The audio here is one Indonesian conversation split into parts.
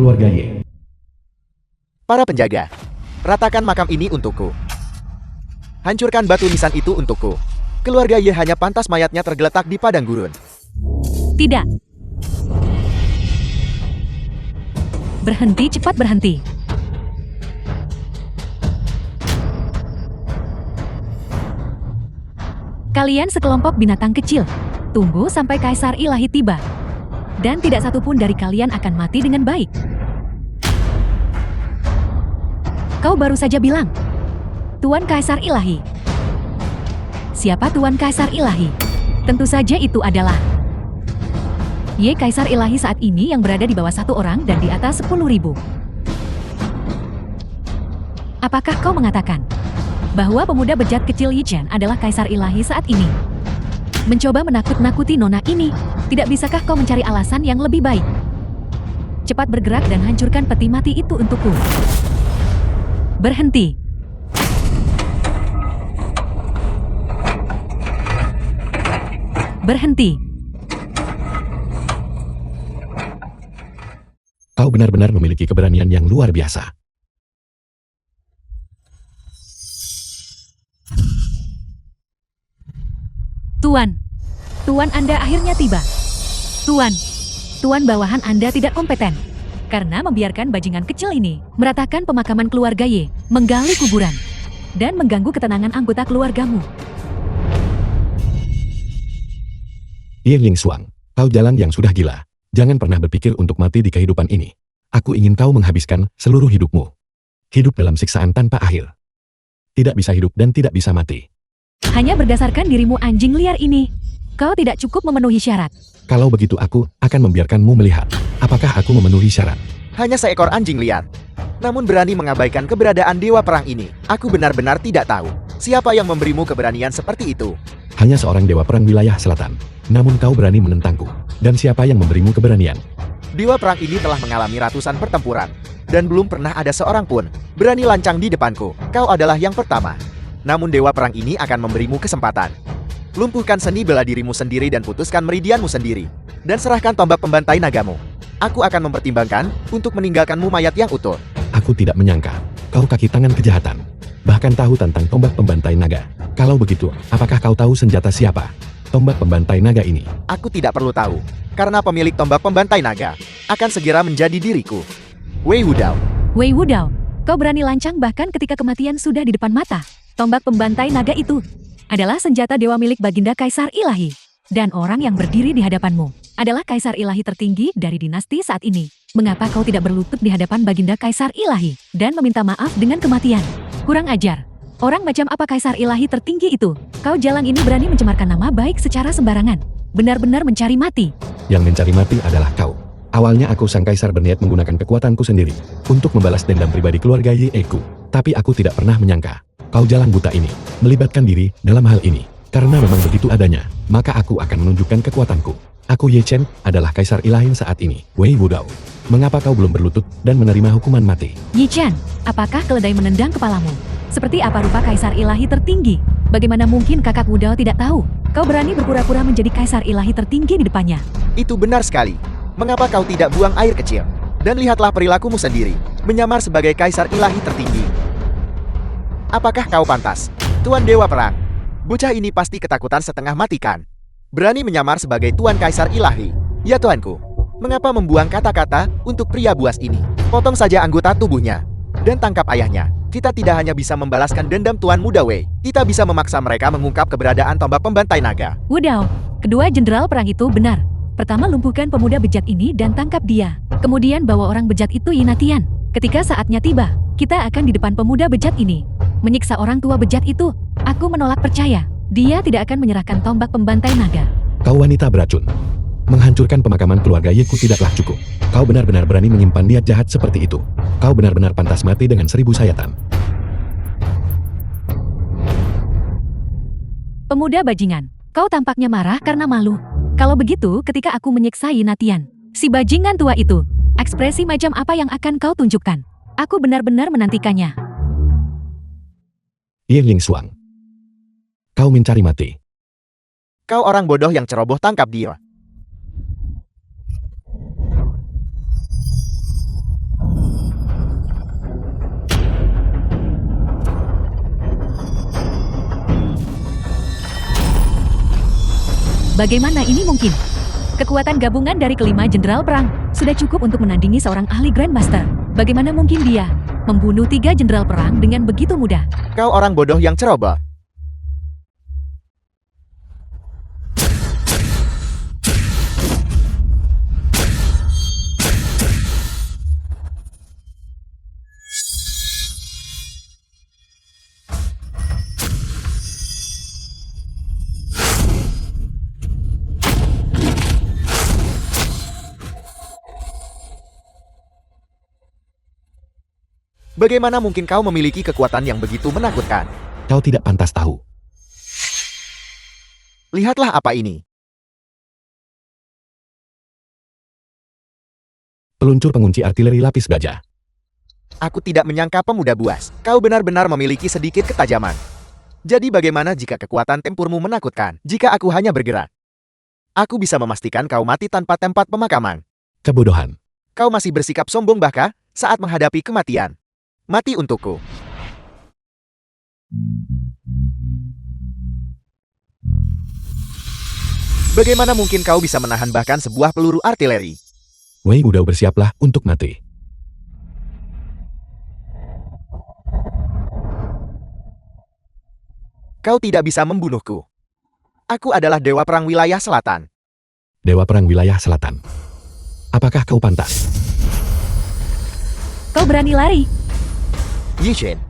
keluarga Ye. Para penjaga, ratakan makam ini untukku. Hancurkan batu nisan itu untukku. Keluarga Ye hanya pantas mayatnya tergeletak di padang gurun. Tidak. Berhenti, cepat berhenti. Kalian sekelompok binatang kecil. Tunggu sampai Kaisar Ilahi tiba. Dan tidak satupun dari kalian akan mati dengan baik. Kau baru saja bilang, Tuan Kaisar Ilahi. Siapa Tuan Kaisar Ilahi? Tentu saja itu adalah Ye Kaisar Ilahi saat ini yang berada di bawah 1 orang dan di atas 10.000. Apakah kau mengatakan bahwa pemuda bejat kecil Yi Chen adalah Kaisar Ilahi saat ini? Mencoba menakut-nakuti nona ini, tidak bisakah kau mencari alasan yang lebih baik? Cepat bergerak dan hancurkan peti mati itu untukku. Berhenti. Berhenti. Kau benar-benar memiliki keberanian yang luar biasa. Tuan Anda akhirnya tiba. Tuan bawahan Anda tidak kompeten. Karena membiarkan bajingan kecil ini meratakan pemakaman keluarga Ye, menggali kuburan, dan mengganggu ketenangan anggota keluargamu. Ye Lingshuang, kau jalan yang sudah gila. Jangan pernah berpikir untuk mati di kehidupan ini. Aku ingin kau menghabiskan seluruh hidupmu. Hidup dalam siksaan tanpa akhir. Tidak bisa hidup dan tidak bisa mati. Hanya berdasarkan dirimu anjing liar ini, kau tidak cukup memenuhi syarat. Kalau begitu aku akan membiarkanmu melihat. Apakah aku memenuhi syarat? Hanya seekor anjing liar. Namun berani mengabaikan keberadaan dewa perang ini. Aku benar-benar tidak tahu siapa yang memberimu keberanian seperti itu. Hanya seorang dewa perang wilayah selatan. Namun kau berani menentangku. Dan siapa yang memberimu keberanian? Dewa perang ini telah mengalami ratusan pertempuran. Dan belum pernah ada seorang pun berani lancang di depanku. Kau adalah yang pertama. Namun dewa perang ini akan memberimu kesempatan. Lumpuhkan seni bela dirimu sendiri dan putuskan meridianmu sendiri. Dan serahkan tombak pembantai nagamu. Aku akan mempertimbangkan untuk meninggalkanmu mayat yang utuh. Aku tidak menyangka kau kaki tangan kejahatan. Bahkan tahu tentang tombak pembantai naga. Kalau begitu, apakah kau tahu senjata siapa? Tombak pembantai naga ini. Aku tidak perlu tahu. Karena pemilik tombak pembantai naga akan segera menjadi diriku. Wei Wudao. Wei Wudao, kau berani lancang bahkan ketika kematian sudah di depan mata. Tombak pembantai naga itu adalah senjata dewa milik Baginda Kaisar Ilahi. Dan orang yang berdiri di hadapanmu adalah Kaisar Ilahi tertinggi dari dinasti saat ini. Mengapa kau tidak berlutut di hadapan Baginda Kaisar Ilahi dan meminta maaf dengan kematian? Kurang ajar. Orang macam apa Kaisar Ilahi tertinggi itu? Kau jalan ini berani mencemarkan nama baik secara sembarangan. Benar-benar mencari mati. Yang mencari mati adalah kau. Awalnya aku sang kaisar berniat menggunakan kekuatanku sendiri untuk membalas dendam pribadi keluarga Ye Eku. Tapi aku tidak pernah menyangka kau jalan buta ini melibatkan diri dalam hal ini. Karena memang begitu adanya, maka aku akan menunjukkan kekuatanku. Aku Ye Chen adalah Kaisar Ilahi saat ini, Wei Wudao. Mengapa kau belum berlutut dan menerima hukuman mati? Yi Chen, apakah keledai menendang kepalamu? Seperti apa rupa Kaisar Ilahi tertinggi? Bagaimana mungkin kakak Wudao tidak tahu? Kau berani berpura-pura menjadi Kaisar Ilahi tertinggi di depannya. Itu benar sekali. Mengapa kau tidak buang air kecil? Dan lihatlah perilakumu sendiri, menyamar sebagai Kaisar Ilahi tertinggi. Apakah kau pantas, Tuan Dewa Perang? Bocah ini pasti ketakutan setengah mati kan? Berani menyamar sebagai Tuan Kaisar Ilahi. Ya tuanku, mengapa membuang kata-kata untuk pria buas ini? Potong saja anggota tubuhnya dan tangkap ayahnya. Kita tidak hanya bisa membalaskan dendam Tuan Muda Wei, kita bisa memaksa mereka mengungkap keberadaan tombak pembantai naga. Wudao, kedua jenderal perang itu benar. Pertama lumpuhkan pemuda bejat ini dan tangkap dia. Kemudian bawa orang bejat itu Yinatian. Ketika saatnya tiba, kita akan di depan pemuda bejat ini. Menyiksa orang tua bejat itu, aku menolak percaya. Dia tidak akan menyerahkan tombak pembantai naga. Kau wanita beracun. Menghancurkan pemakaman keluarga Yeku tidaklah cukup. Kau benar-benar berani menyimpan niat jahat seperti itu. Kau benar-benar pantas mati dengan 1000 sayatan. Pemuda bajingan, kau tampaknya marah karena malu. Kalau begitu, ketika aku menyiksa Yinatian, si bajingan tua itu, ekspresi macam apa yang akan kau tunjukkan? Aku benar-benar menantikannya. Ye Lingshuang, kau mencari mati. Kau orang bodoh yang ceroboh, tangkap dia. Bagaimana ini mungkin? Kekuatan gabungan dari kelima jenderal perang sudah cukup untuk menandingi seorang ahli Grandmaster. Bagaimana mungkin dia membunuh 3 jenderal perang dengan begitu mudah? Kau orang bodoh yang ceroboh. Bagaimana mungkin kau memiliki kekuatan yang begitu menakutkan? Kau tidak pantas tahu. Lihatlah apa ini. Peluncur pengunci artileri lapis baja. Aku tidak menyangka pemuda buas. Kau benar-benar memiliki sedikit ketajaman. Jadi bagaimana jika kekuatan tempurmu menakutkan? Jika aku hanya bergerak, aku bisa memastikan kau mati tanpa tempat pemakaman. Kebodohan. Kau masih bersikap sombong bahkan saat menghadapi kematian. Mati untukku. Bagaimana mungkin kau bisa menahan bahkan sebuah peluru artileri? Wei Wudao, bersiaplah untuk mati. Kau tidak bisa membunuhku. Aku adalah Dewa Perang Wilayah Selatan. Dewa Perang Wilayah Selatan. Apakah kau pantas? Kau berani lari? Yi Shen.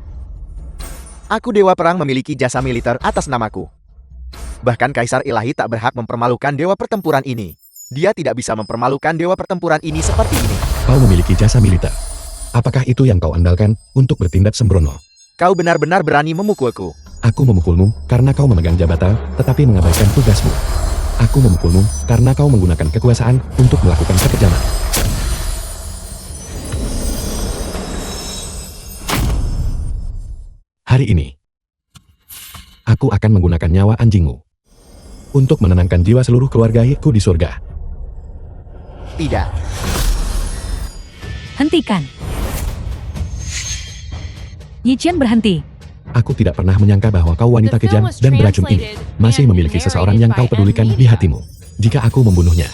Aku Dewa Perang memiliki jasa militer atas namaku. Bahkan Kaisar Ilahi tak berhak mempermalukan Dewa Pertempuran ini. Dia tidak bisa mempermalukan Dewa Pertempuran ini seperti ini. Kau memiliki jasa militer. Apakah itu yang kau andalkan untuk bertindak sembrono? Kau benar-benar berani memukulku. Aku memukulmu karena kau memegang jabatan, tetapi mengabaikan tugasmu. Aku memukulmu karena kau menggunakan kekuasaan untuk melakukan kekejaman. Hari ini, aku akan menggunakan nyawa anjingmu untuk menenangkan jiwa seluruh keluarga Yeku di surga. Tidak. Hentikan. Yi Chen berhenti. Aku tidak pernah menyangka bahwa kau wanita kejam dan beracun ini masih memiliki seseorang yang kau pedulikan di hatimu. Jika aku membunuhnya,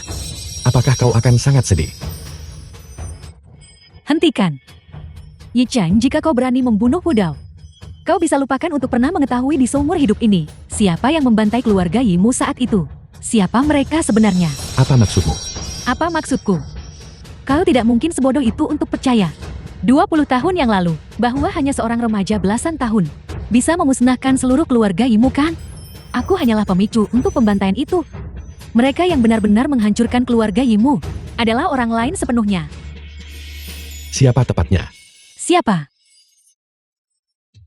apakah kau akan sangat sedih? Hentikan. Yi Chen, jika kau berani membunuh Wudao, kau bisa lupakan untuk pernah mengetahui di seumur hidup ini siapa yang membantai keluarga Yimu saat itu. Siapa mereka sebenarnya? Apa maksudmu? Apa maksudku? Kau tidak mungkin sebodoh itu untuk percaya 20 tahun yang lalu bahwa hanya seorang remaja belasan tahun bisa memusnahkan seluruh keluarga Yimu, kan? Aku hanyalah pemicu untuk pembantaian itu. Mereka yang benar-benar menghancurkan keluarga Yimu adalah orang lain sepenuhnya. Siapa tepatnya? Siapa?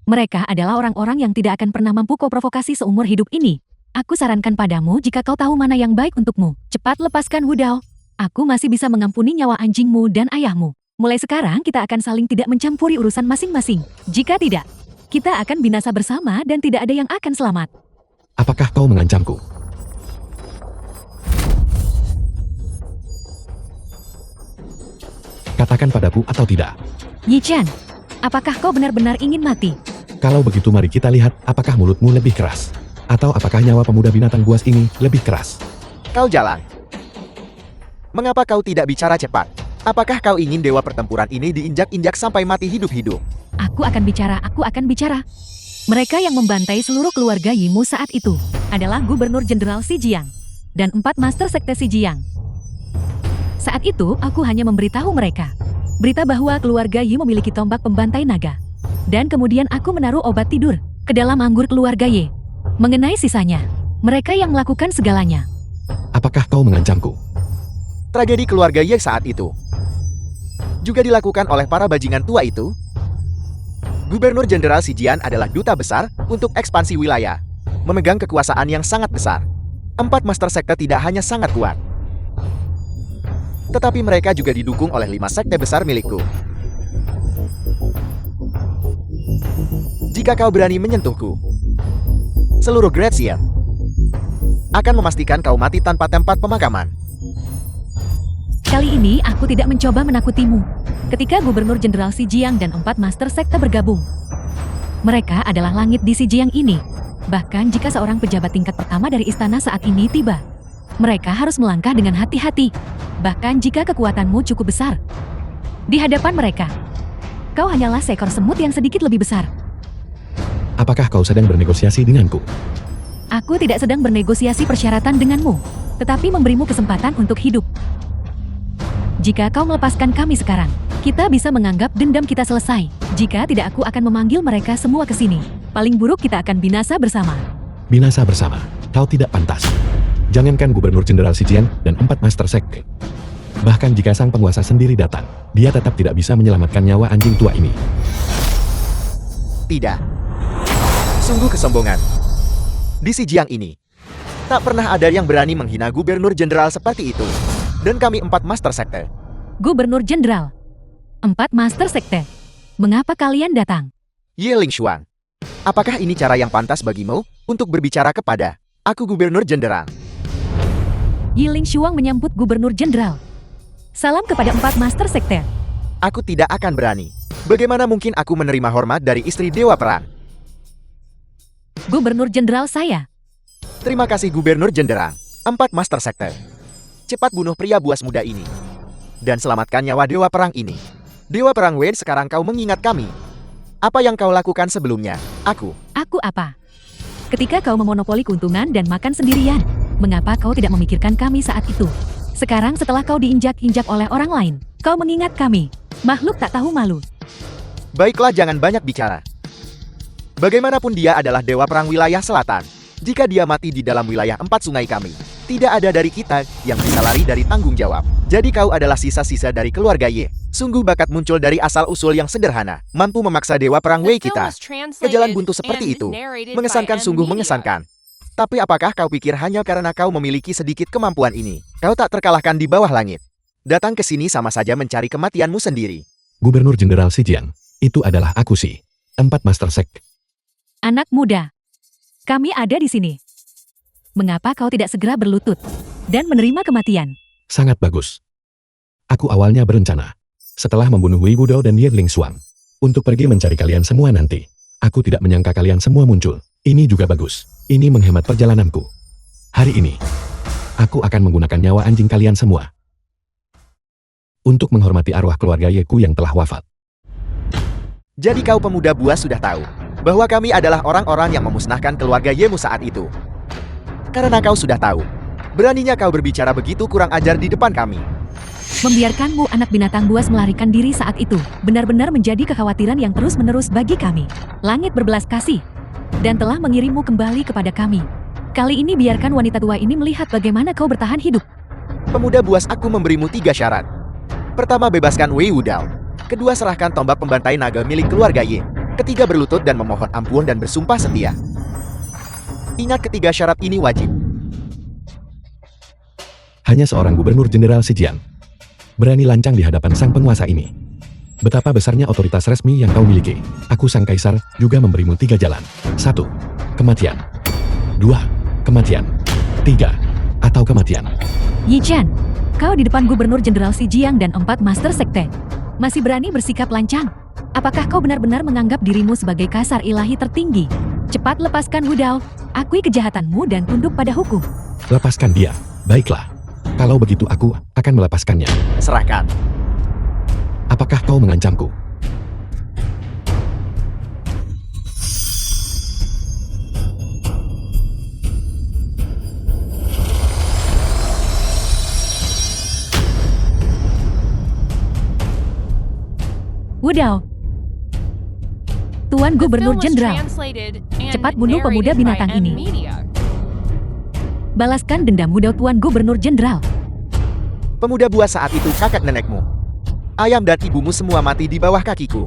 Mereka adalah orang-orang yang tidak akan pernah mampu kau provokasi seumur hidup ini. Aku sarankan padamu, jika kau tahu mana yang baik untukmu, cepat lepaskan Wudao. Aku masih bisa mengampuni nyawa anjingmu dan ayahmu. Mulai sekarang kita akan saling tidak mencampuri urusan masing-masing. Jika tidak, kita akan binasa bersama dan tidak ada yang akan selamat. Apakah kau mengancamku? Katakan padaku atau tidak. Yi Chen, apakah kau benar-benar ingin mati? Kalau begitu mari kita lihat apakah mulutmu lebih keras. Atau apakah nyawa pemuda binatang buas ini lebih keras. Kau jalan. Mengapa kau tidak bicara cepat? Apakah kau ingin Dewa Pertempuran ini diinjak-injak sampai mati hidup-hidup? Aku akan bicara. Mereka yang membantai seluruh keluarga Yimu saat itu adalah Gubernur Jenderal Xi Jiang dan 4 Master Sekte Xi Jiang. Saat itu, aku hanya memberitahu mereka berita bahwa keluarga Yi memiliki tombak pembantai naga. Dan kemudian aku menaruh obat tidur ke dalam anggur keluarga Ye. Mengenai sisanya, mereka yang melakukan segalanya. Apakah kau mengancamku? Tragedi keluarga Ye saat itu juga dilakukan oleh para bajingan tua itu. Gubernur Jenderal Xi Jian adalah duta besar untuk ekspansi wilayah, memegang kekuasaan yang sangat besar. 4 Master Sekte tidak hanya sangat kuat, tetapi mereka juga didukung oleh 5 sekte besar milikku. Jika kau berani menyentuhku, seluruh Great Seal akan memastikan kau mati tanpa tempat pemakaman. Kali ini aku tidak mencoba menakutimu. Ketika Gubernur Jenderal Xi Jiang dan 4 Master Sekte bergabung, mereka adalah langit di Xi Jiang ini. Bahkan jika seorang pejabat tingkat pertama dari istana saat ini tiba, Mereka harus melangkah dengan hati-hati, bahkan jika kekuatanmu cukup besar. Di hadapan mereka, kau hanyalah seekor semut yang sedikit lebih besar. Apakah kau sedang bernegosiasi denganku? Aku tidak sedang bernegosiasi persyaratan denganmu, tetapi memberimu kesempatan untuk hidup. Jika kau melepaskan kami sekarang, kita bisa menganggap dendam kita selesai. Jika tidak, aku akan memanggil mereka semua ke sini. Paling buruk kita akan binasa bersama. Binasa bersama, kau tidak pantas. Jangankan Gubernur Jenderal Zijian dan 4 Master Sekte. Bahkan jika sang penguasa sendiri datang, dia tetap tidak bisa menyelamatkan nyawa anjing tua ini. Tidak. Sungguh kesombongan. Di Zijiang ini, tak pernah ada yang berani menghina Gubernur Jenderal seperti itu. Dan kami 4 Master Sekte. Gubernur Jenderal, 4 Master Sekte. Mengapa kalian datang? Ye Lingshuang, apakah ini cara yang pantas bagimu untuk berbicara kepada aku Gubernur Jenderal? Yi Lingshuang menyambut Gubernur Jenderal. Salam kepada 4 Master Sekte. Aku tidak akan berani. Bagaimana mungkin aku menerima hormat dari istri Dewa Perang? Gubernur Jenderal saya. Terima kasih Gubernur Jenderal. 4 Master Sekte. Cepat bunuh pria buas muda ini. Dan selamatkan nyawa Dewa Perang ini. Dewa Perang Wen, sekarang kau mengingat kami. Apa yang kau lakukan sebelumnya? Aku apa? Ketika kau memonopoli keuntungan dan makan sendirian, mengapa kau tidak memikirkan kami saat itu? Sekarang setelah kau diinjak-injak oleh orang lain, kau mengingat kami. Makhluk tak tahu malu. Baiklah, jangan banyak bicara. Bagaimanapun dia adalah Dewa Perang wilayah selatan. Jika dia mati di dalam wilayah 4 sungai kami, tidak ada dari kita yang bisa lari dari tanggung jawab. Jadi kau adalah sisa-sisa dari keluarga Ye. Sungguh bakat muncul dari asal-usul yang sederhana, mampu memaksa Dewa Perang Wei kita ke jalan buntu seperti itu. Mengesankan, sungguh mengesankan. Tapi apakah kau pikir hanya karena kau memiliki sedikit kemampuan ini, kau tak terkalahkan di bawah langit? Datang ke sini sama saja mencari kematianmu sendiri. Gubernur Jenderal Zijian, itu adalah aku sih. 4 Master Sekte. Anak muda, kami ada di sini. Mengapa kau tidak segera berlutut dan menerima kematian? Sangat bagus. Aku awalnya berencana, setelah membunuh Wei Wudao dan Ye Lingshuang, untuk pergi mencari kalian semua nanti. Aku tidak menyangka kalian semua muncul. Ini juga bagus. Ini menghemat perjalananku. Hari ini, aku akan menggunakan nyawa anjing kalian semua untuk menghormati arwah keluarga Yeku yang telah wafat. Jadi kau pemuda buas sudah tahu bahwa kami adalah orang-orang yang memusnahkan keluarga Yemu saat itu. Karena kau sudah tahu, beraninya kau berbicara begitu kurang ajar di depan kami. Membiarkanmu anak binatang buas melarikan diri saat itu benar-benar menjadi kekhawatiran yang terus-menerus bagi kami. Langit berbelas kasih dan telah mengirimmu kembali kepada kami. Kali ini biarkan wanita tua ini melihat bagaimana kau bertahan hidup. Pemuda buas, aku memberimu 3 syarat. Pertama, bebaskan Wei Wudao. Kedua, serahkan tombak pembantai naga milik keluarga Ye. Ketiga, berlutut dan memohon ampun dan bersumpah setia. Ingat, ketiga syarat ini wajib. Hanya seorang Gubernur Jenderal Zijian berani lancang di hadapan sang penguasa ini. Betapa besarnya otoritas resmi yang kau miliki. Aku sang kaisar juga memberimu 3 jalan. 1. Kematian. 2. Kematian. 3. Atau kematian. Yi Chen, kau di depan Gubernur Jenderal Zijiang dan 4 Master Sekte. Masih berani bersikap lancang? Apakah kau benar-benar menganggap dirimu sebagai kaisar ilahi tertinggi? Cepat lepaskan Wudao, akui kejahatanmu dan tunduk pada hukum. Lepaskan dia. Baiklah. Kalau begitu aku akan melepaskannya. Serahkan. Apakah kau mengancamku? Wudao, Tuan Gubernur Jenderal, cepat bunuh pemuda binatang ini. Balaskan dendam Wudao, Tuan Gubernur Jenderal. Pemuda buas, saat itu kakek nenekmu, ayam dan ibumu semua mati di bawah kakiku.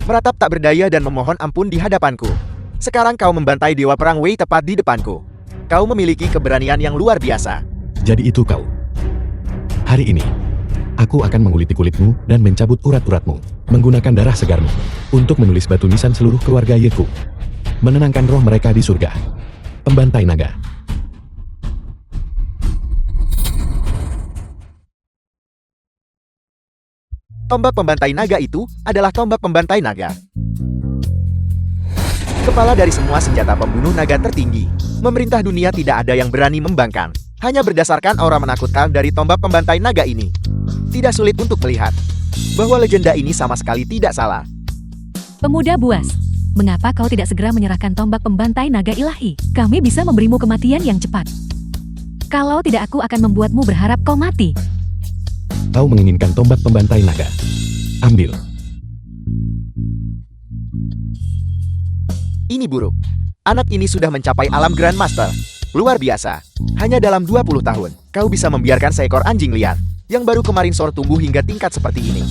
Meratap tak berdaya dan memohon ampun di hadapanku. Sekarang kau membantai Dewa Perang Wei tepat di depanku. Kau memiliki keberanian yang luar biasa. Jadi itu kau. Hari ini, aku akan menguliti kulitmu dan mencabut urat-uratmu, menggunakan darah segarmu, untuk menulis batu nisan seluruh keluarga Yeku. Menenangkan roh mereka di surga. Pembantai naga. Tombak pembantai naga itu adalah tombak pembantai naga. Kepala dari semua senjata pembunuh naga tertinggi. Memerintah dunia tidak ada yang berani membangkang. Hanya berdasarkan aura menakutkan dari tombak pembantai naga ini, tidak sulit untuk melihat bahwa legenda ini sama sekali tidak salah. Pemuda buas, mengapa kau tidak segera menyerahkan tombak pembantai naga ilahi? Kami bisa memberimu kematian yang cepat. Kalau tidak, aku akan membuatmu berharap kau mati. Kau menginginkan tombak pembantai naga. Ambil. Ini buruk. Anak ini sudah mencapai alam Grandmaster. Luar biasa. Hanya dalam 20 tahun, kau bisa membiarkan seekor anjing liar yang baru kemarin sore tumbuh hingga tingkat seperti ini.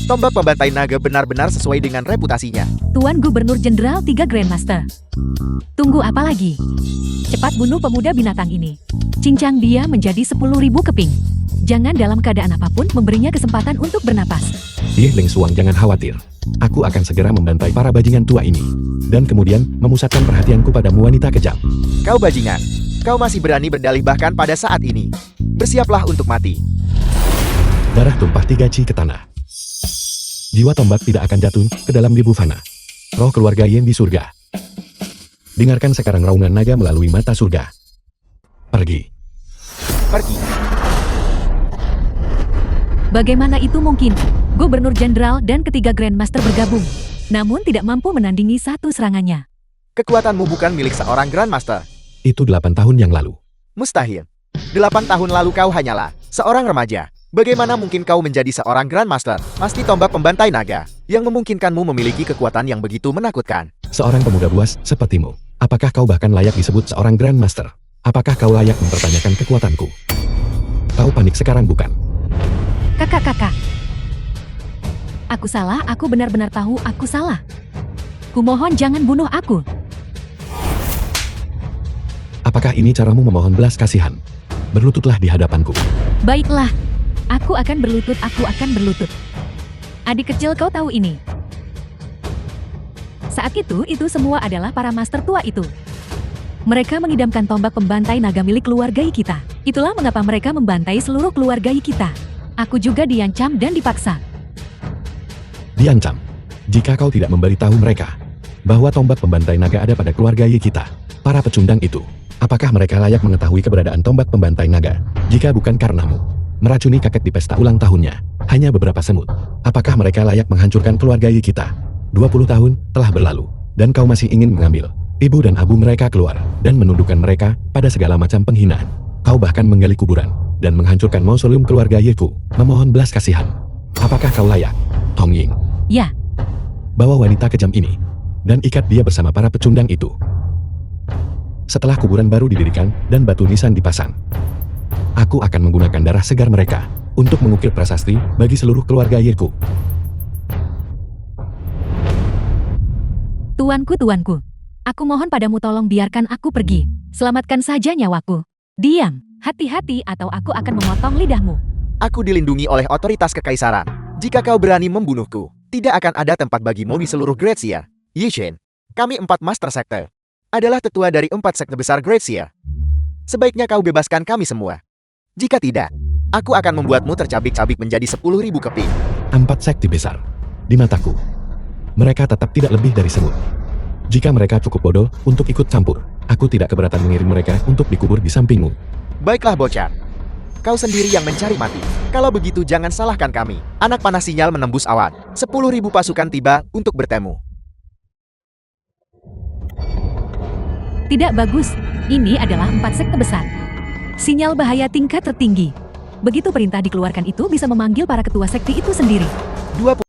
Tombak pembantai naga benar-benar sesuai dengan reputasinya. Tuan Gubernur Jenderal 3 Grandmaster. Tunggu apa lagi? Cepat bunuh pemuda binatang ini. Cincang dia menjadi 10.000 keping. Jangan dalam keadaan apapun memberinya kesempatan untuk bernapas. Ye Ling Suang, jangan khawatir. Aku akan segera membantai para bajingan tua ini. Dan kemudian memusatkan perhatianku padamu, wanita kejam. Kau bajingan. Kau masih berani berdalih bahkan pada saat ini. Bersiaplah untuk mati. Darah tumpah 3 ci ke tanah. Jiwa tombak tidak akan jatuh ke dalam debu fana. Roh keluarga Yin di surga. Dengarkan sekarang raungan naga melalui mata surga. Pergi. Pergi. Bagaimana itu mungkin? Gubernur Jenderal dan ketiga Grandmaster bergabung, namun tidak mampu menandingi satu serangannya. Kekuatanmu bukan milik seorang Grandmaster. Itu 8 tahun yang lalu. Mustahil. 8 tahun lalu kau hanyalah seorang remaja. Bagaimana mungkin kau menjadi seorang Grandmaster? Pasti tombak pembantai naga yang memungkinkanmu memiliki kekuatan yang begitu menakutkan. Seorang pemuda buas sepertimu, apakah kau bahkan layak disebut seorang Grandmaster? Apakah kau layak mempertanyakan kekuatanku? Kau panik sekarang, bukan? Kakak. Aku salah, aku benar-benar tahu aku salah. Kumohon jangan bunuh aku. Apakah ini caramu memohon belas kasihan? Berlututlah di hadapanku. Baiklah, aku akan berlutut, Adik kecil, kau tahu ini. Saat itu semua adalah para master tua itu. Mereka mengidamkan tombak pembantai naga milik keluarga kita. Itulah mengapa mereka membantai seluruh keluarga kita. Aku juga diancam dan dipaksa. Diancam? Jika kau tidak memberitahu mereka bahwa tombak pembantai naga ada pada keluarga kita, para pecundang itu, apakah mereka layak mengetahui keberadaan tombak pembantai naga? Jika bukan karenamu meracuni kakek di pesta ulang tahunnya, hanya beberapa semut, apakah mereka layak menghancurkan keluarga kita? 20 tahun telah berlalu, dan kau masih ingin mengambil ibu dan abu mereka keluar, dan menundukkan mereka pada segala macam penghinaan. Kau bahkan menggali kuburan, dan menghancurkan mausoleum keluarga Yeku, memohon belas kasihan. Apakah kau layak, Tong Ying? Ya. Bawa wanita kejam ini, dan ikat dia bersama para pecundang itu. Setelah kuburan baru didirikan, dan batu nisan dipasang, aku akan menggunakan darah segar mereka, untuk mengukir prasasti bagi seluruh keluarga Yeku. Tuanku. Aku mohon padamu, tolong biarkan aku pergi. Selamatkan saja nyawaku. Diam, hati-hati atau aku akan memotong lidahmu. Aku dilindungi oleh otoritas kekaisaran. Jika kau berani membunuhku, tidak akan ada tempat bagimu di seluruh Great Seer. Yi Shen, kami 4 Master Sekte adalah tetua dari 4 sekte besar Great Seer. Sebaiknya kau bebaskan kami semua. Jika tidak, aku akan membuatmu tercabik-cabik menjadi 10.000 keping. 4 sekte besar. Di mataku, mereka tetap tidak lebih dari semut. Jika mereka cukup bodoh untuk ikut campur, aku tidak keberatan mengirim mereka untuk dikubur di sampingmu. Baiklah bocah. Kau sendiri yang mencari mati. Kalau begitu jangan salahkan kami. Anak panah sinyal menembus awan. 10.000 pasukan tiba untuk bertemu. Tidak bagus, ini adalah 4 sekte besar. Sinyal bahaya tingkat tertinggi. Begitu perintah dikeluarkan itu bisa memanggil para ketua sekte itu sendiri. 20.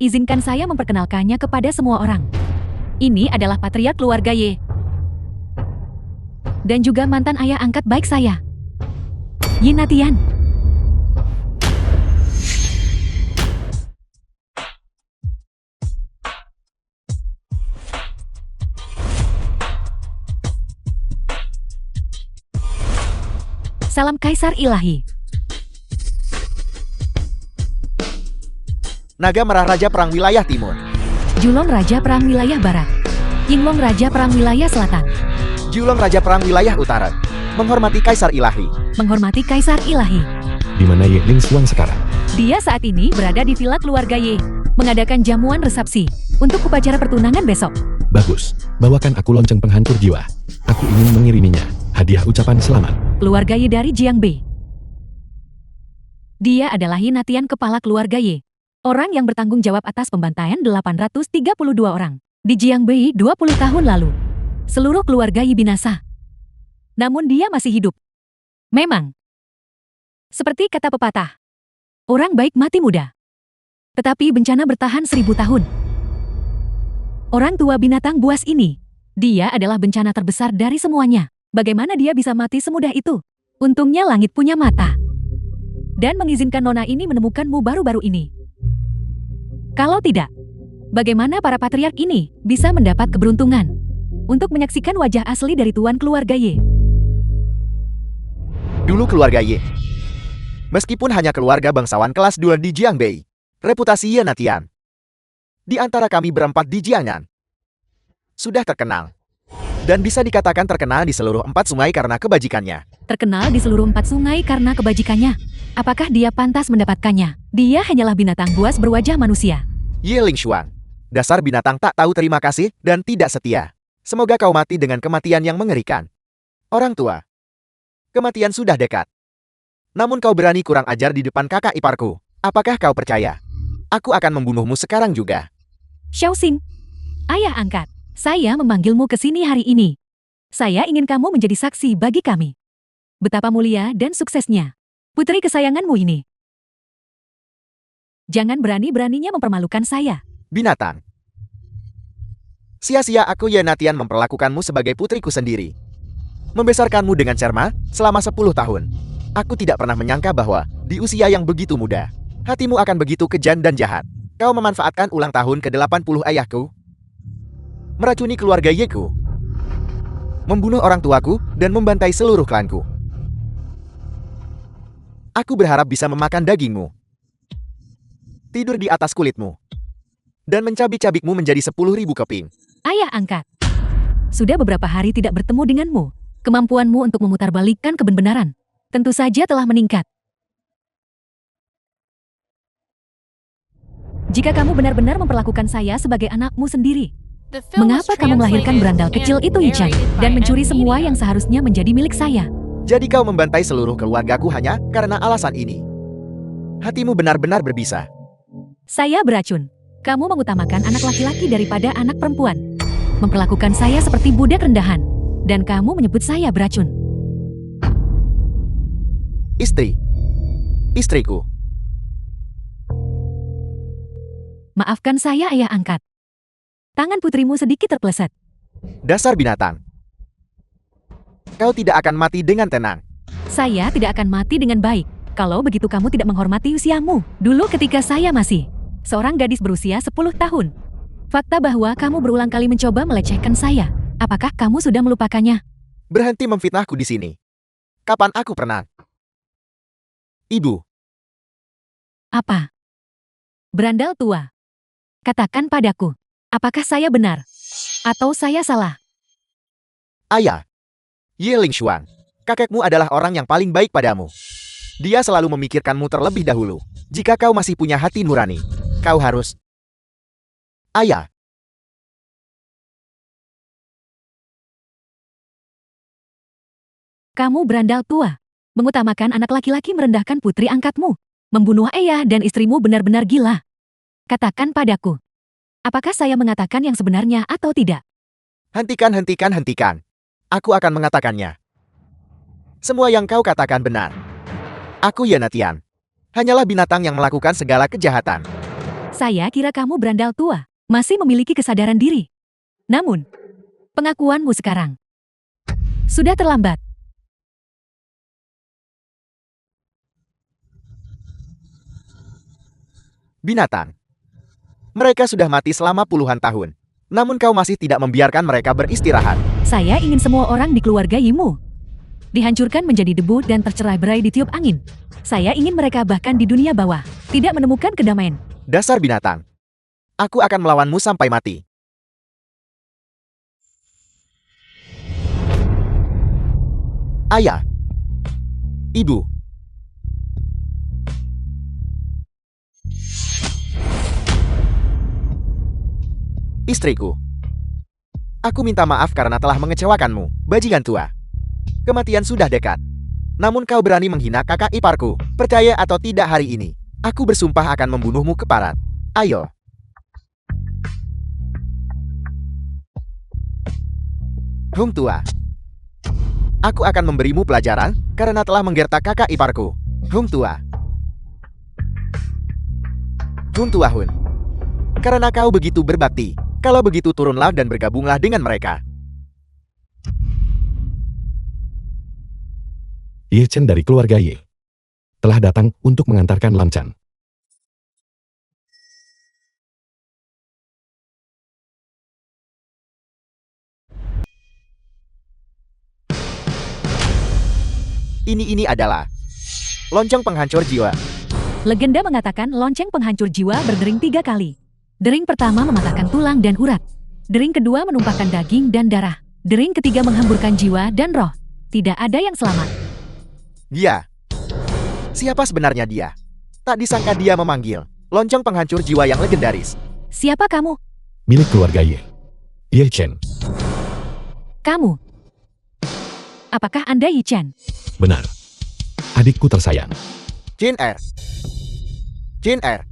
Izinkan saya memperkenalkannya kepada semua orang. Ini adalah patriark keluarga Ye. Dan juga mantan ayah angkat baik saya, Yin Natian. Salam Kaisar Ilahi. Naga Merah Raja Perang Wilayah Timur. Julong Raja Perang Wilayah Barat. Yinglong Raja Perang Wilayah Selatan. Julong Raja Perang Wilayah Utara. Menghormati Kaisar Ilahi. Menghormati Kaisar Ilahi. Di mana Ye Ling Suang sekarang? Dia saat ini berada di villa keluarga Ye, mengadakan jamuan resepsi untuk upacara pertunangan besok. Bagus, bawakan aku lonceng penghancur jiwa. Aku ingin mengiriminya hadiah ucapan selamat. Keluarga Ye dari Jiangbei. Dia adalah Hinatian kepala keluarga Ye. Orang yang bertanggung jawab atas pembantaian 832 orang. Di Jiangbei 20 tahun lalu. Seluruh keluarga Ye binasa. Namun dia masih hidup. Memang. Seperti kata pepatah. Orang baik mati muda. Tetapi bencana bertahan 1000 tahun. Orang tua binatang buas ini. Dia adalah bencana terbesar dari semuanya. Bagaimana dia bisa mati semudah itu? Untungnya langit punya mata. Dan mengizinkan nona ini menemukanmu baru-baru ini. Kalau tidak, bagaimana para patriark ini bisa mendapat keberuntungan untuk menyaksikan wajah asli dari tuan keluarga Ye? Dulu keluarga Ye. Meskipun hanya keluarga bangsawan kelas 2 di Jiangbei, reputasi Hinatian di antara kami berempat di Jiangnan sudah terkenal. Dan bisa dikatakan terkenal di seluruh 4 sungai karena kebajikannya. Terkenal di seluruh 4 sungai karena kebajikannya. Apakah dia pantas mendapatkannya? Dia hanyalah binatang buas berwajah manusia. Ye Lingshuang, dasar binatang tak tahu terima kasih dan tidak setia. Semoga kau mati dengan kematian yang mengerikan. Orang tua, kematian sudah dekat. Namun kau berani kurang ajar di depan kakak iparku. Apakah kau percaya? Aku akan membunuhmu sekarang juga. Xiaoxing, ayah angkat, saya memanggilmu ke sini hari ini. Saya ingin kamu menjadi saksi bagi kami. Betapa mulia dan suksesnya putri kesayanganmu ini. Jangan berani-beraninya mempermalukan saya. Binatang. Sia-sia aku Hinatian memperlakukanmu sebagai putriku sendiri. Membesarkanmu dengan cermat selama 10 tahun. Aku tidak pernah menyangka bahwa di usia yang begitu muda, hatimu akan begitu kejam dan jahat. Kau memanfaatkan ulang tahun ke-80 ayahku, meracuni keluarga Yeku, membunuh orang tuaku, dan membantai seluruh klanku. Aku berharap bisa memakan dagingmu, tidur di atas kulitmu, dan mencabik-cabikmu menjadi 10.000 keping. Ayah angkat, sudah beberapa hari tidak bertemu denganmu. Kemampuanmu untuk memutarbalikkan kebenaran tentu saja telah meningkat. Jika kamu benar-benar memperlakukan saya sebagai anakmu sendiri, mengapa kamu melahirkan berandal kecil itu, Yichan, dan mencuri semua yang seharusnya menjadi milik saya? Jadi kau membantai seluruh keluargaku hanya karena alasan ini. Hatimu benar-benar berbisa. Saya beracun. Kamu mengutamakan anak laki-laki daripada anak perempuan. Memperlakukan saya seperti budak rendahan. Dan kamu menyebut saya beracun. Istriku. Maafkan saya, ayah angkat. Tangan putrimu sedikit terpeleset. Dasar binatang. Kau tidak akan mati dengan tenang. Saya tidak akan mati dengan baik. Kalau begitu kamu tidak menghormati usiamu. Dulu ketika saya masih seorang gadis berusia 10 tahun. Fakta bahwa kamu berulang kali mencoba melecehkan saya. Apakah kamu sudah melupakannya? Berhenti memfitnahku di sini. Kapan aku pernah? Ibu. Apa? Berandal tua. Katakan padaku, apakah saya benar? Atau saya salah? Ayah. Ye Lingshuang, kakekmu adalah orang yang paling baik padamu. Dia selalu memikirkanmu terlebih dahulu. Jika kau masih punya hati nurani, kau harus... Ayah. Kamu berandal tua. Mengutamakan anak laki-laki merendahkan putri angkatmu. Membunuh ayah dan istrimu benar-benar gila. Katakan padaku, apakah saya mengatakan yang sebenarnya atau tidak? Hentikan. Aku akan mengatakannya. Semua yang kau katakan benar. Aku Hinatian. Hanyalah binatang yang melakukan segala kejahatan. Saya kira kamu berandal tua, masih memiliki kesadaran diri. Namun, pengakuanmu sekarang sudah terlambat. Binatang. Mereka sudah mati selama puluhan tahun. Namun kau masih tidak membiarkan mereka beristirahat. Saya ingin semua orang di keluarga Yimu dihancurkan menjadi debu dan tercerai-berai ditiup angin. Saya ingin mereka bahkan di dunia bawah tidak menemukan kedamaian. Dasar binatang. Aku akan melawanmu sampai mati. Ayah. Ibu. istriku. Aku minta maaf karena telah mengecewakanmu, bajingan tua. Kematian sudah dekat. Namun kau berani menghina kakak iparku. Percaya atau tidak hari ini, aku bersumpah akan membunuhmu keparat. Ayo. Hum tua. Aku akan memberimu pelajaran karena telah menggertak kakak iparku. Hum tua. Hum tua Hun. Karena kau begitu berbakti. Kalau begitu turunlah dan bergabunglah dengan mereka. Ye Chen dari keluarga Ye telah datang untuk mengantarkan Lam Chan. Ini adalah lonceng penghancur jiwa. Legenda mengatakan lonceng penghancur jiwa berdering 3 kali. Dering pertama mematahkan tulang dan urat. Dering kedua menumpahkan daging dan darah. Dering ketiga menghamburkan jiwa dan roh. Tidak ada yang selamat. Dia. Siapa sebenarnya dia? Tak disangka dia memanggil lonceng penghancur jiwa yang legendaris. Siapa kamu? Milik keluarga Ye. Ye Chen. Kamu. Apakah Anda Yi Chen? Benar. Adikku tersayang. Chen Er. Chen Er.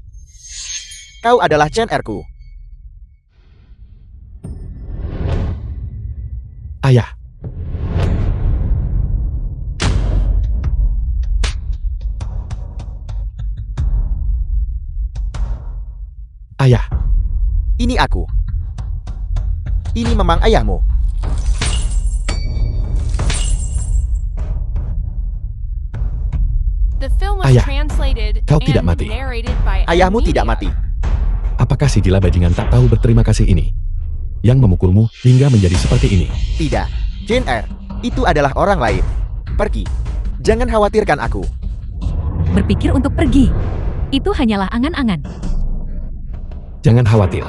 Kau adalah Chen Er-ku. Ayah. Ayah. Ini aku. Ini memang ayahmu. Ayah, kau tidak mati. Ayahmu tidak mati. Apakah si gila bajingan tak tahu berterima kasih ini? Yang memukulmu hingga menjadi seperti ini. Tidak. Chen Er. Itu adalah orang lain. Pergi. Jangan khawatirkan aku. Berpikir untuk pergi. Itu hanyalah angan-angan. Jangan khawatir.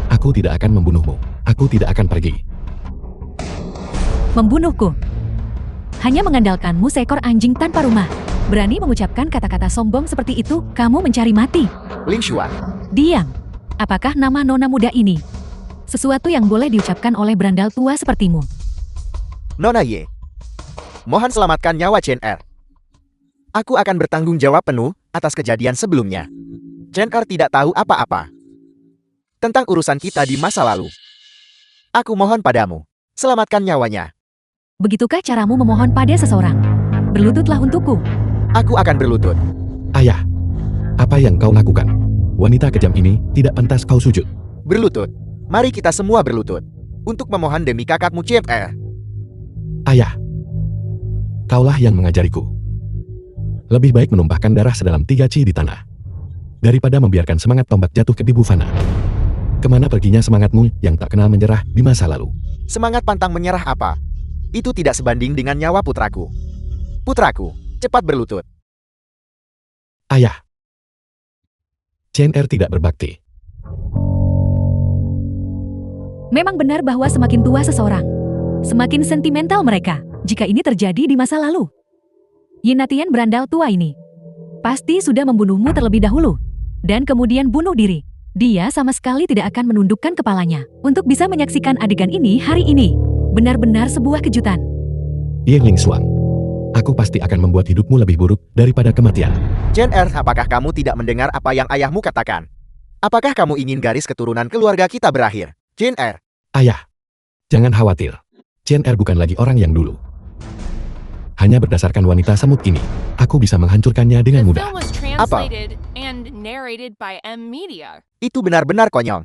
Aku tidak akan membunuhmu. Aku tidak akan pergi. Membunuhku. Hanya mengandalkanmu seekor anjing tanpa rumah. Berani mengucapkan kata-kata sombong seperti itu, kamu mencari mati. Ling Xuan. Diam. Apakah nama nona muda ini sesuatu yang boleh diucapkan oleh berandal tua sepertimu? Nona Ye. Mohon selamatkan nyawa Chen Er. Aku akan bertanggung jawab penuh atas kejadian sebelumnya. Chen Er tidak tahu apa-apa tentang urusan kita di masa lalu. Aku mohon padamu, selamatkan nyawanya. Begitukah caramu memohon pada seseorang? Berlututlah untukku. Aku akan berlutut. Ayah, apa yang kau lakukan? Wanita kejam ini tidak pantas kau sujud. Berlutut. Mari kita semua berlutut untuk memohon demi kakakmu Chen Er. Ayah, kaulah yang mengajariku. Lebih baik menumpahkan darah sedalam 3 ci di tanah daripada membiarkan semangat tombak jatuh ke Bibu Fana. Kemana perginya semangatmu yang tak kenal menyerah di masa lalu? Semangat pantang menyerah apa? Itu tidak sebanding dengan nyawa putraku. Putraku, cepat berlutut. Ayah, Chen Er tidak berbakti. Memang benar bahwa semakin tua seseorang, semakin sentimental mereka jika ini terjadi di masa lalu. Yinatian berandal tua ini pasti sudah membunuhmu terlebih dahulu dan kemudian bunuh diri. Dia sama sekali tidak akan menundukkan kepalanya untuk bisa menyaksikan adegan ini hari ini. Benar-benar sebuah kejutan. Ye Ling Xuan, aku pasti akan membuat hidupmu lebih buruk daripada kematian. Chen Er, apakah kamu tidak mendengar apa yang ayahmu katakan? Apakah kamu ingin garis keturunan keluarga kita berakhir? Chen Er. Ayah, jangan khawatir. Chen Er bukan lagi orang yang dulu. Hanya berdasarkan wanita semut ini, aku bisa menghancurkannya dengan mudah. Apa? Itu benar-benar konyol.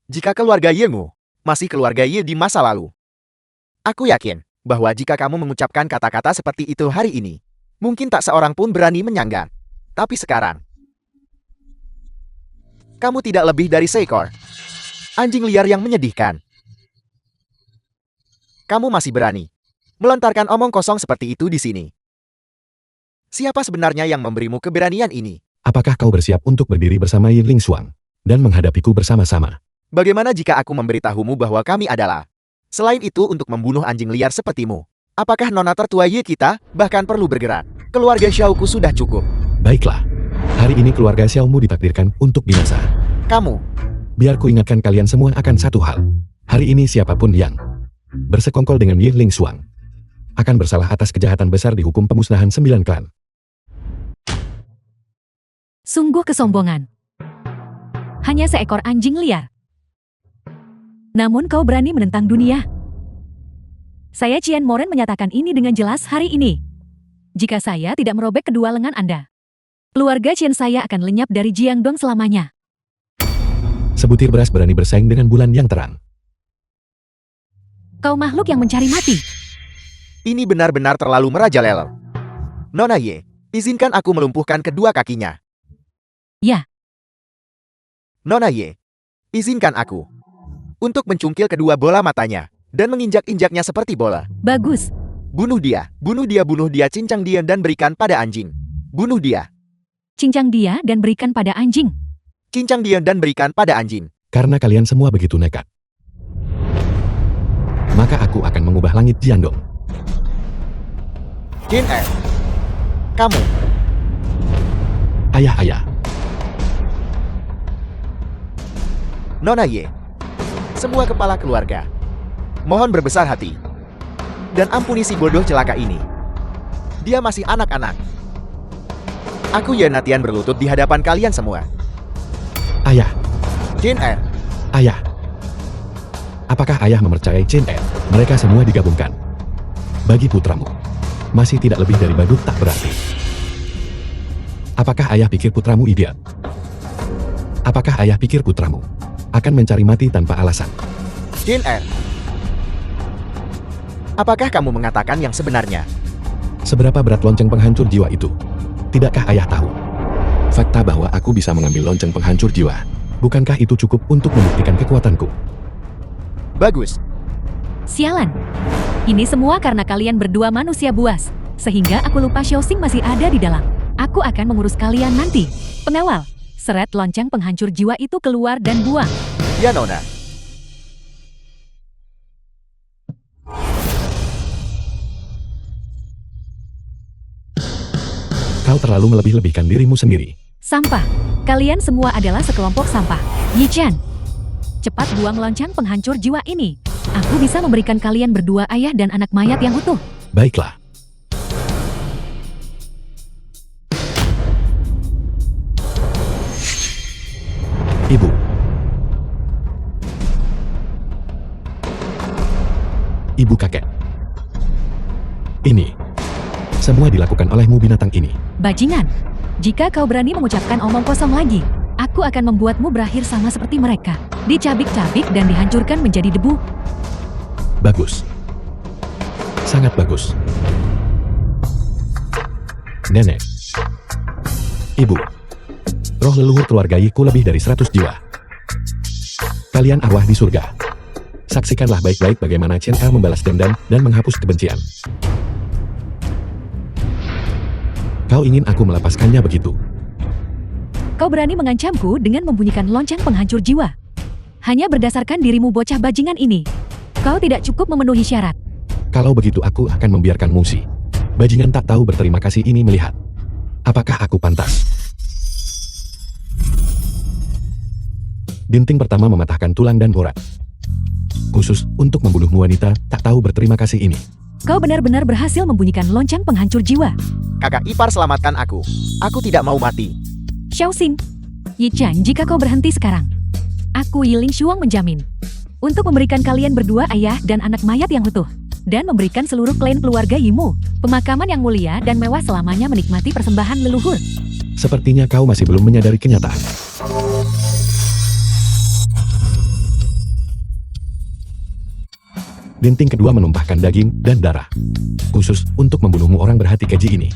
Jika keluarga Yemu masih keluarga Ye di masa lalu, aku yakin bahwa jika kamu mengucapkan kata-kata seperti itu hari ini, mungkin tak seorang pun berani menyanggah. Tapi sekarang, kamu tidak lebih dari seekor anjing liar yang menyedihkan. Kamu masih berani melontarkan omong kosong seperti itu di sini. Siapa sebenarnya yang memberimu keberanian ini? Apakah kau bersiap untuk berdiri bersama Ye Ling Xuan dan menghadapiku bersama-sama? Bagaimana jika aku memberitahumu bahwa kami adalah selain itu untuk membunuh anjing liar sepertimu? Apakah nona tertua Ye kita bahkan perlu bergerak? Keluarga Xiaoku sudah cukup. Baiklah, hari ini keluarga Xiaomu ditakdirkan untuk binasa. Kamu Biar ku ingatkan kalian semua akan satu hal. Hari ini siapapun yang bersekongkol dengan Yi Ling Xuang akan bersalah atas kejahatan besar dihukum pemusnahan 9 klan. Sungguh kesombongan. Hanya seekor anjing liar. Namun kau berani menentang dunia. Saya Qian Moren menyatakan ini dengan jelas hari ini. Jika saya tidak merobek kedua lengan Anda, keluarga Qian saya akan lenyap dari Jiangdong selamanya. Sebutir beras berani bersaing dengan bulan yang terang. Kau makhluk yang mencari mati. Ini benar-benar terlalu merajalela. Nona Ye, izinkan aku melumpuhkan kedua kakinya. Ya. Nona Ye, izinkan aku untuk mencungkil kedua bola matanya dan menginjak-injaknya seperti bola. Bagus. Bunuh dia, cincang dia dan berikan pada anjing. Bunuh dia, Cincang dia dan berikan pada anjing. cincang dia dan berikan pada anjing. Karena kalian semua begitu nekat, maka aku akan mengubah langit Jiangdong. Jin Er, kamu, Ayah. Nona Ye, semua kepala keluarga, mohon berbesar hati dan ampuni si bodoh celaka ini. Dia masih anak-anak. Aku Yenatian berlutut di hadapan kalian semua. Ayah. Jin Er, Ayah. Apakah ayah mempercayai Chen Er? Mereka semua digabungkan. Bagi putramu, masih tidak lebih dari badut tak berarti. Apakah ayah pikir putramu idiot? Apakah ayah pikir putramu akan mencari mati tanpa alasan? Jin Er, apakah kamu mengatakan yang sebenarnya? Seberapa berat lonceng penghancur jiwa itu? Tidakkah ayah tahu? Fakta bahwa aku bisa mengambil lonceng penghancur jiwa. Bukankah itu cukup untuk membuktikan kekuatanku? Bagus. Sialan. Ini semua karena kalian berdua manusia buas. Sehingga aku lupa Xiaoxing masih ada di dalam. Aku akan mengurus kalian nanti. Pengawal, seret lonceng penghancur jiwa itu keluar dan buang. Ya Nona. Kau terlalu melebih-lebihkan dirimu sendiri. Sampah. Kalian semua adalah sekelompok sampah. Yi Chen, cepat buang lonceng penghancur jiwa ini. Aku bisa memberikan kalian berdua ayah dan anak mayat yang utuh. Baiklah. Ibu. Ibu kakek. Ini semua dilakukan olehmu binatang ini. Bajingan, jika kau berani mengucapkan omong kosong lagi, aku akan membuatmu berakhir sama seperti mereka. Dicabik-cabik dan dihancurkan menjadi debu. Bagus. Sangat bagus. Nenek. Ibu. Roh leluhur keluarga Yiku lebih dari 100 jiwa. Kalian arwah di surga. Saksikanlah baik-baik bagaimana Chen Er membalas dendam dan menghapus kebencian. Kau ingin aku melepaskannya begitu? Kau berani mengancamku dengan membunyikan lonceng penghancur jiwa. Hanya berdasarkan dirimu bocah bajingan ini. Kau tidak cukup memenuhi syarat. Kalau begitu aku akan membiarkanmu si bajingan tak tahu berterima kasih ini melihat. Apakah aku pantas? Dinting pertama mematahkan tulang dan urat. Khusus untuk membunuhmu wanita tak tahu berterima kasih ini. Kau benar-benar berhasil membunyikan lonceng penghancur jiwa. Kakak ipar selamatkan aku. Aku tidak mau mati. Xiaoxing, Yi Chen, jika kau berhenti sekarang, aku Yi Ling Xuang menjamin untuk memberikan kalian berdua ayah dan anak mayat yang utuh, dan memberikan seluruh klan keluarga Yimu pemakaman yang mulia dan mewah selamanya menikmati persembahan leluhur. Sepertinya kau masih belum menyadari kenyataan. Dinting kedua menumpahkan daging dan darah. Khusus untuk membunuhmu orang berhati keji ini.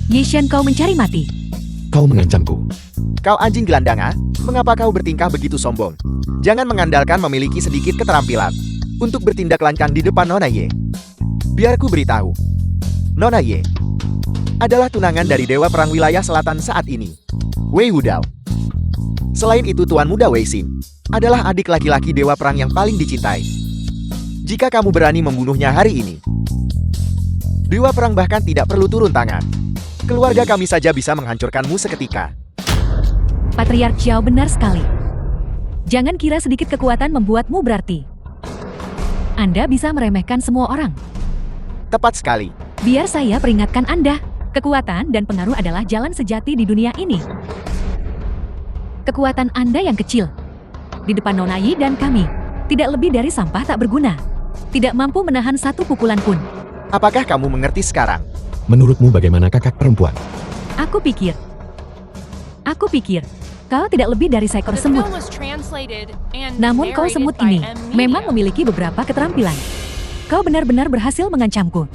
Yi Shen, kau mencari mati. Kau mengancamku. Kau anjing gelandanga, mengapa kau bertingkah begitu sombong? Jangan mengandalkan memiliki sedikit keterampilan untuk bertindak lancang di depan Nona Ye. Biar ku beritahu. Nona Ye adalah tunangan dari Dewa Perang Wilayah Selatan saat ini, Wei Wudao. Selain itu Tuan Muda Wei Xin adalah adik laki-laki Dewa Perang yang paling dicintai. Jika kamu berani membunuhnya hari ini, Dewa Perang bahkan tidak perlu turun tangan. Keluarga kami saja bisa menghancurkanmu seketika. Patriark Xiao benar sekali. Jangan kira sedikit kekuatan membuatmu berarti. Anda bisa meremehkan semua orang. Tepat sekali. Biar saya peringatkan Anda, kekuatan dan pengaruh adalah jalan sejati di dunia ini. Kekuatan Anda yang kecil, di depan Nona Yi dan kami, tidak lebih dari sampah tak berguna. Tidak mampu menahan satu pukulan pun. Apakah kamu mengerti sekarang? Menurutmu bagaimana kakak perempuan? Aku pikir, kau tidak lebih dari seekor semut. Namun kau semut ini memang memiliki beberapa keterampilan. Kau benar-benar berhasil mengancamku.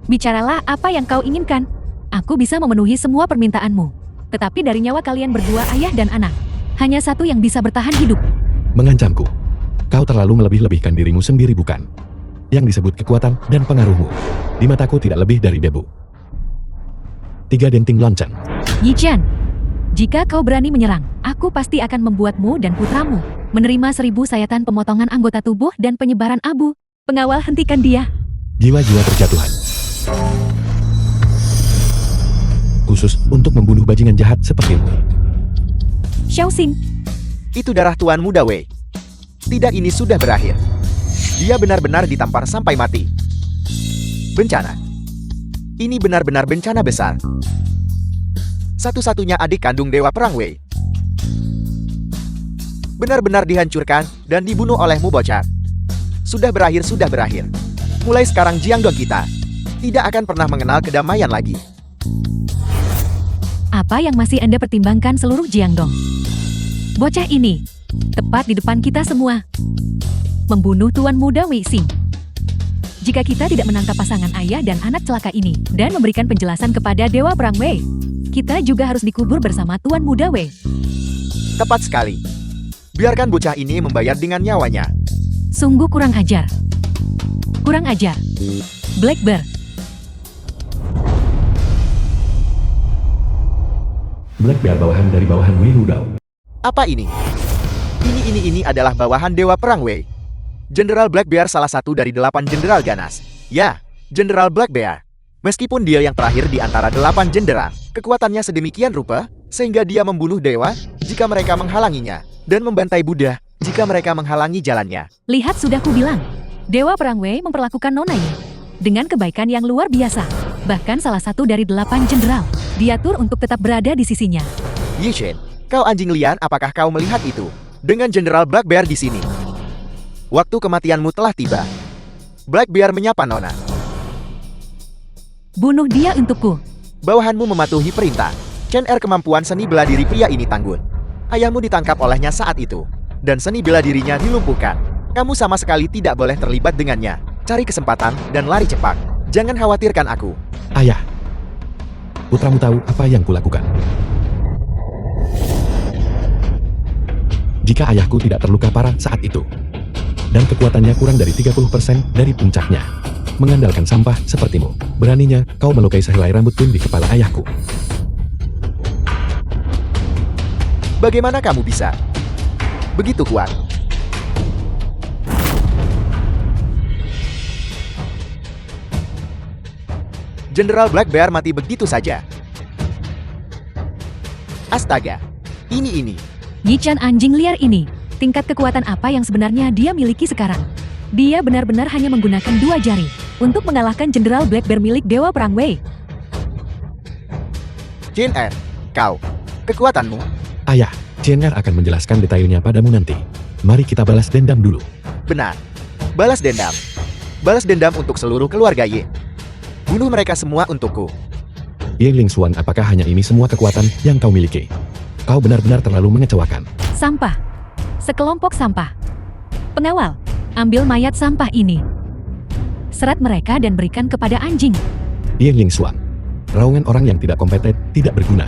Bicaralah apa yang kau inginkan. Aku bisa memenuhi semua permintaanmu. Tetapi dari nyawa kalian berdua, ayah dan anak, hanya satu yang bisa bertahan hidup. Mengancamku. Kau terlalu melebih-lebihkan dirimu sendiri bukan? Yang disebut kekuatan dan pengaruhmu, di mataku tidak lebih dari debu. 3 denting lonceng. Yi Chen, jika kau berani menyerang, aku pasti akan membuatmu dan putramu menerima 1000 sayatan pemotongan anggota tubuh dan penyebaran abu. Pengawal, hentikan dia. Jiwa-jiwa berjatuhan. Khusus untuk membunuh bajingan jahat sepertimu. Xiaoxing, Itu darah Tuan Muda Wei. Tidak, ini sudah berakhir. Dia benar-benar ditampar sampai mati. Bencana. Ini benar-benar bencana besar. Satu-satunya adik kandung Dewa Perang Wei benar-benar dihancurkan dan dibunuh olehmu, bocah. Sudah berakhir, sudah berakhir. Mulai sekarang Jiangdong kita tidak akan pernah mengenal kedamaian lagi. apa yang masih Anda pertimbangkan seluruh Jiangdong? Bocah ini, tepat di depan kita semua, membunuh Tuan Muda Wei Xing. Jika kita tidak menangkap pasangan ayah dan anak celaka ini, dan memberikan penjelasan kepada Dewa Perang Wei, kita juga harus dikubur bersama Tuan Muda Wei. Tepat sekali. Biarkan bocah ini membayar dengan nyawanya. Sungguh kurang ajar. Kurang ajar. Black Bear. Black Bear bawahan dari bawahan Wei Rudao. Apa ini? Ini adalah bawahan Dewa Perang Wei. Jenderal Black Bear salah satu dari 8 jenderal ganas. Ya, Jenderal Black Bear. Meskipun dia yang terakhir di antara 8 jenderal, kekuatannya sedemikian rupa, sehingga dia membunuh dewa jika mereka menghalanginya, dan membantai Buddha jika mereka menghalangi jalannya. Lihat, sudah kubilang, Dewa Perang Wei memperlakukan Nona Yi dengan kebaikan yang luar biasa. Bahkan salah satu dari 8 jenderal diatur untuk tetap berada di sisinya. Yi Shen, kau anjing liar, apakah kau melihat itu? Dengan Jenderal Black Bear di sini. Waktu kematianmu telah tiba. Black Bear menyapa Nona. Bunuh dia untukku. Bawahanmu mematuhi perintah. Chen Er, kemampuan seni bela diri pria ini tangguh. Ayahmu ditangkap olehnya saat itu, dan seni bela dirinya dilumpuhkan. Kamu sama sekali tidak boleh terlibat dengannya. Cari kesempatan dan lari cepat. Jangan khawatirkan aku. Ayah, putramu tahu apa yang kulakukan. Jika ayahku tidak terluka parah saat itu, dan kekuatannya kurang dari 30% dari puncaknya, mengandalkan sampah sepertimu, beraninya kau melukai sehelai rambut pun di kepala ayahku. Bagaimana kamu bisa begitu kuat? Jenderal Black Bear mati begitu saja. Astaga, ini. Yi Chen, anjing liar ini, tingkat kekuatan apa yang sebenarnya dia miliki sekarang? Dia benar-benar hanya menggunakan 2 jari untuk mengalahkan Jenderal Black Bear milik Dewa Perang Wei. Chen Er, kau, kekuatanmu. Ayah, Chen Er akan menjelaskan detailnya padamu nanti. Mari kita balas dendam dulu. Benar. Balas dendam. Balas dendam untuk seluruh keluarga Yi. Bunuh mereka semua untukku. Ye Ling Xuan, apakah hanya ini semua kekuatan yang kau miliki? Kau benar-benar terlalu mengecewakan. Sampah. Sekelompok sampah. Pengawal, ambil mayat sampah ini. Serat mereka dan berikan kepada anjing. Ye Ling Xuan, raungan orang yang tidak kompeten, tidak berguna.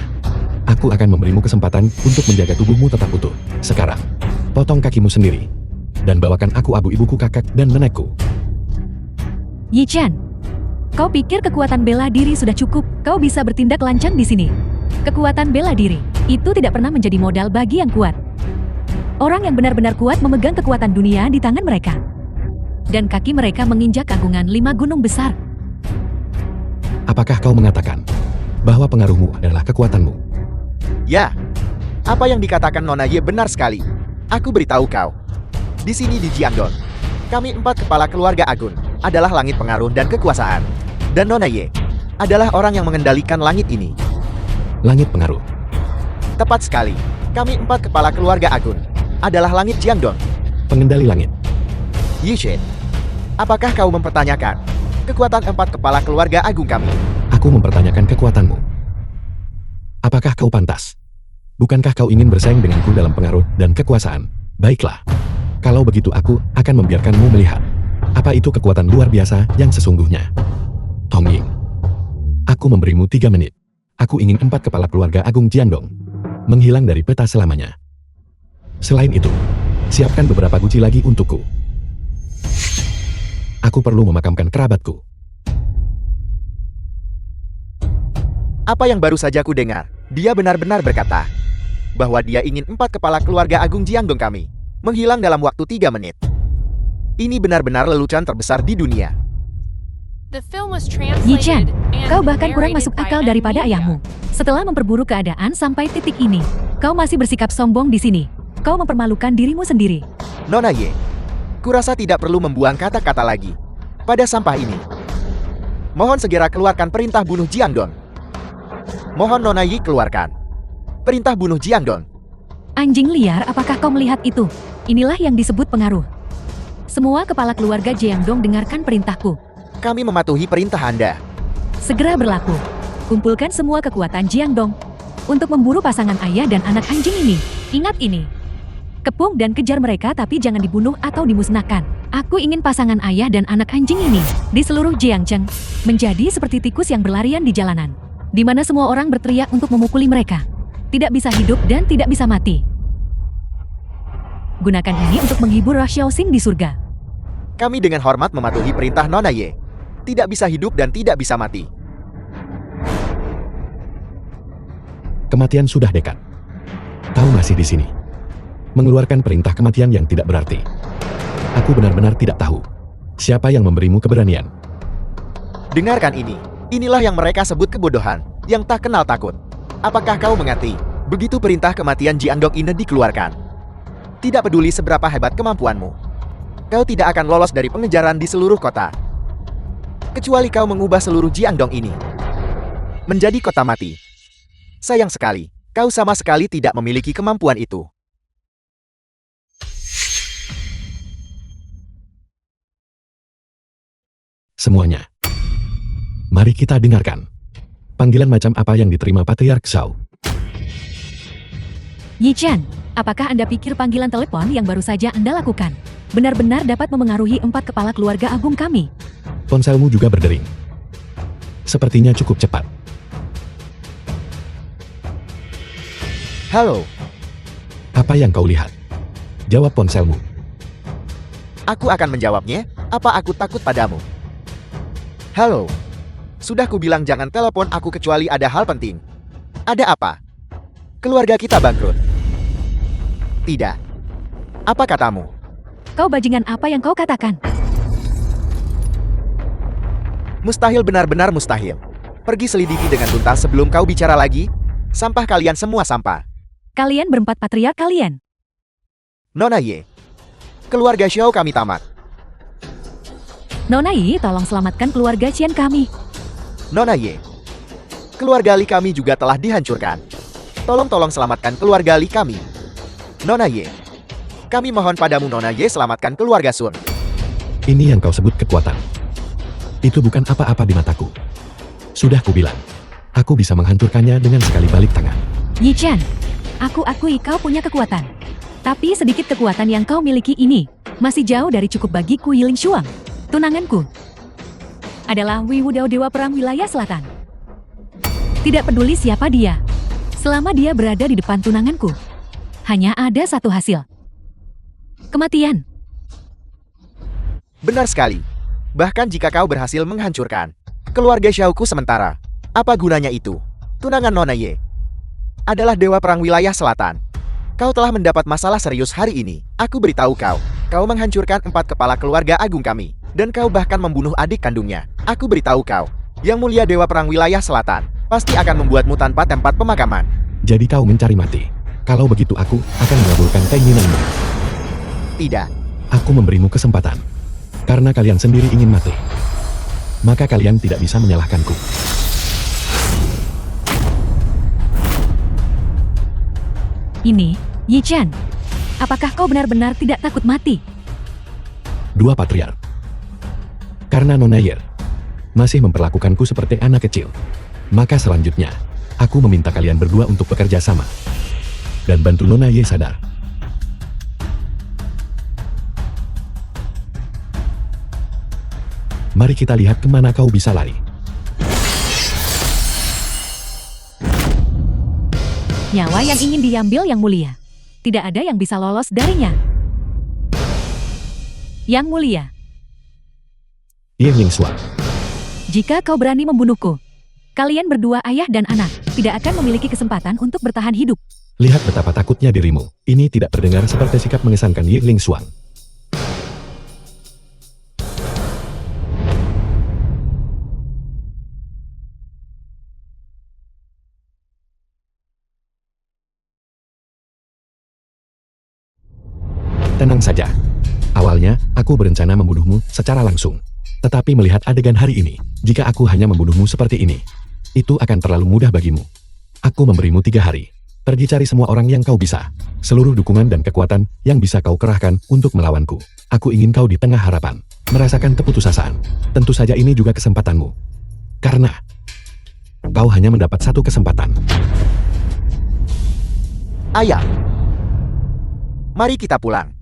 Aku akan memberimu kesempatan untuk menjaga tubuhmu tetap utuh. Sekarang, potong kakimu sendiri. Dan bawakan aku abu ibuku, kakak, dan nenekku. Yi Chen, kau pikir kekuatan bela diri sudah cukup? Kau bisa bertindak lancang di sini. Kekuatan bela diri itu tidak pernah menjadi modal bagi yang kuat. Orang yang benar-benar kuat memegang kekuatan dunia di tangan mereka. Dan kaki mereka menginjak agungan 5 gunung besar. Apakah kau mengatakan bahwa pengaruhmu adalah kekuatanmu? Ya, apa yang dikatakan Nona Ye benar sekali. Aku beritahu kau. Di sini di Jiangdong, kami 4 kepala keluarga agung adalah langit pengaruh dan kekuasaan. Dan Nona Ye adalah orang yang mengendalikan langit ini. Langit pengaruh. Tepat sekali. Kami 4 kepala keluarga agung adalah langit Jiangdong. Pengendali langit. Yishen, apakah kau mempertanyakan kekuatan 4 kepala keluarga agung kami? Aku mempertanyakan kekuatanmu. Apakah kau pantas? Bukankah kau ingin bersaing denganku dalam pengaruh dan kekuasaan? Baiklah. Kalau begitu aku akan membiarkanmu melihat apa itu kekuatan luar biasa yang sesungguhnya. Tong Ying. Aku memberimu 3 menit. Aku ingin 4 kepala keluarga agung Jiangdong menghilang dari peta selamanya. Selain itu, siapkan beberapa guci lagi untukku. Aku perlu memakamkan kerabatku. Apa yang baru saja ku dengar? Dia benar-benar berkata bahwa dia ingin 4 kepala keluarga agung Jiangdong kami menghilang dalam waktu 3 menit. Ini benar-benar lelucon terbesar di dunia. Yi Chen, kau bahkan kurang masuk akal daripada ayahmu. Setelah memperburuk keadaan sampai titik ini, kau masih bersikap sombong di sini. Kau mempermalukan dirimu sendiri. Nona Ye, kurasa tidak perlu membuang kata-kata lagi pada sampah ini. Mohon segera keluarkan perintah bunuh Jiangdong. Mohon Nona Ye keluarkan perintah bunuh Jiangdong. Anjing liar, apakah kau melihat itu? Inilah yang disebut pengaruh. Semua kepala keluarga Jiangdong dengarkan perintahku. Kami mematuhi perintah Anda. Segera berlaku. Kumpulkan semua kekuatan Jiangdong untuk memburu pasangan ayah dan anak anjing ini. Ingat ini. Kepung dan kejar mereka, tapi jangan dibunuh atau dimusnahkan. Aku ingin pasangan ayah dan anak anjing ini di seluruh Jiangcheng menjadi seperti tikus yang berlarian di jalanan, di mana semua orang berteriak untuk memukuli mereka. Tidak bisa hidup dan tidak bisa mati. Gunakan ini untuk menghibur Xiaoxing di surga. Kami dengan hormat mematuhi perintah Nona Ye. Tidak bisa hidup dan tidak bisa mati. Kematian sudah dekat. Kau masih di sini, mengeluarkan perintah kematian yang tidak berarti. Aku benar-benar tidak tahu siapa yang memberimu keberanian. Dengarkan ini. Inilah yang mereka sebut kebodohan, yang tak kenal takut. Apakah kau mengerti? Begitu perintah kematian Jiangdong ini dikeluarkan, tidak peduli seberapa hebat kemampuanmu, kau tidak akan lolos dari pengejaran di seluruh kota. Kecuali kau mengubah seluruh Jiangdong ini menjadi kota mati. Sayang sekali, kau sama sekali tidak memiliki kemampuan itu. Semuanya. Mari kita dengarkan. Panggilan macam apa yang diterima Patriark Zhao? Yi Chen, apakah Anda pikir panggilan telepon yang baru saja Anda lakukan benar-benar dapat memengaruhi 4 kepala keluarga agung kami? Ponselmu juga berdering. Sepertinya cukup cepat. Halo, Apa yang kau lihat? Jawab ponselmu. aku akan menjawabnya. Apa aku takut padamu? Halo, sudah kubilang jangan telepon aku kecuali ada hal penting. Ada apa? Keluarga kita bangkrut. Tidak. Apa katamu? Kau bajingan, apa yang kau katakan? Mustahil, benar-benar mustahil. Pergi selidiki dengan tuntas sebelum kau bicara lagi. Sampah kalian semua sampah. Kalian berempat patriark kalian. Nona Ye, keluarga Xiao kami tamat. Nona Yi, tolong selamatkan keluarga Qian kami. Nona Ye, keluarga Li kami juga telah dihancurkan. Tolong selamatkan keluarga Li kami. Nona Ye, kami mohon padamu Nona Ye, selamatkan keluarga Sun. Ini yang kau sebut kekuatan. Itu bukan apa-apa di mataku. Sudah kubilang, aku bisa menghancurkannya dengan sekali balik tangan. Yi Chen, aku akui kau punya kekuatan. Tapi sedikit kekuatan yang kau miliki ini masih jauh dari cukup bagi Ku Yiling Shuang. Tunanganku adalah Wei Wudao, Dewa Perang Wilayah Selatan. Tidak peduli siapa dia, selama dia berada di depan tunanganku, hanya ada satu hasil. Kematian. Benar sekali. Bahkan jika kau berhasil menghancurkan keluarga Xiaoku sementara, apa gunanya itu? Tunangan Nona Ye adalah Dewa Perang Wilayah Selatan. Kau telah mendapat masalah serius hari ini. Aku beritahu kau, kau menghancurkan 4 kepala keluarga agung kami. Dan kau bahkan membunuh adik kandungnya. Aku beritahu kau, Yang Mulia Dewa Perang Wilayah Selatan pasti akan membuatmu tanpa tempat pemakaman. Jadi kau mencari mati. Kalau begitu aku akan mengabulkan keinginanmu. Tidak. Aku memberimu kesempatan. Karena kalian sendiri ingin mati. Maka kalian tidak bisa menyalahkanku. Ini, Yi Chen. Apakah kau benar-benar tidak takut mati? Dua patriark. Karena Nona Yer masih memperlakukanku seperti anak kecil. Maka selanjutnya, aku meminta kalian berdua untuk bekerja sama. Dan bantu Nona Ye sadar. Mari kita lihat kemana kau bisa lari. Nyawa yang ingin diambil yang mulia. Tidak ada yang bisa lolos darinya. Yang mulia, Ye Lingshuang. jika kau berani membunuhku, kalian berdua ayah dan anak tidak akan memiliki kesempatan untuk bertahan hidup. Lihat betapa takutnya dirimu. Ini tidak terdengar seperti sikap mengesankan Ye Lingshuang. Tenang saja. Awalnya, aku berencana membunuhmu secara langsung. Tetapi melihat adegan hari ini, jika aku hanya membunuhmu seperti ini, itu akan terlalu mudah bagimu. Aku memberimu 3 hari. Pergi cari semua orang yang kau bisa. Seluruh dukungan dan kekuatan yang bisa kau kerahkan untuk melawanku. Aku ingin kau di tengah harapan. Merasakan keputusasaan. Tentu saja ini juga kesempatanmu. Karena kau hanya mendapat 1 kesempatan. Ayah. Mari kita pulang.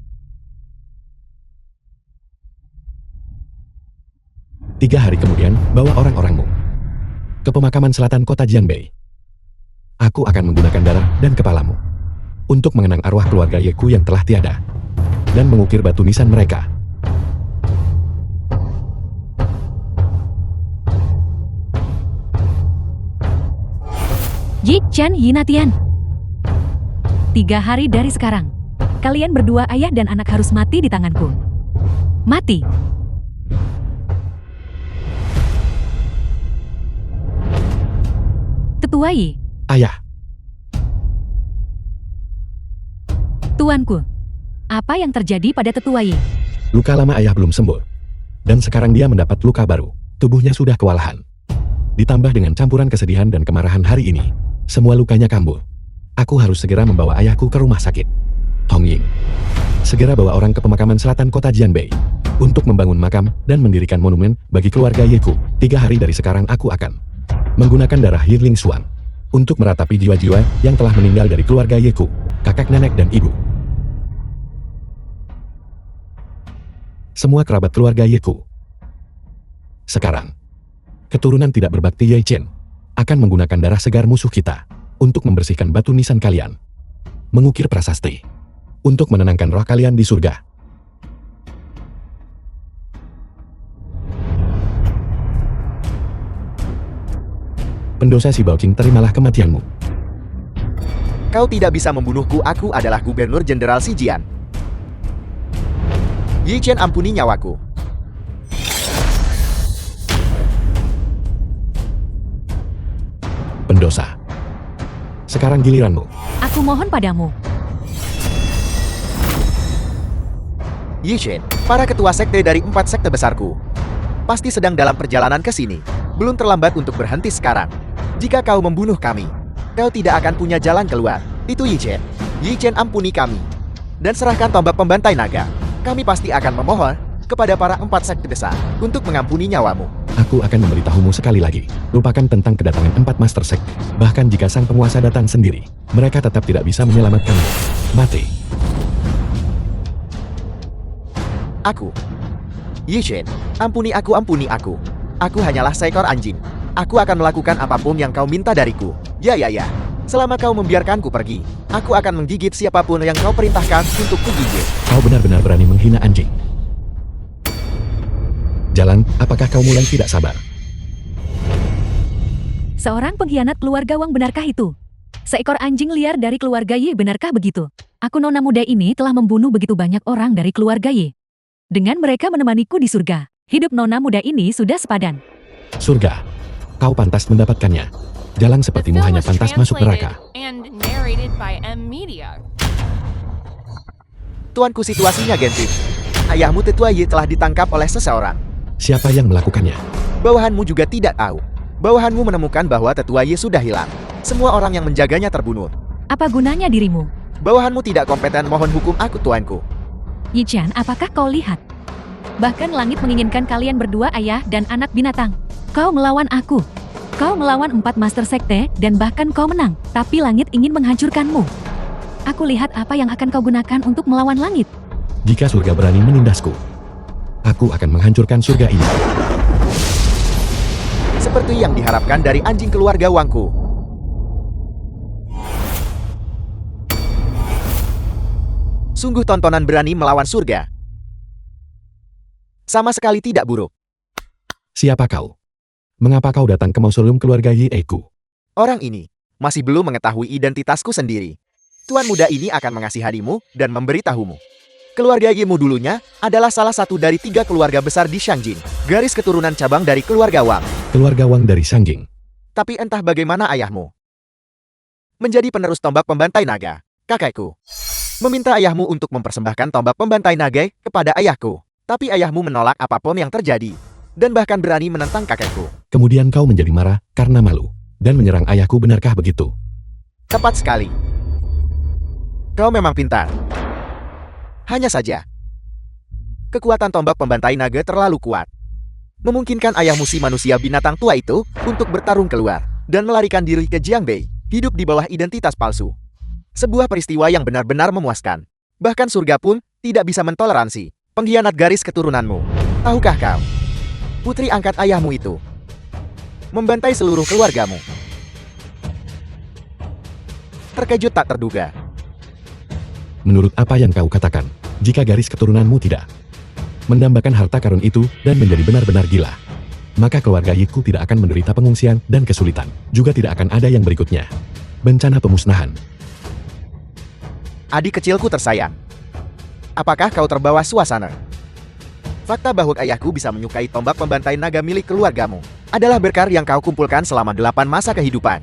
3 hari kemudian, bawa orang-orangmu ke pemakaman selatan kota Jianbei. Aku akan menggunakan darah dan kepalamu untuk mengenang arwah keluarga Yeku yang telah tiada dan mengukir batu nisan mereka. Yi Chen Yinatian. 3 hari dari sekarang, kalian berdua ayah dan anak harus mati di tanganku. Mati. Tetua Yi, Ayah, tuanku. Apa yang terjadi pada Tetua Yi? luka lama ayah belum sembuh. Dan sekarang dia mendapat luka baru. Tubuhnya sudah kewalahan. Ditambah dengan campuran kesedihan dan kemarahan hari ini, semua lukanya kambuh. Aku harus segera membawa ayahku ke rumah sakit. Tong Ying, segera bawa orang ke pemakaman selatan kota Jianbei untuk membangun makam dan mendirikan monumen bagi keluarga Yeku. 3 hari dari sekarang aku akan menggunakan darah Ye Lingshuang untuk meratapi jiwa-jiwa yang telah meninggal dari keluarga Yeku, kakak nenek dan ibu. Semua kerabat keluarga Yeku. Sekarang, keturunan tidak berbakti Ye Chen akan menggunakan darah segar musuh kita untuk membersihkan batu nisan kalian, mengukir prasasti, untuk menenangkan roh kalian di surga. Pendosa si Baoqing, terimalah kematianmu. Kau tidak bisa membunuhku, aku adalah Gubernur Jenderal Xijian. Yi Chen, ampuni nyawaku. Pendosa. Sekarang giliranmu. Aku mohon padamu. Yi Chen, para ketua sekte dari 4 sekte besarku, pasti sedang dalam perjalanan ke sini. Belum terlambat untuk berhenti sekarang. Jika kau membunuh kami, kau tidak akan punya jalan keluar. Itu Yi Chen. Yi Chen, ampuni kami. Dan serahkan tombak pembantai naga. Kami pasti akan memohon kepada para 4 sekte besar untuk mengampuni nyawamu. Aku akan memberitahumu sekali lagi. Lupakan tentang kedatangan 4 master sekte. Bahkan jika sang penguasa datang sendiri, mereka tetap tidak bisa menyelamatkanmu. Mati. Aku. Yi Chen, ampuni aku, ampuni aku. Aku hanyalah seekor anjing. Aku akan melakukan apapun yang kau minta dariku. Ya. Selama kau membiarkanku pergi, aku akan menggigit siapapun yang kau perintahkan untuk kugigit. Kau benar-benar berani menghina anjing. Jalan, apakah kau mulai tidak sabar? Seorang pengkhianat keluarga Wang, benarkah itu? Seekor anjing liar dari keluarga Ye, benarkah begitu? Aku nona muda ini telah membunuh begitu banyak orang dari keluarga Ye. Dengan mereka menemaniku di surga, hidup nona muda ini sudah sepadan. Surga. Kau pantas mendapatkannya. Jalan sepertimu hanya pantas masuk neraka. And narrated by M Media. Tuanku, situasinya genting. Ayahmu Tetua Yi telah ditangkap oleh seseorang. Siapa yang melakukannya? Bawahanmu juga tidak tahu. Bawahanmu menemukan bahwa Tetua Yi sudah hilang. Semua orang yang menjaganya terbunuh. Apa gunanya dirimu? Bawahanmu tidak kompeten, mohon hukum aku tuanku. Yi-chan, apakah kau lihat? Bahkan langit menginginkan kalian berdua ayah dan anak binatang. Kau melawan aku. Kau melawan 4 master sekte dan bahkan kau menang. Tapi langit ingin menghancurkanmu. Aku lihat apa yang akan kau gunakan untuk melawan langit. Jika surga berani menindasku, aku akan menghancurkan surga ini. Seperti yang diharapkan dari anjing keluarga Wangku. Sungguh tontonan berani melawan surga. Sama sekali tidak buruk. Siapa kau? Mengapa kau datang ke mausoleum keluarga Ye Eku? Orang ini masih belum mengetahui identitasku sendiri. Tuan muda ini akan mengasihanimu dan memberitahumu. Keluarga Yimu dulunya adalah salah satu dari 3 keluarga besar di Shangjin. Garis keturunan cabang dari keluarga Wang. Keluarga Wang dari Sangging. Tapi entah bagaimana ayahmu menjadi penerus tombak pembantai naga, kakekku. Meminta ayahmu untuk mempersembahkan tombak pembantai naga kepada ayahku. Tapi ayahmu menolak apapun yang terjadi. Dan bahkan berani menentang kakekku. Kemudian kau menjadi marah karena malu. Dan menyerang ayahku, benarkah begitu? Tepat sekali. Kau memang pintar. Hanya saja, kekuatan tombak pembantai naga terlalu kuat. Memungkinkan ayahmu si manusia binatang tua itu untuk bertarung keluar dan melarikan diri ke Jiangbei, hidup di bawah identitas palsu. Sebuah peristiwa yang benar-benar memuaskan. Bahkan surga pun tidak bisa mentoleransi pengkhianat garis keturunanmu. Tahukah kau? Putri angkat ayahmu itu membantai seluruh keluargamu. Terkejut tak terduga. Menurut apa yang kau katakan, jika garis keturunanmu tidak mendambakan harta karun itu dan menjadi benar-benar gila, maka keluarga Yiku tidak akan menderita pengungsian dan kesulitan. Juga tidak akan ada yang berikutnya. Bencana pemusnahan. Adik kecilku tersayang. Apakah kau terbawa suasana? Fakta bahwa ayahku bisa menyukai tombak pembantai naga milik keluargamu adalah berkah yang kau kumpulkan selama 8 masa kehidupan.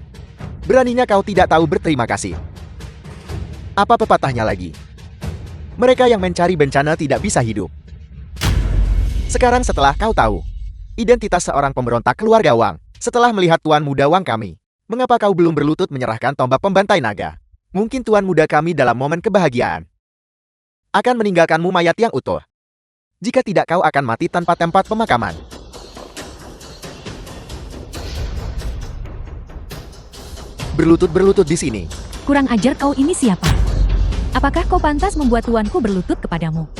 Beraninya kau tidak tahu berterima kasih. Apa pepatahnya lagi? Mereka yang mencari bencana tidak bisa hidup. Sekarang setelah kau tahu identitas seorang pemberontak keluarga Wang, setelah melihat tuan muda Wang kami, mengapa kau belum berlutut menyerahkan tombak pembantai naga? Mungkin tuan muda kami dalam momen kebahagiaan akan meninggalkanmu mayat yang utuh. Jika tidak, kau akan mati tanpa tempat pemakaman. Berlutut-berlutut di sini. Kurang ajar, kau ini siapa? Apakah kau pantas membuat tuanku berlutut kepadamu?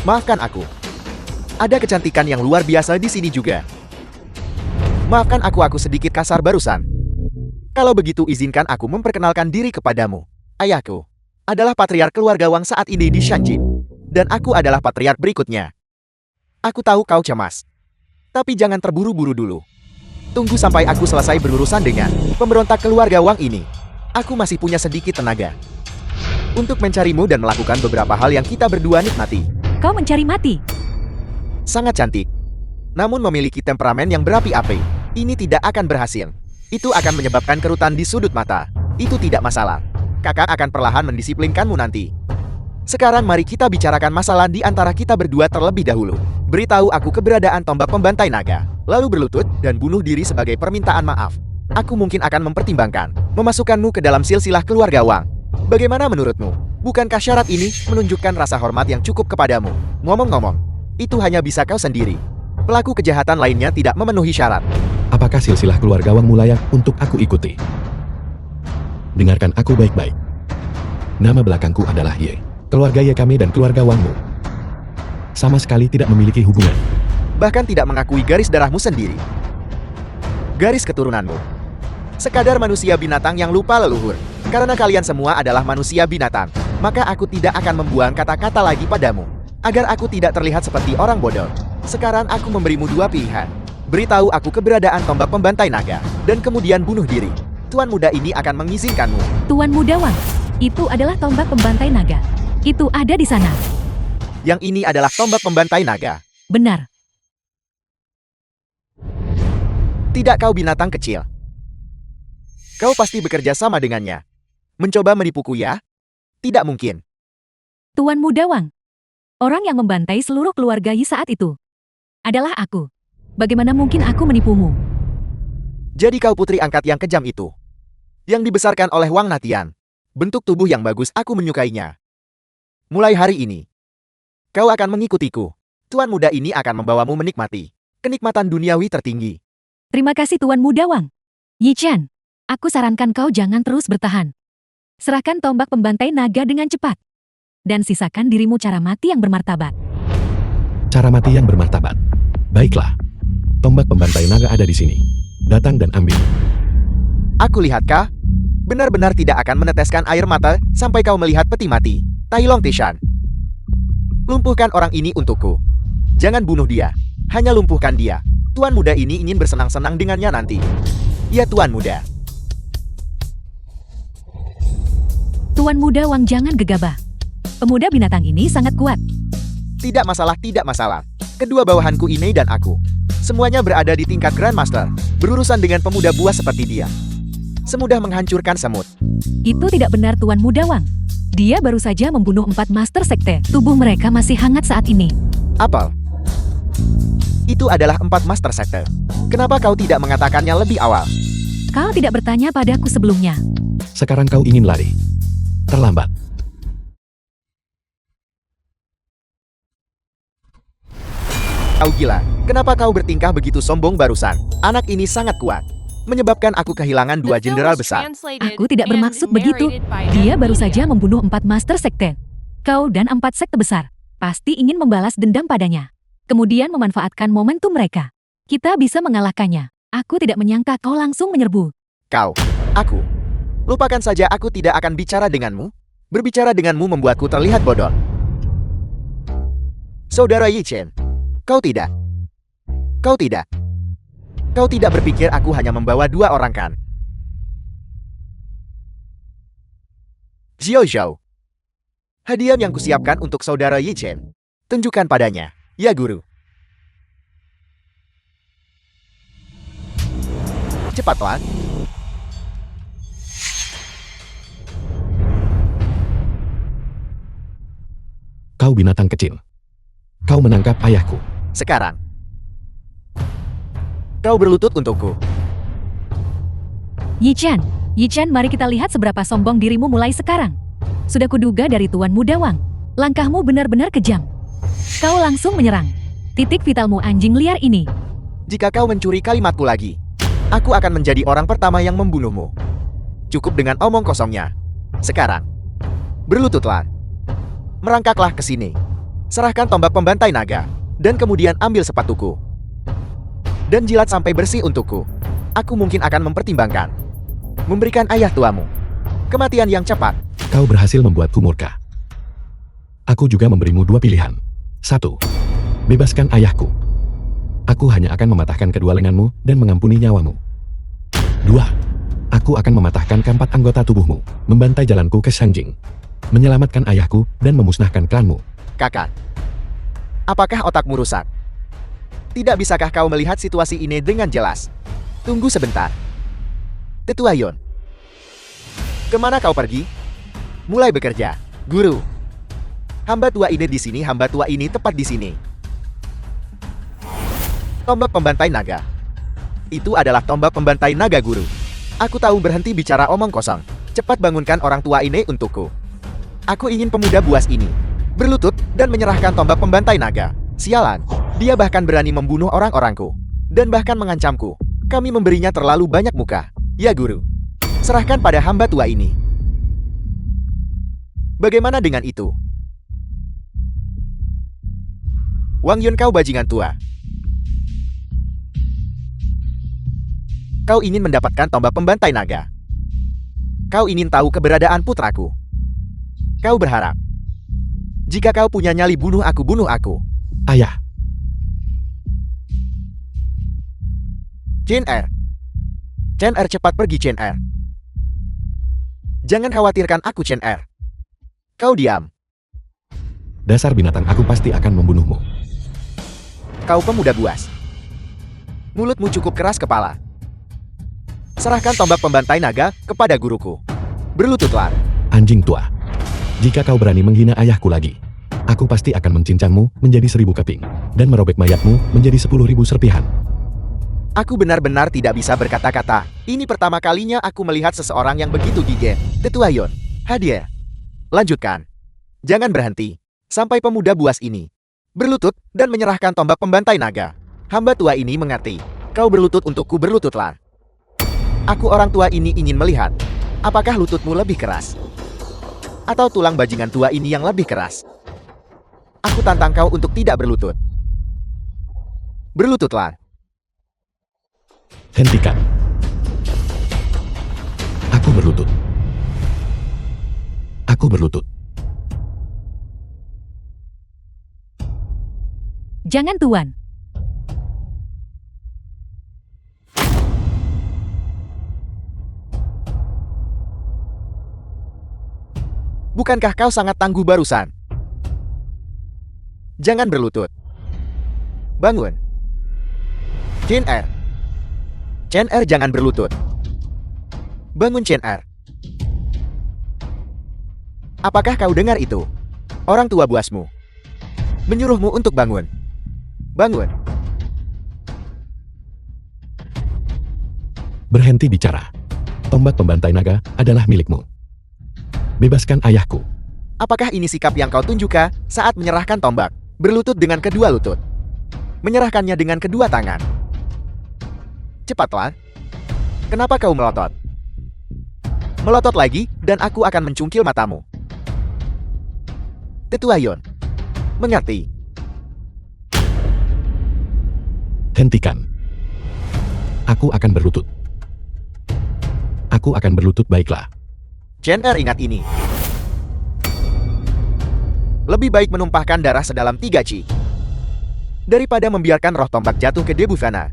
Maafkan aku. Ada kecantikan yang luar biasa di sini juga. Maafkan aku sedikit kasar barusan. Kalau begitu izinkan aku memperkenalkan diri kepadamu. Ayahku adalah patriark keluarga Wang saat ini di Shangjin. Dan aku adalah patriark berikutnya. Aku tahu kau cemas. Tapi jangan terburu-buru dulu. Tunggu sampai aku selesai berurusan dengan pemberontak keluarga Wang ini. Aku masih punya sedikit tenaga untuk mencarimu dan melakukan beberapa hal yang kita berdua nikmati. Kau mencari mati? Sangat cantik. Namun memiliki temperamen yang berapi-api. Ini tidak akan berhasil. Itu akan menyebabkan kerutan di sudut mata. Itu tidak masalah. Kakak akan perlahan mendisiplinkanmu nanti. Sekarang mari kita bicarakan masalah di antara kita berdua terlebih dahulu. Beritahu aku keberadaan tombak pembantai naga, lalu berlutut dan bunuh diri sebagai permintaan maaf. Aku mungkin akan mempertimbangkan memasukkanmu ke dalam silsilah keluarga Wang. Bagaimana menurutmu? Bukankah syarat ini menunjukkan rasa hormat yang cukup kepadamu? Ngomong-ngomong, itu hanya bisa kau sendiri. Pelaku kejahatan lainnya tidak memenuhi syarat. Apakah silsilah keluarga Wangmu layak untuk aku ikuti? Dengarkan aku baik-baik. Nama belakangku adalah Ye. Keluarga Ye kami dan keluarga Wangmu sama sekali tidak memiliki hubungan. Bahkan tidak mengakui garis darahmu sendiri. Garis keturunanmu sekadar manusia binatang yang lupa leluhur. Karena kalian semua adalah manusia binatang, maka aku tidak akan membuang kata-kata lagi padamu. Agar aku tidak terlihat seperti orang bodoh. Sekarang aku memberimu 2 pilihan. Beritahu aku keberadaan tombak pembantai naga, dan kemudian bunuh diri. Tuan muda ini akan mengizinkanmu. Tuan muda Wang, itu adalah tombak pembantai naga. Itu ada di sana. Yang ini adalah tombak pembantai naga. Benar. Tidak, kau binatang kecil. Kau pasti bekerja sama dengannya. Mencoba menipuku ya? Tidak mungkin. Tuan Muda Wang. Orang yang membantai seluruh keluarga Yi saat itu adalah aku. Bagaimana mungkin aku menipumu? Jadi kau putri angkat yang kejam itu. Yang dibesarkan oleh Wang Natian. Bentuk tubuh yang bagus, aku menyukainya. Mulai hari ini, kau akan mengikutiku. Tuan muda ini akan membawamu menikmati kenikmatan duniawi tertinggi. Terima kasih Tuan Muda Wang. Yi Chen, aku sarankan kau jangan terus bertahan. Serahkan tombak pembantai naga dengan cepat. Dan sisakan dirimu cara mati yang bermartabat. Cara mati yang bermartabat. Baiklah. Tombak pembantai naga ada di sini. Datang dan ambil. Aku lihat kah? Benar-benar tidak akan meneteskan air mata sampai kau melihat peti mati. Tai Long Tishan. Lumpuhkan orang ini untukku. Jangan bunuh dia. Hanya lumpuhkan dia. Tuan muda ini ingin bersenang-senang dengannya nanti. Ya Tuan muda. Tuan Muda Wang, jangan gegabah. Pemuda binatang ini sangat kuat. Tidak masalah, tidak masalah. Kedua bawahanku ini dan aku. Semuanya berada di tingkat Grandmaster. Berurusan dengan pemuda buas seperti dia. Semudah menghancurkan semut. Itu tidak benar Tuan Muda Wang. Dia baru saja membunuh 4 Master Sekte. Tubuh mereka masih hangat saat ini. Apel. Itu adalah 4 Master Sekte. Kenapa kau tidak mengatakannya lebih awal? Kau tidak bertanya padaku sebelumnya. Sekarang kau ingin lari. Terlambat. Kau gila. Kenapa kau bertingkah begitu sombong barusan? Anak ini sangat kuat. Menyebabkan aku kehilangan 2 jenderal besar. Aku tidak bermaksud begitu. Dia baru saja membunuh 4 Master Sekte. Kau dan 4 sekte besar pasti ingin membalas dendam padanya. Kemudian memanfaatkan momentum mereka. Kita bisa mengalahkannya. Aku tidak menyangka kau langsung menyerbu. Aku. Lupakan saja, aku tidak akan bicara denganmu. Berbicara denganmu membuatku terlihat bodoh. Saudara Yi Chen, kau tidak. Kau tidak berpikir aku hanya membawa 2 orang kan? Xiao Zhao. Hadiah yang kusiapkan untuk saudara Yi Chen. Tunjukkan padanya, ya guru. Cepatlah. Kau binatang kecil. Kau menangkap ayahku. Sekarang. Kau berlutut untukku. Yi Chen, mari kita lihat seberapa sombong dirimu mulai sekarang. Sudah kuduga dari Tuan Muda Wang. Langkahmu benar-benar kejam. Kau langsung menyerang. Titik vitalmu anjing liar ini. Jika kau mencuri kalimatku lagi, aku akan menjadi orang pertama yang membunuhmu. Cukup dengan omong kosongnya. Sekarang, berlututlah. Merangkaklah ke sini. Serahkan tombak pembantai naga. Dan kemudian ambil sepatuku. Dan jilat sampai bersih untukku. Aku mungkin akan mempertimbangkan memberikan ayah tuamu kematian yang cepat. Kau berhasil membuatku murka. Aku juga memberimu 2 pilihan. 1. Bebaskan ayahku. Aku hanya akan mematahkan kedua lenganmu dan mengampuni nyawamu. 2. Aku akan mematahkan keempat anggota tubuhmu, membantai jalanku ke Shangjing, menyelamatkan ayahku dan memusnahkan klanmu. Kakak, apakah otakmu rusak? Tidak bisakah kau melihat situasi ini dengan jelas? Tunggu sebentar. Tetua Yon. Kemana kau pergi? Mulai bekerja, guru. Hamba tua ini di sini, hamba tua ini tepat di sini. Tombak pembantai naga. Itu adalah tombak pembantai naga, guru. Aku tahu, berhenti bicara omong kosong. Cepat bangunkan orang tua ini untukku. Aku ingin pemuda buas ini berlutut dan menyerahkan tombak pembantai naga. Sialan, dia bahkan berani membunuh orang-orangku. Dan bahkan mengancamku. Kami memberinya terlalu banyak muka. Ya guru, serahkan pada hamba tua ini. Bagaimana dengan itu? Wang Yun, kau bajingan tua. Kau ingin mendapatkan tombak pembantai naga. Kau ingin tahu keberadaan putraku. Kau berharap jika kau punya nyali, bunuh aku. Ayah. Chen Er. Chen Er, cepat pergi, Chen Er. Jangan khawatirkan aku, Chen Er. Kau diam. Dasar binatang, aku pasti akan membunuhmu. Kau pemuda buas. Mulutmu cukup keras kepala. Serahkan tombak pembantai naga kepada guruku. Berlututlah. Anjing tua. Jika kau berani menghina ayahku lagi, aku pasti akan mencincangmu menjadi 1000 keping, dan merobek mayatmu menjadi 10.000 serpihan. Aku benar-benar tidak bisa berkata-kata. Ini pertama kalinya aku melihat seseorang yang begitu gigih. Tetua Yon, hadiah. Lanjutkan. Jangan berhenti. Sampai pemuda buas ini berlutut dan menyerahkan tombak pembantai naga. Hamba tua ini mengerti. Kau berlutut untukku, berlututlah. Aku orang tua ini ingin melihat. Apakah lututmu lebih keras? Atau tulang bajingan tua ini yang lebih keras? Aku tantang kau untuk tidak berlutut. Berlututlah. Hentikan. Aku berlutut. Aku berlutut. Jangan Tuan. Bukankah kau sangat tangguh barusan? Jangan berlutut. Bangun. Chen Er. Chen Er, jangan berlutut. Bangun Chen Er. Apakah kau dengar itu? Orang tua buasmu menyuruhmu untuk bangun. Bangun. Berhenti bicara. Tombak pembantai naga adalah milikmu. Bebaskan ayahku. Apakah ini sikap yang kau tunjukkan saat menyerahkan tombak? Berlutut dengan kedua lutut. Menyerahkannya dengan kedua tangan. Cepatlah. Kenapa kau melotot? Melotot lagi, dan aku akan mencungkil matamu. Tetua Yon. Mengerti. Hentikan. Aku akan berlutut. Aku akan berlutut, baiklah. Chen Er, ingat ini. Lebih baik menumpahkan darah sedalam 3 chi daripada membiarkan roh tombak jatuh ke debu fana.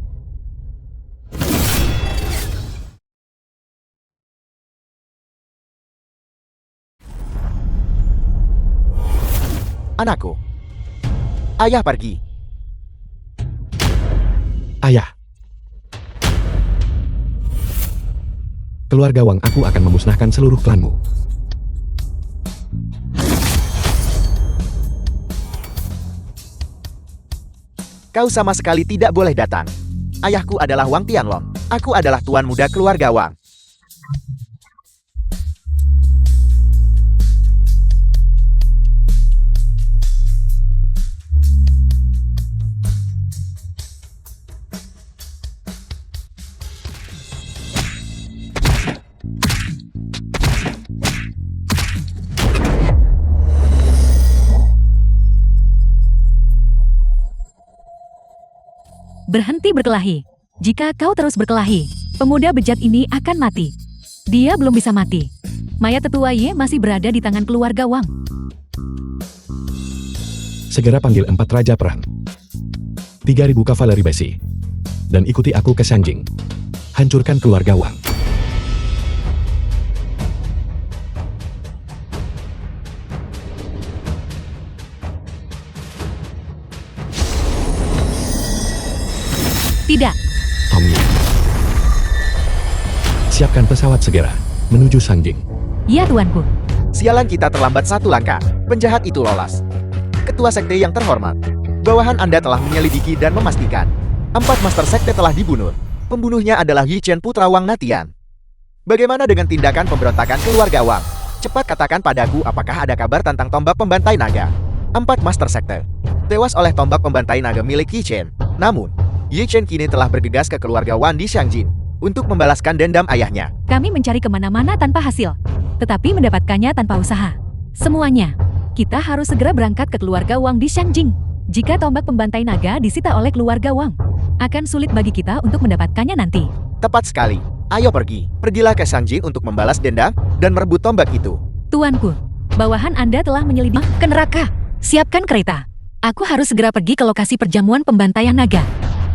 Anakku. Ayah pergi. Ayah. Keluarga Wang, aku akan memusnahkan seluruh klanmu. Kau sama sekali tidak boleh datang. Ayahku adalah Wang Tianlong. Aku adalah tuan muda keluarga Wang. Berhenti berkelahi. Jika kau terus berkelahi, pemuda bejat ini akan mati. Dia belum bisa mati. Mayat tetua Ye masih berada di tangan keluarga Wang. Segera panggil 4 raja perang. 3.000 kavaleri besi. Dan ikuti aku ke Shangjing. Hancurkan keluarga Wang. Tidak. Tong Ye. Siapkan pesawat segera menuju Shangjing. Ya tuanku. Sialan, kita terlambat 1 langkah. Penjahat itu lolos. Ketua sekte yang terhormat, bawahan Anda telah menyelidiki dan memastikan 4 master sekte telah dibunuh. Pembunuhnya adalah Yi Chen, putra Wang Natian. Bagaimana dengan tindakan pemberontakan keluarga Wang? Cepat katakan padaku, apakah ada kabar tentang tombak pembantai naga? 4 master sekte tewas oleh tombak pembantai naga milik Yi Chen. Namun, Yi Chen kini telah bergegas ke keluarga Wang di Shangjing untuk membalaskan dendam ayahnya. Kami mencari kemana-mana tanpa hasil, tetapi mendapatkannya tanpa usaha. Semuanya. Kita harus segera berangkat ke keluarga Wang di Shangjing. Jika tombak pembantai naga disita oleh keluarga Wang, akan sulit bagi kita untuk mendapatkannya nanti. Tepat sekali. Ayo pergi. Pergilah ke Shangjing untuk membalas dendam dan merebut tombak itu. Tuanku, bawahan Anda telah menyelidiki ke neraka. Siapkan kereta. Aku harus segera pergi ke lokasi perjamuan pembantaian naga.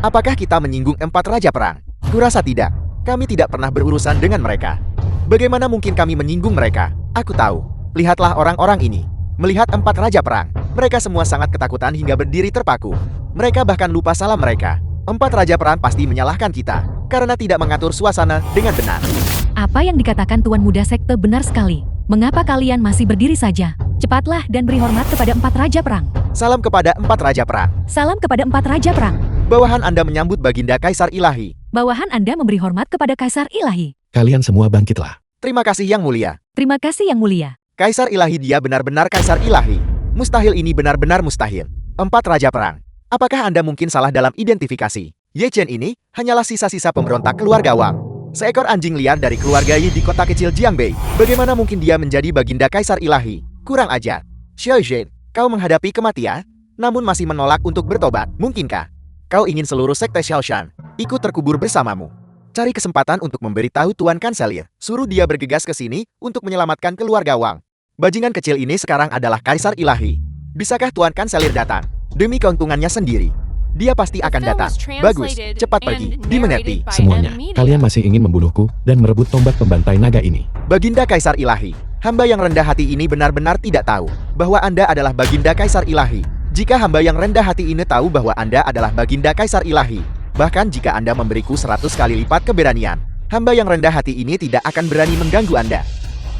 Apakah kita menyinggung 4 raja perang? Kurasa tidak. Kami tidak pernah berurusan dengan mereka. Bagaimana mungkin kami menyinggung mereka? Aku tahu. Lihatlah orang-orang ini. Melihat 4 raja perang, mereka semua sangat ketakutan hingga berdiri terpaku. Mereka bahkan lupa salah mereka. 4 raja perang pasti menyalahkan kita karena tidak mengatur suasana dengan benar. Apa yang dikatakan Tuan Muda Sekte benar sekali. Mengapa kalian masih berdiri saja? Cepatlah dan beri hormat kepada 4 Raja Perang. Salam kepada 4 Raja Perang. Salam kepada 4 Raja Perang. Bawahan Anda menyambut Baginda Kaisar Ilahi. Bawahan Anda memberi hormat kepada Kaisar Ilahi. Kalian semua bangkitlah. Terima kasih Yang Mulia. Terima kasih Yang Mulia. Kaisar Ilahi, dia benar-benar Kaisar Ilahi. Mustahil ini benar-benar mustahil. 4 Raja Perang. Apakah Anda mungkin salah dalam identifikasi? Ye Chen ini hanyalah sisa-sisa pemberontak keluarga Wang. Seekor anjing liar dari keluarga Yi di kota kecil Jiangbei. Bagaimana mungkin dia menjadi Baginda Kaisar Ilahi? Kurang ajar. Xiao Zhen, kau menghadapi kematian, namun masih menolak untuk bertobat. Mungkinkah kau ingin seluruh sekte Xiaoshan ikut terkubur bersamamu? Cari kesempatan untuk memberitahu Tuan Kanselir. Suruh dia bergegas ke sini untuk menyelamatkan keluarga Wang. Bajingan kecil ini sekarang adalah Kaisar Ilahi. Bisakah Tuan Kanselir datang? Demi keuntungannya sendiri. Dia pasti akan datang. Bagus, cepat pergi. Dimengerti. Semuanya, kalian masih ingin membunuhku dan merebut tombak pembantai naga ini. Baginda Kaisar Ilahi, hamba yang rendah hati ini benar-benar tidak tahu bahwa Anda adalah Baginda Kaisar Ilahi. Jika hamba yang rendah hati ini tahu bahwa Anda adalah Baginda Kaisar Ilahi, bahkan jika Anda memberiku 100 kali lipat keberanian, hamba yang rendah hati ini tidak akan berani mengganggu Anda.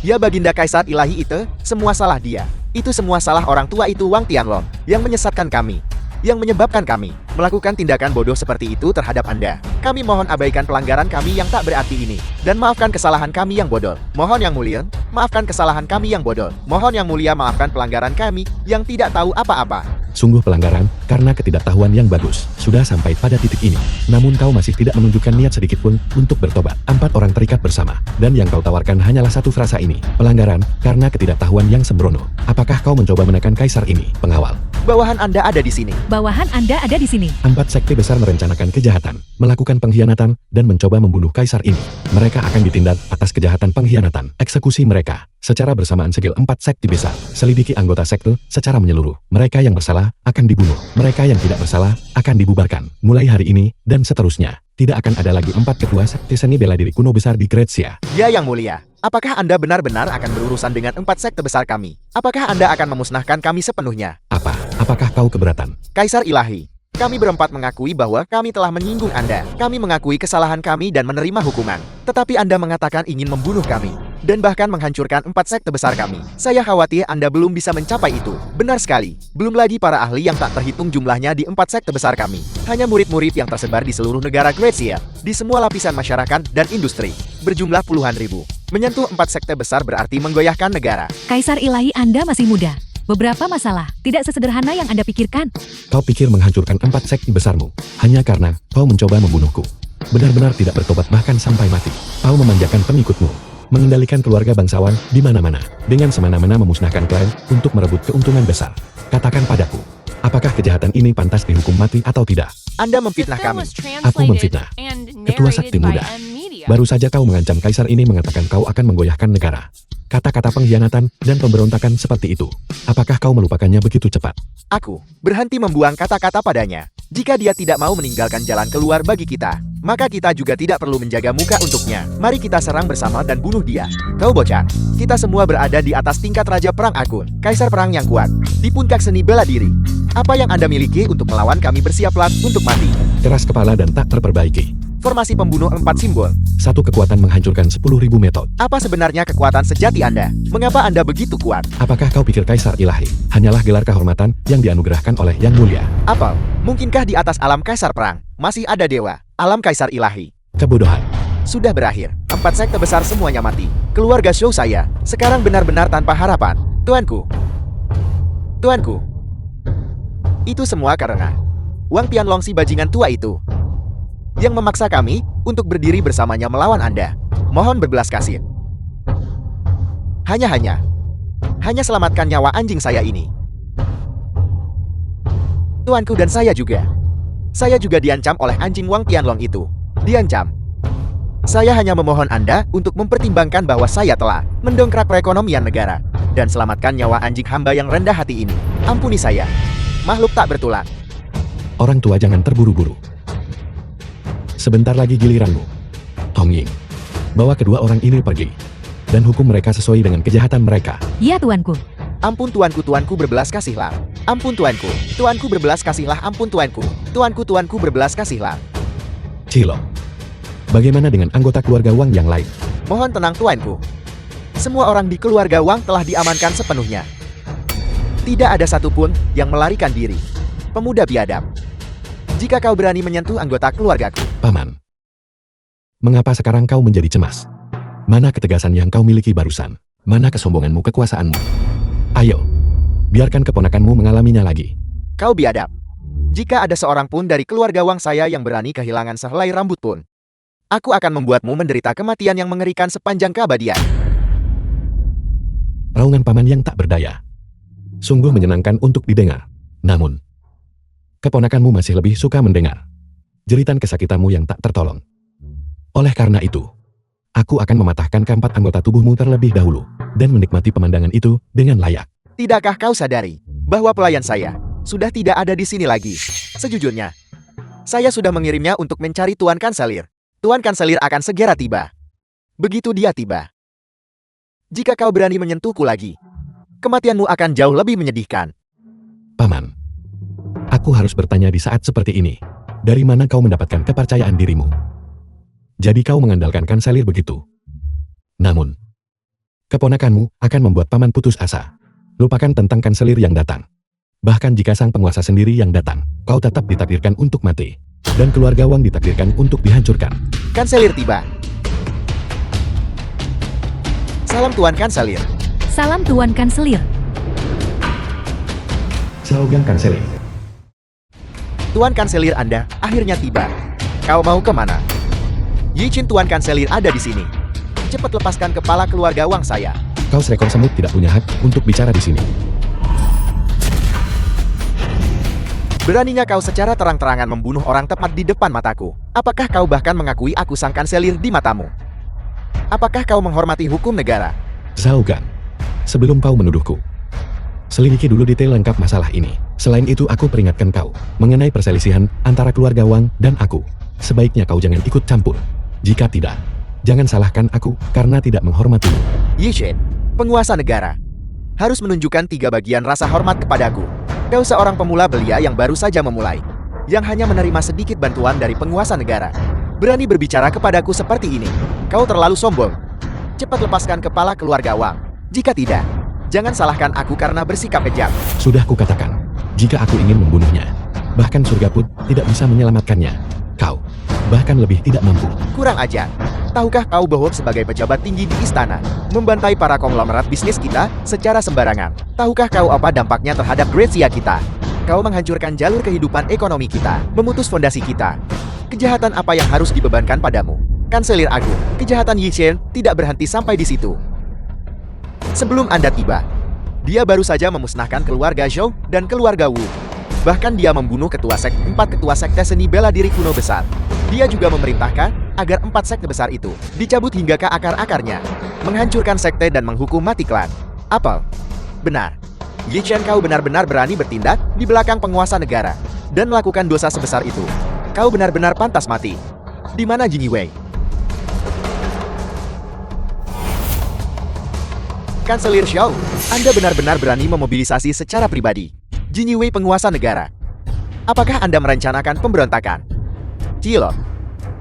Ya Baginda Kaisar Ilahi itu, semua salah dia. Itu semua salah orang tua itu Wang Tianlong, yang menyesatkan kami. Yang menyebabkan kami melakukan tindakan bodoh seperti itu terhadap Anda. Kami mohon abaikan pelanggaran kami yang tak berarti ini. Dan maafkan kesalahan kami yang bodoh. Mohon Yang Mulia, maafkan kesalahan kami yang bodoh. Mohon Yang Mulia maafkan pelanggaran kami yang tidak tahu apa-apa. Sungguh pelanggaran, karena ketidaktahuan yang bagus. Sudah sampai pada titik ini. Namun kau masih tidak menunjukkan niat sedikitpun untuk bertobat. 4 orang terikat bersama. Dan yang kau tawarkan hanyalah satu frasa ini. Pelanggaran, karena ketidaktahuan yang sembrono. Apakah kau mencoba menekan Kaisar ini, pengawal? Bawahan Anda ada di sini. Bawahan Anda ada di sini. 4 sekte besar merencanakan kejahatan, melakukan pengkhianatan, dan mencoba membunuh Kaisar ini. Mereka akan ditindak atas kejahatan pengkhianatan. Eksekusi mereka secara bersamaan segel 4 sekte besar. Selidiki anggota sekte secara menyeluruh. Mereka yang bersalah akan dibunuh. Mereka yang tidak bersalah akan dibubarkan. Mulai hari ini dan seterusnya. Tidak akan ada lagi 4 ketua sekte seni bela diri kuno besar di Gretsia. Ya Yang Mulia, apakah Anda benar-benar akan berurusan dengan 4 sekte besar kami? Apakah Anda akan memusnahkan kami sepenuhnya? Apakah kau keberatan? Kaisar Ilahi, kami berempat mengakui bahwa kami telah menyinggung Anda. Kami mengakui kesalahan kami dan menerima hukuman. Tetapi Anda mengatakan ingin membunuh kami. Dan bahkan menghancurkan 4 sekte besar kami. Saya khawatir Anda belum bisa mencapai itu. Benar sekali. Belum lagi para ahli yang tak terhitung jumlahnya di 4 sekte besar kami. Hanya murid-murid yang tersebar di seluruh negara Gretsia. Di semua lapisan masyarakat dan industri. Berjumlah puluhan ribu. Menyentuh 4 sekte besar berarti menggoyahkan negara. Kaisar Ilahi Anda masih muda. Beberapa masalah tidak sesederhana yang Anda pikirkan. Kau pikir menghancurkan 4 sekte besarmu hanya karena kau mencoba membunuhku. Benar-benar tidak bertobat bahkan sampai mati. Kau memanjakan pengikutmu, mengendalikan keluarga bangsawan di mana-mana, dengan semena-mena memusnahkan klan untuk merebut keuntungan besar. Katakan padaku, apakah kejahatan ini pantas dihukum mati atau tidak? Anda memfitnah kami. Aku memfitnah. Ketua Sakti Muda. Baru saja kau mengancam Kaisar ini mengatakan kau akan menggoyahkan negara. Kata-kata pengkhianatan dan pemberontakan seperti itu. Apakah kau melupakannya begitu cepat? Aku berhenti membuang kata-kata padanya. Jika dia tidak mau meninggalkan jalan keluar bagi kita, maka kita juga tidak perlu menjaga muka untuknya. Mari kita serang bersama dan bunuh dia. Kau bocah, kita semua berada di atas tingkat Raja Perang Agung, Kaisar Perang yang kuat, di puncak seni bela diri. Apa yang Anda miliki untuk melawan kami? Bersiaplah untuk mati. Keras kepala dan tak terperbaiki. Formasi pembunuh 4 simbol. Satu kekuatan menghancurkan 10.000 metode. Apa sebenarnya kekuatan sejati Anda? Mengapa Anda begitu kuat? Apakah kau pikir Kaisar Ilahi hanyalah gelar kehormatan yang dianugerahkan oleh Yang Mulia? Apa? Mungkinkah di atas alam Kaisar Perang masih ada dewa, alam Kaisar Ilahi? Kebodohan. Sudah berakhir. 4 sekte besar semuanya mati. Keluarga Shou saya sekarang benar-benar tanpa harapan. Tuanku. Tuanku. Itu semua karena Wang Tianlong si bajingan tua itu yang memaksa kami untuk berdiri bersamanya melawan Anda. Mohon berbelas kasih. Hanya selamatkan nyawa anjing saya ini. Tuanku dan saya juga. Saya juga diancam oleh anjing Wang Tianlong itu. Diancam. Saya hanya memohon Anda untuk mempertimbangkan bahwa saya telah mendongkrak perekonomian negara dan selamatkan nyawa anjing hamba yang rendah hati ini. Ampuni saya. Makhluk tak bertulang. Orang tua jangan terburu-buru. Sebentar lagi giliranmu. Tong Ying, bawa kedua orang ini pergi. Dan hukum mereka sesuai dengan kejahatan mereka. Ya tuanku. Ampun tuanku, tuanku berbelas kasihlah. Ampun tuanku, tuanku berbelas kasihlah. Ampun tuanku, tuanku berbelas kasihlah. Cilo, bagaimana dengan anggota keluarga Wang yang lain? Mohon tenang tuanku. Semua orang di keluarga Wang telah diamankan sepenuhnya. Tidak ada satupun yang melarikan diri. Pemuda biadab. Jika kau berani menyentuh anggota keluargaku. Paman. Mengapa sekarang kau menjadi cemas? Mana ketegasan yang kau miliki barusan? Mana kesombonganmu, kekuasaanmu? Ayo, biarkan keponakanmu mengalaminya lagi. Kau biadab. Jika ada seorang pun dari keluarga Wang saya yang berani kehilangan sehelai rambut pun, aku akan membuatmu menderita kematian yang mengerikan sepanjang keabadian. Raungan paman yang tak berdaya. Sungguh menyenangkan untuk didengar. Namun, keponakanmu masih lebih suka mendengar jeritan kesakitanmu yang tak tertolong. Oleh karena itu, aku akan mematahkan keempat anggota tubuhmu terlebih dahulu dan menikmati pemandangan itu dengan layak. Tidakkah kau sadari bahwa pelayan saya sudah tidak ada di sini lagi? Sejujurnya, saya sudah mengirimnya untuk mencari Tuan Kanselir. Tuan Kanselir akan segera tiba. Begitu dia tiba, jika kau berani menyentuhku lagi, kematianmu akan jauh lebih menyedihkan. Paman, aku harus bertanya di saat seperti ini. Dari mana kau mendapatkan kepercayaan dirimu? Jadi kau mengandalkan Kanselir begitu? Namun, keponakanmu akan membuat paman putus asa. Lupakan tentang Kanselir yang datang. Bahkan jika sang penguasa sendiri yang datang, kau tetap ditakdirkan untuk mati. Dan keluarga Wang ditakdirkan untuk dihancurkan. Kanselir tiba. Salam Tuan Kanselir. Salam Tuan Kanselir. Slogan Kanselir. Tuan Kanselir Anda akhirnya tiba. Kau mau kemana? Yichin, Tuan Kanselir ada di sini. Cepat lepaskan kepala keluarga Wang saya. Kau seekor semut tidak punya hak untuk bicara di sini. Beraninya kau secara terang-terangan membunuh orang tepat di depan mataku. Apakah kau bahkan mengakui aku sang Kanselir di matamu? Apakah kau menghormati hukum negara? Zhao Gan, sebelum kau menuduhku, selidiki dulu detail lengkap masalah ini. Selain itu aku peringatkan kau mengenai perselisihan antara keluarga Wang dan aku. Sebaiknya kau jangan ikut campur. Jika tidak, jangan salahkan aku karena tidak menghormatimu. Yichin, penguasa negara, harus menunjukkan 3 bagian rasa hormat kepadaku. Kau seorang pemula belia yang baru saja memulai, yang hanya menerima sedikit bantuan dari penguasa negara. Berani berbicara kepadaku seperti ini. Kau terlalu sombong. Cepat lepaskan kepala keluarga Wang. Jika tidak, jangan salahkan aku karena bersikap kejam. Sudah kukatakan, jika aku ingin membunuhnya, bahkan surga pun tidak bisa menyelamatkannya. Kau, bahkan lebih tidak mampu. Kurang ajar. Tahukah kau bahwa sebagai pejabat tinggi di istana, membantai para konglomerat bisnis kita secara sembarangan? Tahukah kau apa dampaknya terhadap Grecia kita? Kau menghancurkan jalur kehidupan ekonomi kita, memutus fondasi kita. Kejahatan apa yang harus dibebankan padamu? Kanselir Agung, kejahatan Yichin tidak berhenti sampai di situ. Sebelum Anda tiba, dia baru saja memusnahkan keluarga Zhou dan keluarga Wu. Bahkan dia membunuh 4 ketua sekte seni bela diri kuno besar. Dia juga memerintahkan agar 4 sekte besar itu dicabut hingga ke akar-akarnya, menghancurkan sekte dan menghukum mati klan. Apa? Benar. Yichin, kau benar-benar berani bertindak di belakang penguasa negara dan melakukan dosa sebesar itu. Kau benar-benar pantas mati. Di mana Jing Wei? Kanselir Xiao, Anda benar-benar berani memobilisasi secara pribadi Jing Wei, penguasa negara. Apakah Anda merencanakan pemberontakan? Cilok,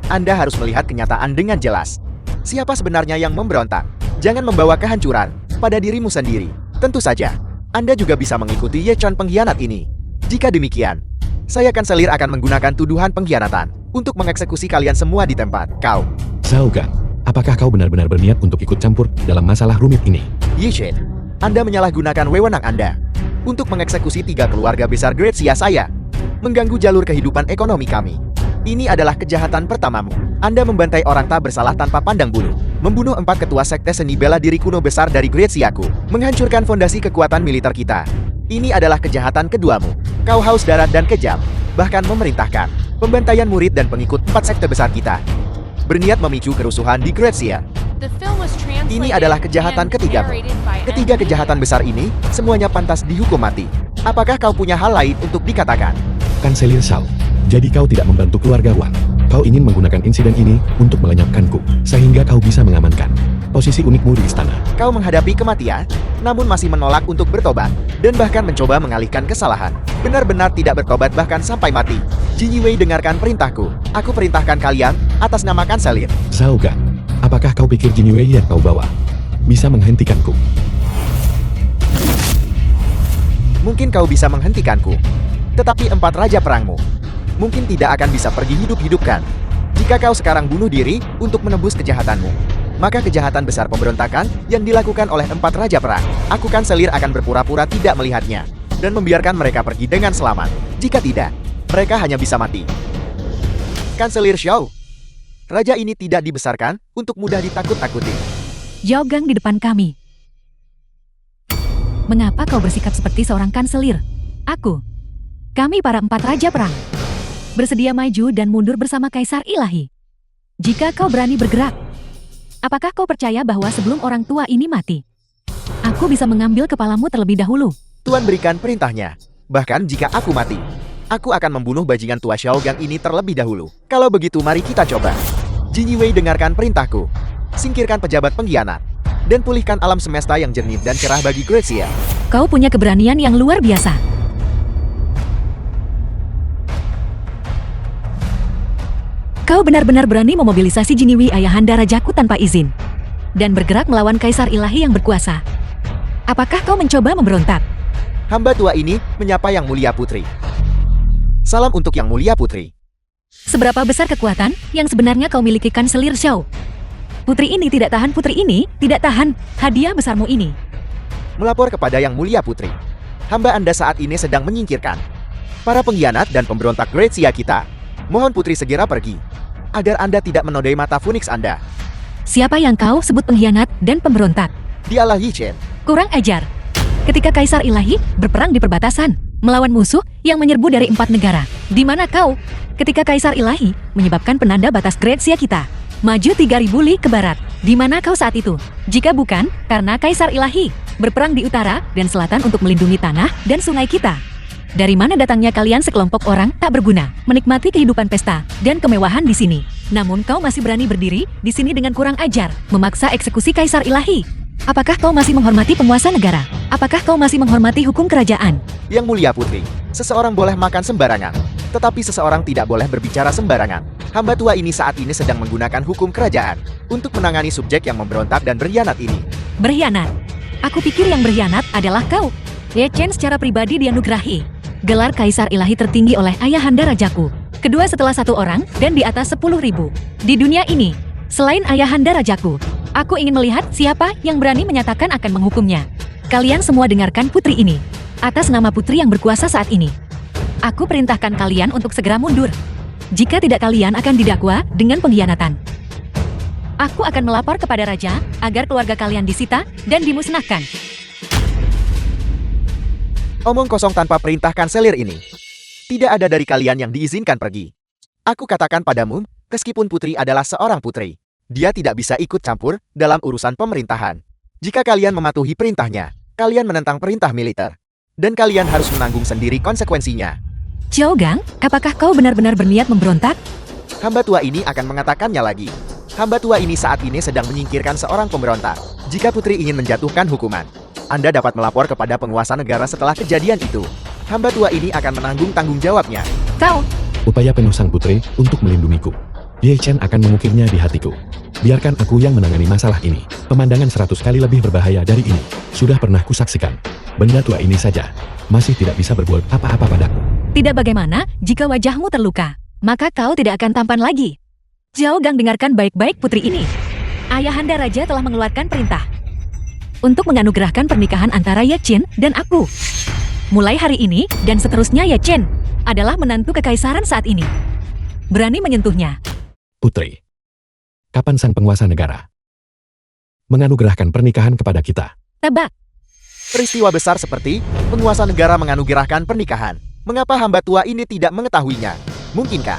Anda harus melihat kenyataan dengan jelas. Siapa sebenarnya yang memberontak? Jangan membawa kehancuran pada dirimu sendiri. Tentu saja, Anda juga bisa mengikuti Ye Chun pengkhianat ini. Jika demikian, saya Kanselir akan menggunakan tuduhan pengkhianatan untuk mengeksekusi kalian semua di tempat. Kau, Zhao Gan, apakah kau benar-benar berniat untuk ikut campur dalam masalah rumit ini? Yichin, Anda menyalahgunakan wewenang Anda untuk mengeksekusi 3 keluarga besar Grecia saya, mengganggu jalur kehidupan ekonomi kami. Ini adalah kejahatan pertamamu. Anda membantai orang tak bersalah tanpa pandang bulu, membunuh 4 ketua sekte seni bela diri kuno besar dari Greciaku, menghancurkan fondasi kekuatan militer kita. Ini adalah kejahatan keduamu. Kau haus darat dan kejam, bahkan memerintahkan pembantaian murid dan pengikut 4 sekte besar kita. Berniat memicu kerusuhan di Grecia. Ini adalah kejahatan ketigamu. Ketiga kejahatan besar ini, semuanya pantas dihukum mati. Apakah kau punya hal lain untuk dikatakan? Kanselir Zhao, jadi kau tidak membantu keluarga Wang. Kau ingin menggunakan insiden ini untuk melenyapkanku, sehingga kau bisa mengamankan posisi unikmu di istana. Kau menghadapi kematian, namun masih menolak untuk bertobat, dan bahkan mencoba mengalihkan kesalahan. Benar-benar tidak bertobat bahkan sampai mati. Jing Wei, dengarkan perintahku. Aku perintahkan kalian atas nama Kanselir. Zhao Gan, Apakah kau pikir Jinwei yang kau bawa bisa menghentikanku? Mungkin kau bisa menghentikanku, tetapi 4 raja perangmu mungkin tidak akan bisa pergi hidup-hidupkan. Jika kau sekarang bunuh diri untuk menebus kejahatanmu, maka kejahatan besar pemberontakan yang dilakukan oleh 4 raja perang, aku Kanselir akan berpura-pura tidak melihatnya dan membiarkan mereka pergi dengan selamat. Jika tidak, mereka hanya bisa mati. Kanselir Xiao, raja ini tidak dibesarkan untuk mudah ditakut-takuti. Zhao Gang di depan kami. Mengapa kau bersikap seperti seorang kanselir? Kami para 4 raja perang, bersedia maju dan mundur bersama Kaisar Ilahi. Jika kau berani bergerak, apakah kau percaya bahwa sebelum orang tua ini mati, aku bisa mengambil kepalamu terlebih dahulu? Tuan berikan perintahnya. Bahkan jika aku mati, aku akan membunuh bajingan tua Xiao Gang ini terlebih dahulu. Kalau begitu mari kita coba. Jin Yiwei dengarkan perintahku. Singkirkan pejabat pengkhianat dan pulihkan alam semesta yang jernih dan cerah bagi Grazia. Kau punya keberanian yang luar biasa. Kau benar-benar berani memobilisasi Jiniwi ayahanda rajaku tanpa izin dan bergerak melawan Kaisar Ilahi yang berkuasa. Apakah kau mencoba memberontak? Hamba tua ini menyapa Yang Mulia Putri. Salam untuk Yang Mulia Putri. Seberapa besar kekuatan yang sebenarnya kau miliki Kanselir Xiao? Putri ini tidak tahan hadiah besarmu ini. Melapor kepada Yang Mulia Putri. Hamba Anda saat ini sedang menyingkirkan para pengkhianat dan pemberontak Grazia kita. Mohon Putri segera pergi, agar Anda tidak menodai mata Phoenix Anda. Siapa yang kau sebut pengkhianat dan pemberontak? Dialah Yi Chen. Kurang ajar. Ketika Kaisar Ilahi berperang di perbatasan, melawan musuh yang menyerbu dari 4 negara. Di mana kau? Ketika Kaisar Ilahi menyebabkan penanda batas Grazia kita maju 3000 li ke barat. Di mana kau saat itu? Jika bukan karena Kaisar Ilahi berperang di utara dan selatan untuk melindungi tanah dan sungai kita. Dari mana datangnya kalian sekelompok orang tak berguna, menikmati kehidupan pesta dan kemewahan di sini? Namun kau masih berani berdiri di sini dengan kurang ajar, memaksa eksekusi Kaisar Ilahi. Apakah kau masih menghormati penguasa negara? Apakah kau masih menghormati hukum kerajaan? Yang Mulia Putri, seseorang boleh makan sembarangan, tetapi seseorang tidak boleh berbicara sembarangan. Hamba tua ini saat ini sedang menggunakan hukum kerajaan untuk menangani subjek yang memberontak dan berkhianat ini. Berkhianat? Aku pikir yang berkhianat adalah kau. Ye Chen secara pribadi dianugerahi gelar Kaisar Ilahi tertinggi oleh ayahanda rajaku. Kedua setelah 1 orang dan di atas 10.000. Di dunia ini, selain ayahanda rajaku, aku ingin melihat siapa yang berani menyatakan akan menghukumnya. Kalian semua dengarkan putri ini. Atas nama putri yang berkuasa saat ini, aku perintahkan kalian untuk segera mundur. Jika tidak, kalian akan didakwa dengan pengkhianatan. Aku akan melapor kepada raja agar keluarga kalian disita dan dimusnahkan. Omong kosong tanpa perintah Kanselir ini. Tidak ada dari kalian yang diizinkan pergi. Aku katakan padamu, meskipun putri adalah seorang putri, dia tidak bisa ikut campur dalam urusan pemerintahan. Jika kalian mematuhi perintahnya, kalian menentang perintah militer. Dan kalian harus menanggung sendiri konsekuensinya. Zhao Gang, apakah kau benar-benar berniat memberontak? Hamba tua ini akan mengatakannya lagi. Hamba tua ini saat ini sedang menyingkirkan seorang pemberontak. Jika putri ingin menjatuhkan hukuman, Anda dapat melapor kepada penguasa negara setelah kejadian itu. Hamba tua ini akan menanggung tanggung jawabnya. Kau! Upaya penuh sang putri untuk melindungiku. Ye Chen akan mengukirnya di hatiku. Biarkan aku yang menangani masalah ini. Pemandangan 100 kali lebih berbahaya dari ini sudah pernah kusaksikan. Benda tua ini saja masih tidak bisa berbuat apa-apa padaku. Tidak bagaimana jika wajahmu terluka, maka kau tidak akan tampan lagi. Zhao Gang, dengarkan baik-baik putri ini. Ayahanda Raja telah mengeluarkan perintah untuk menganugerahkan pernikahan antara Ye Chen dan aku. Mulai hari ini dan seterusnya Ye Chen adalah menantu kekaisaran saat ini. Berani menyentuhnya? Putri, kapan sang penguasa negara menganugerahkan pernikahan kepada kita? Tebak. Peristiwa besar seperti penguasa negara menganugerahkan pernikahan. Mengapa hamba tua ini tidak mengetahuinya? Mungkinkah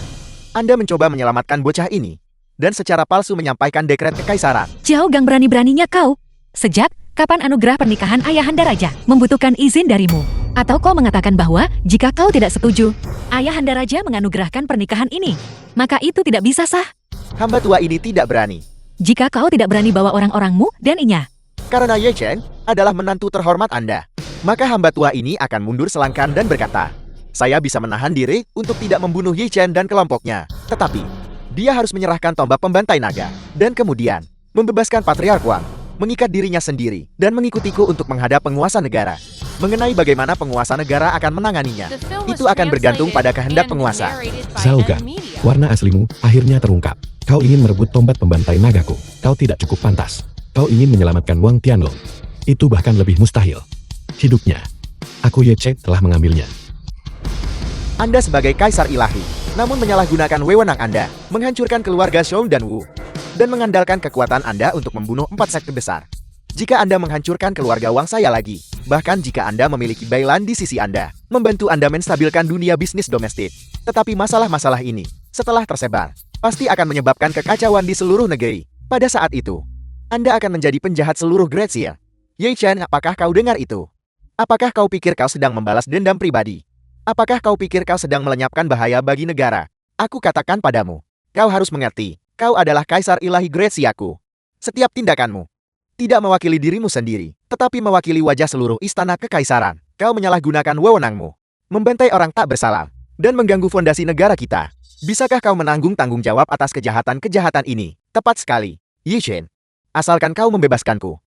Anda mencoba menyelamatkan bocah ini dan secara palsu menyampaikan dekret kekaisaran? Zhao Gang, berani-beraninya kau. Sejak kapan anugerah pernikahan Ayahanda Raja membutuhkan izin darimu? Atau kau mengatakan bahwa jika kau tidak setuju, Ayahanda Raja menganugerahkan pernikahan ini, maka itu tidak bisa sah? Hamba tua ini tidak berani. Jika kau tidak berani bawa orang-orangmu dan Inya. Karena Ye Chen adalah menantu terhormat Anda, maka hamba tua ini akan mundur selangkah dan berkata, saya bisa menahan diri untuk tidak membunuh Ye Chen dan kelompoknya. Tetapi, dia harus menyerahkan tombak pembantai naga. Dan kemudian, membebaskan Patriark Wang, mengikat dirinya sendiri, dan mengikutiku untuk menghadap penguasa negara. Mengenai bagaimana penguasa negara akan menanganinya, itu akan bergantung pada kehendak penguasa. Zhao Gang, warna aslimu akhirnya terungkap. Kau ingin merebut tombak pembantai nagaku. Kau tidak cukup pantas. Kau ingin menyelamatkan Wang Tianlong. Itu bahkan lebih mustahil. Hidupnya. Aku Ye Chen telah mengambilnya. Anda sebagai Kaisar Ilahi, namun menyalahgunakan wewenang Anda, menghancurkan keluarga Shou dan Wu, dan mengandalkan kekuatan Anda untuk membunuh 4 sekte besar. Jika Anda menghancurkan keluarga Wang saya lagi, bahkan jika Anda memiliki Bailan di sisi Anda, membantu Anda menstabilkan dunia bisnis domestik. Tetapi masalah-masalah ini, setelah tersebar, pasti akan menyebabkan kekacauan di seluruh negeri. Pada saat itu, Anda akan menjadi penjahat seluruh Great Seal. Ye Chen, apakah kau dengar itu? Apakah kau pikir kau sedang membalas dendam pribadi? Apakah kau pikir kau sedang melenyapkan bahaya bagi negara? Aku katakan padamu, kau harus mengerti, kau adalah Kaisar Ilahi Great Siaku. Setiap tindakanmu tidak mewakili dirimu sendiri, tetapi mewakili wajah seluruh istana kekaisaran. Kau menyalahgunakan wewenangmu, membantai orang tak bersalah, dan mengganggu fondasi negara kita. Bisakah kau menanggung tanggung jawab atas kejahatan-kejahatan ini? Tepat sekali, Ye Chen. Asalkan kau membebaskanku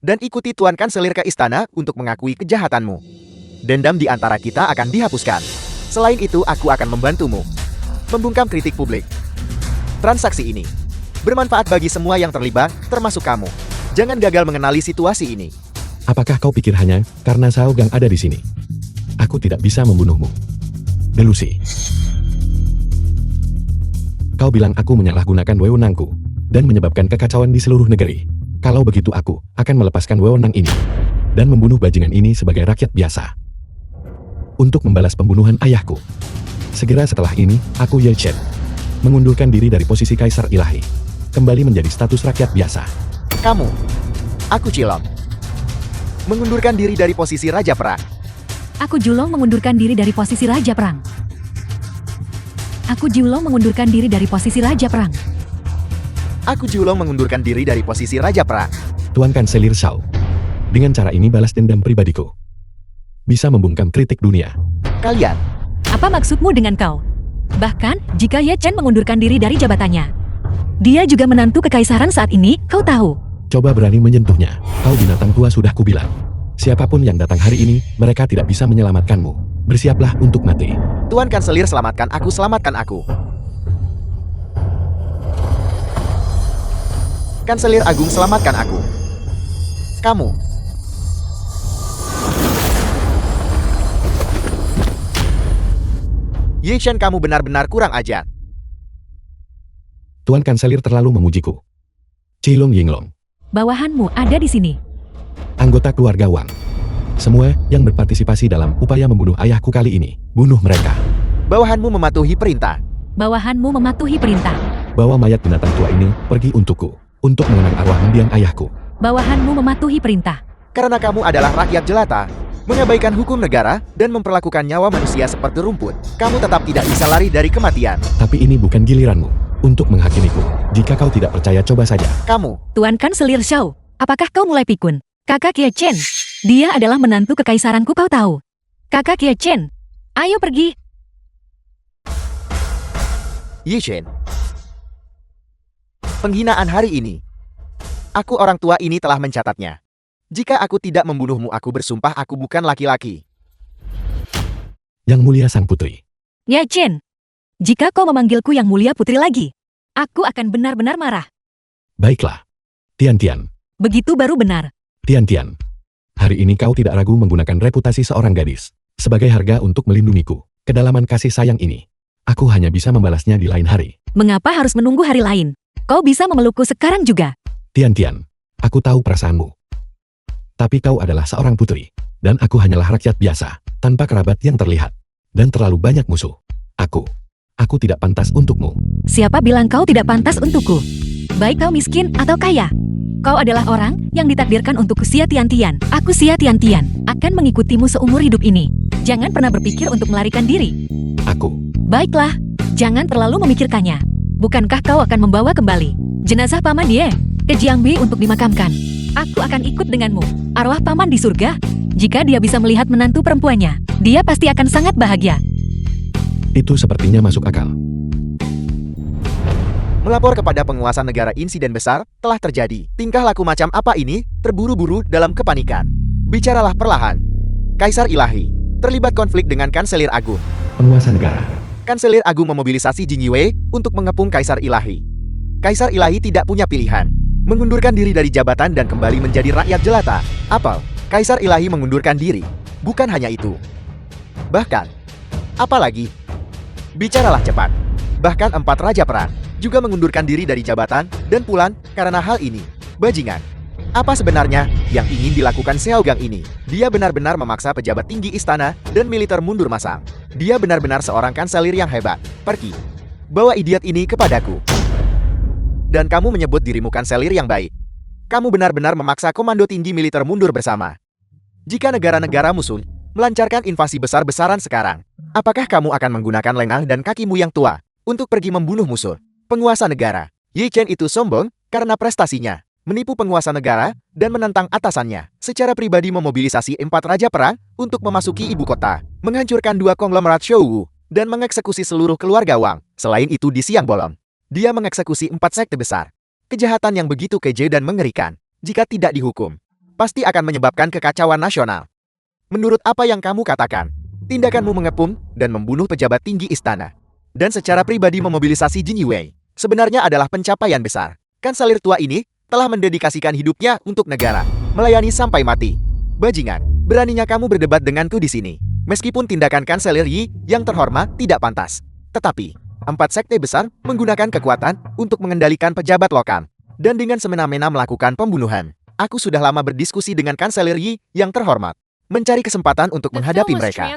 dan ikuti Tuan Kanselir ke istana untuk mengakui kejahatanmu. Dendam di antara kita akan dihapuskan. Selain itu, aku akan membantumu membungkam kritik publik. Transaksi ini bermanfaat bagi semua yang terlibat, termasuk kamu. Jangan gagal mengenali situasi ini. Apakah kau pikir hanya karena Zhao Gang ada di sini, aku tidak bisa membunuhmu? Delusi. Kau bilang aku menyalahgunakan wewenangku dan menyebabkan kekacauan di seluruh negeri. Kalau begitu aku akan melepaskan wewenang ini dan membunuh bajingan ini sebagai rakyat biasa untuk membalas pembunuhan ayahku. Segera setelah ini, aku Ye Chen mengundurkan diri dari posisi Kaisar Ilahi, kembali menjadi status rakyat biasa. Kamu, aku Cilong, mengundurkan diri dari posisi Raja Perang. Aku Julong mengundurkan diri dari posisi Raja Perang. Aku Julong mengundurkan diri dari posisi Raja Perang. Aku Julong mengundurkan diri dari posisi Raja Perang. Tuan Kanselir Zhao, dengan cara ini balas dendam pribadiku bisa membungkam kritik dunia. Kalian, Apa maksudmu dengan kau? Bahkan, jika Ye Chen mengundurkan diri dari jabatannya, dia juga menantu kekaisaran saat ini, kau tahu. Coba berani menyentuhnya. Kau binatang tua, sudah kubilang. Siapapun yang datang hari ini, mereka tidak bisa menyelamatkanmu. Bersiaplah untuk mati. Tuan Kanselir, selamatkan aku, selamatkan aku. Kanselir Agung, selamatkan aku. Kamu. Ye Chen, kamu benar-benar kurang ajar. Tuan Kanselir terlalu memujiku. Cilong Yinglong, Bawahanmu ada di sini. anggota keluarga Wang. Semua yang berpartisipasi dalam upaya membunuh ayahku kali ini, bunuh mereka. Bawahanmu mematuhi perintah. Bawahanmu mematuhi perintah. Bawa mayat binatang tua ini pergi untukku, untuk mengenang arwah mendiang ayahku. Bawahanmu mematuhi perintah. Karena kamu adalah rakyat jelata, mengabaikan hukum negara, dan memperlakukan nyawa manusia seperti rumput, kamu tetap tidak bisa lari dari kematian. Tapi ini bukan giliranmu untuk menghakimiku. Jika kau tidak percaya, coba saja. Kamu, Tuan Kanselir Zhao, apakah kau mulai pikun? Kakak Ye Chen, dia adalah menantu kekaisaranku, kau tahu. Kakak Ye Chen, ayo pergi. Ye Chen. Penghinaan hari ini. Aku orang tua ini telah mencatatnya. Jika aku tidak membunuhmu, aku bersumpah aku bukan laki-laki. Yang mulia sang putri. Ye Chen, jika kau memanggilku yang mulia putri lagi, aku akan benar-benar marah. Baiklah. Tian Tian. Begitu baru benar. Tian Tian. Hari ini kau tidak ragu menggunakan reputasi seorang gadis sebagai harga untuk melindungiku. Kedalaman kasih sayang ini, aku hanya bisa membalasnya di lain hari. Mengapa harus menunggu hari lain? Kau bisa memelukku sekarang juga. Tian Tian, aku tahu perasaanmu. Tapi kau adalah seorang putri, dan aku hanyalah rakyat biasa, tanpa kerabat yang terlihat, dan terlalu banyak musuh. Aku tidak pantas untukmu. Siapa bilang kau tidak pantas untukku? Baik kau miskin atau kaya. Kau adalah orang yang ditakdirkan untuk Xia Tian-Tian. Aku Xia Tian-Tian, akan mengikutimu seumur hidup ini. Jangan pernah berpikir untuk melarikan diri. Baiklah, jangan terlalu memikirkannya. Bukankah kau akan membawa kembali jenazah Paman Ye ke Jiangbi untuk dimakamkan? Aku akan ikut denganmu. Arwah Paman di surga. Jika dia bisa melihat menantu perempuannya, dia pasti akan sangat bahagia. Itu sepertinya masuk akal. melapor kepada penguasa negara insiden besar telah terjadi. Tingkah laku macam apa ini? Terburu-buru dalam kepanikan. Bicaralah perlahan. Kaisar Ilahi terlibat konflik dengan Kanselir Agung. Penguasa negara. Kanselir Agung memobilisasi Jin Yue untuk mengepung Kaisar Ilahi. Kaisar Ilahi tidak punya pilihan. Mengundurkan diri dari jabatan dan kembali menjadi rakyat jelata. Apel, Kaisar Ilahi mengundurkan diri. Bukan hanya itu. Bahkan, apalagi? Bicaralah cepat. Bahkan 4 raja perang juga mengundurkan diri dari jabatan dan pulang karena hal ini. Bajingan. Apa sebenarnya yang ingin dilakukan Xiaogang ini? Dia benar-benar memaksa pejabat tinggi istana dan militer mundur masang. Dia benar-benar seorang kanselir yang hebat. Pergi. Bawa idiot ini kepadaku. Dan kamu menyebut dirimu kanselir yang baik. Kamu benar-benar memaksa komando tinggi militer mundur bersama. Jika negara-negara musuh melancarkan invasi besar-besaran sekarang, apakah kamu akan menggunakan lengan dan kakimu yang tua untuk pergi membunuh musuh? Penguasa negara Ye Chen itu sombong karena prestasinya menipu penguasa negara dan menentang atasannya. Secara pribadi memobilisasi 4 raja perang untuk memasuki ibu kota, menghancurkan 2 konglomerat Shouwu, dan mengeksekusi seluruh keluarga Wang. Selain itu di siang bolong, dia mengeksekusi 4 sekte besar. Kejahatan yang begitu keji dan mengerikan, jika tidak dihukum, pasti akan menyebabkan kekacauan nasional. Menurut apa yang kamu katakan, tindakanmu mengepung dan membunuh pejabat tinggi istana, dan secara pribadi memobilisasi Jin Yue, sebenarnya adalah pencapaian besar. Kanselir tua ini telah mendedikasikan hidupnya untuk negara, melayani sampai mati. Bajingan, beraninya kamu berdebat denganku di sini. Meskipun tindakan Kanselir Yi yang terhormat tidak pantas, tetapi 4 sekte besar menggunakan kekuatan untuk mengendalikan pejabat lokal dan dengan semena-mena melakukan pembunuhan. Aku sudah lama berdiskusi dengan Kanselir Yi yang terhormat, mencari kesempatan untuk menghadapi mereka.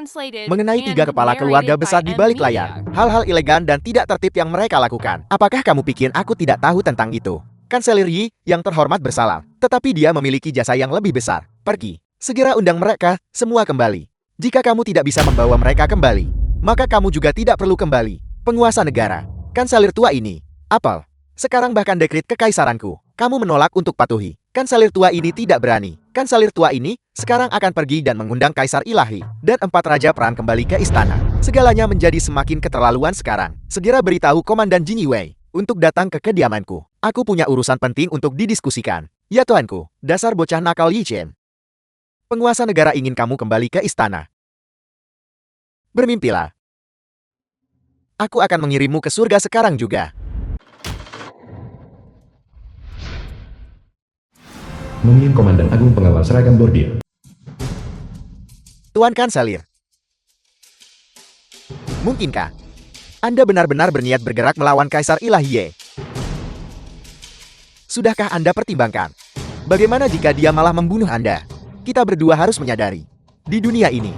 Mengenai 3 kepala keluarga besar di balik layar, hal-hal elegan dan tidak tertib yang mereka lakukan. Apakah kamu pikir aku tidak tahu tentang itu? Kanselir Yi yang terhormat bersalah, tetapi dia memiliki jasa yang lebih besar. Pergi, segera undang mereka semua kembali. Jika kamu tidak bisa membawa mereka kembali, maka kamu juga tidak perlu kembali. Penguasa negara, kanselir tua ini, Apel, sekarang bahkan dekrit kekaisaranku, kamu menolak untuk patuhi. Kanselir tua ini tidak berani. Kanselir tua ini sekarang akan pergi dan mengundang Kaisar Ilahi dan 4 raja perang kembali ke istana. Segalanya menjadi semakin keterlaluan sekarang. Segera beritahu Komandan Jin Yue untuk datang ke kediamanku. Aku punya urusan penting untuk didiskusikan. Ya tuanku, dasar bocah nakal Yi Chen. Penguasa negara ingin kamu kembali ke istana. Bermimpilah. Aku akan mengirimmu ke surga sekarang juga. Memimpin Komandan Agung Pengawal Seragam Bordir. Tuan Kanselir. Mungkinkah Anda benar-benar berniat bergerak melawan Kaisar Ilahi Ye? Sudahkah Anda pertimbangkan? Bagaimana jika dia malah membunuh Anda? Kita berdua harus menyadari, di dunia ini,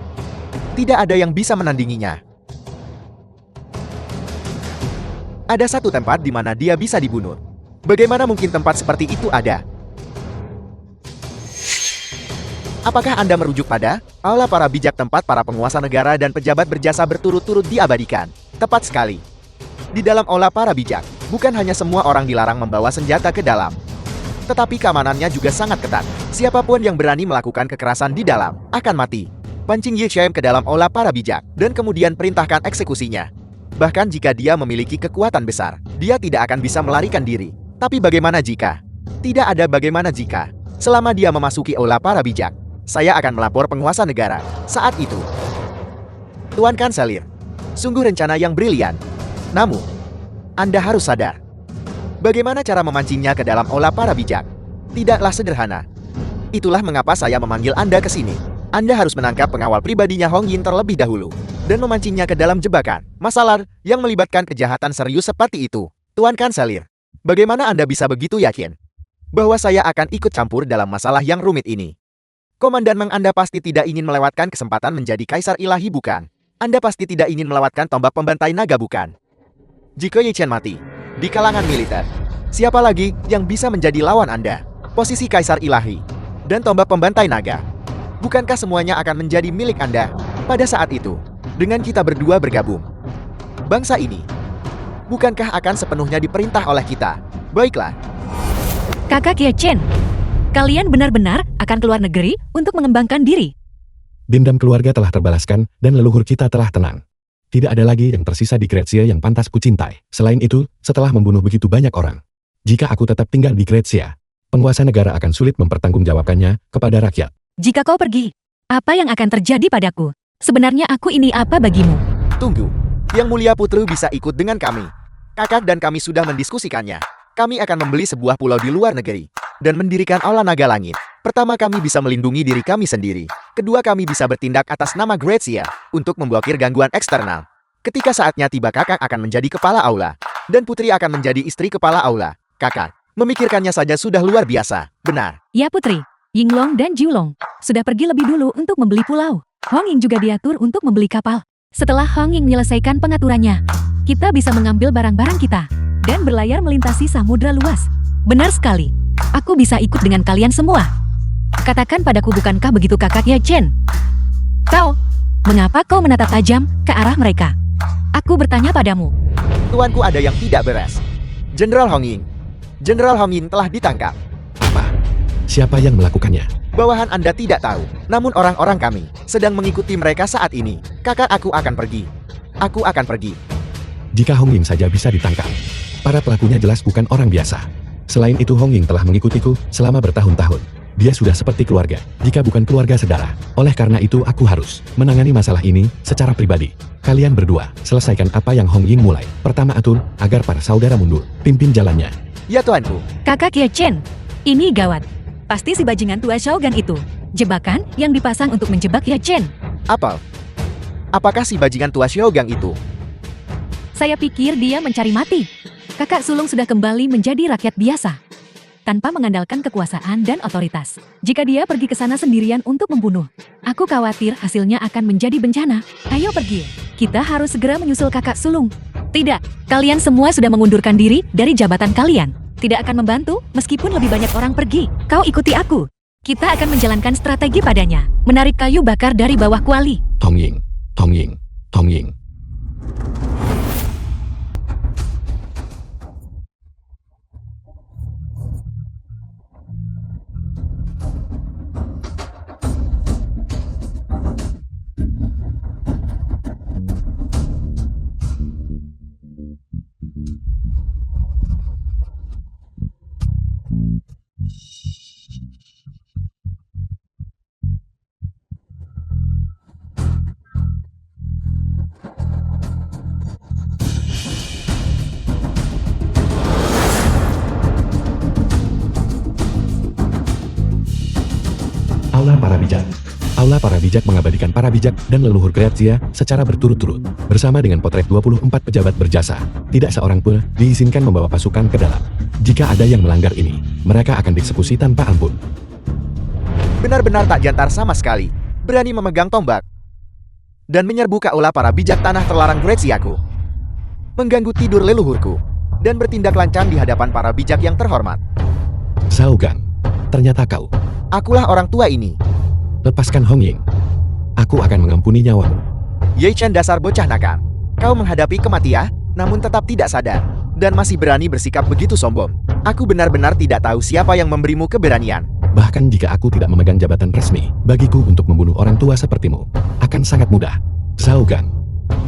tidak ada yang bisa menandinginya. Ada satu tempat di mana dia bisa dibunuh. Bagaimana mungkin tempat seperti itu ada? Apakah Anda merujuk pada aula para bijak, tempat para penguasa negara dan pejabat berjasa berturut-turut diabadikan? Tepat sekali. Di dalam aula para bijak, bukan hanya semua orang dilarang membawa senjata ke dalam, tetapi keamanannya juga sangat ketat. Siapapun yang berani melakukan kekerasan di dalam akan mati. Pancing Ye Chen ke dalam aula para bijak dan kemudian perintahkan eksekusinya. Bahkan jika dia memiliki kekuatan besar, dia tidak akan bisa melarikan diri. Tapi bagaimana jika? Tidak ada bagaimana jika. Selama dia memasuki aula para bijak, saya akan melapor penguasa negara. Saat itu, Tuan Kanselir, sungguh rencana yang brilian. Namun, Anda harus sadar, bagaimana cara memancingnya ke dalam aula para bijak? Tidaklah sederhana. Itulah mengapa saya memanggil Anda ke sini. Anda harus menangkap pengawal pribadinya Hong Yin terlebih dahulu dan memancingnya ke dalam jebakan masalah yang melibatkan kejahatan serius seperti itu. Tuan Kanselir, bagaimana Anda bisa begitu yakin bahwa saya akan ikut campur dalam masalah yang rumit ini? Komandan Meng, Anda pasti tidak ingin melewatkan kesempatan menjadi Kaisar Ilahi, bukan? Anda pasti tidak ingin melewatkan tombak pembantai naga, bukan? Jika Ye Chen mati di kalangan militer, siapa lagi yang bisa menjadi lawan Anda? Posisi Kaisar Ilahi dan tombak pembantai naga, bukankah semuanya akan menjadi milik Anda pada saat itu? Dengan kita berdua bergabung, bangsa ini bukankah akan sepenuhnya diperintah oleh kita? Baiklah. Kakak Ye Chen, kalian benar-benar akan keluar negeri untuk mengembangkan diri. Dendam keluarga telah terbalaskan dan leluhur kita telah tenang. Tidak ada lagi yang tersisa di Grazia yang pantas kucintai. Selain itu, setelah membunuh begitu banyak orang, jika aku tetap tinggal di Grazia, penguasa negara akan sulit mempertanggungjawabkannya kepada rakyat. Jika kau pergi, apa yang akan terjadi padaku? Sebenarnya aku ini apa bagimu? Tunggu. Yang Mulia Putru bisa ikut dengan kami. Kakak dan kami sudah mendiskusikannya. Kami akan membeli sebuah pulau di luar negeri dan mendirikan Aula Naga Langit. Pertama, kami bisa melindungi diri kami sendiri. Kedua, kami bisa bertindak atas nama Grazia untuk memblokir gangguan eksternal. Ketika saatnya tiba, kakak akan menjadi kepala aula dan putri akan menjadi istri kepala aula. Kakak, memikirkannya saja sudah luar biasa. Benar. Ya putri, Yinglong dan Julong sudah pergi lebih dulu untuk membeli pulau. Hong Ying juga diatur untuk membeli kapal. Setelah Hong Ying menyelesaikan pengaturannya, kita bisa mengambil barang-barang kita dan berlayar melintasi samudra luas. Benar sekali. Aku bisa ikut dengan kalian semua. Katakan padaku, bukankah begitu kakak Ye Chen? Kau, mengapa kau menatap tajam ke arah mereka? Aku bertanya padamu. Tuanku, ada yang tidak beres. Jenderal Hong Ying. Jenderal Hong Ying telah ditangkap. Apa? Siapa yang melakukannya? Bawahan Anda tidak tahu. Namun orang-orang kami sedang mengikuti mereka saat ini. Kakak, aku akan pergi. Aku akan pergi. Jika Hong Ying saja bisa ditangkap, para pelakunya jelas bukan orang biasa. Selain itu, Hong Ying telah mengikutiku selama bertahun-tahun. Dia sudah seperti keluarga, jika bukan keluarga saudara. Oleh karena itu, aku harus menangani masalah ini secara pribadi. Kalian berdua, selesaikan apa yang Hong Ying mulai. Pertama, atur agar para saudara mundur. Pimpin jalannya. Ya tuanku. Kakak Ye Chen, ini gawat. Pasti si bajingan tua Shogun itu. Jebakan yang dipasang untuk menjebak Ye Chen. Apakah si bajingan tua Xiaogang itu? Saya pikir dia mencari mati. Kakak sulung sudah kembali menjadi rakyat biasa, tanpa mengandalkan kekuasaan dan otoritas. Jika dia pergi ke sana sendirian untuk membunuh, aku khawatir hasilnya akan menjadi bencana. Ayo pergi. Kita harus segera menyusul kakak sulung. Tidak, kalian semua sudah mengundurkan diri dari jabatan kalian. Tidak akan membantu meskipun lebih banyak orang pergi. Kau ikuti aku. Kita akan menjalankan strategi padanya. Menarik kayu bakar dari bawah kuali. Hong Ying, Hong Ying, Hong Ying. Aula para bijak. Aula para bijak mengabadikan para bijak dan leluhur Grazia secara berturut-turut. Bersama dengan potret 24 pejabat berjasa, tidak seorang pun diizinkan membawa pasukan ke dalam. Jika ada yang melanggar ini, mereka akan dieksekusi tanpa ampun. Benar-benar tak jantar sama sekali. Berani memegang tombak dan menyerbu ke aula para bijak tanah terlarang Graziaku. Mengganggu tidur leluhurku dan bertindak lancang di hadapan para bijak yang terhormat. Xiaogang, ternyata kau. Akulah orang tua ini. Lepaskan Hong Ying. Aku akan mengampuni nyawamu. Ye Chen, dasar bocah nakal. Kau menghadapi kematian, namun tetap tidak sadar. Dan masih berani bersikap begitu sombong. Aku benar-benar tidak tahu siapa yang memberimu keberanian. Bahkan jika aku tidak memegang jabatan resmi, bagiku untuk membunuh orang tua sepertimu akan sangat mudah. Xiaogang,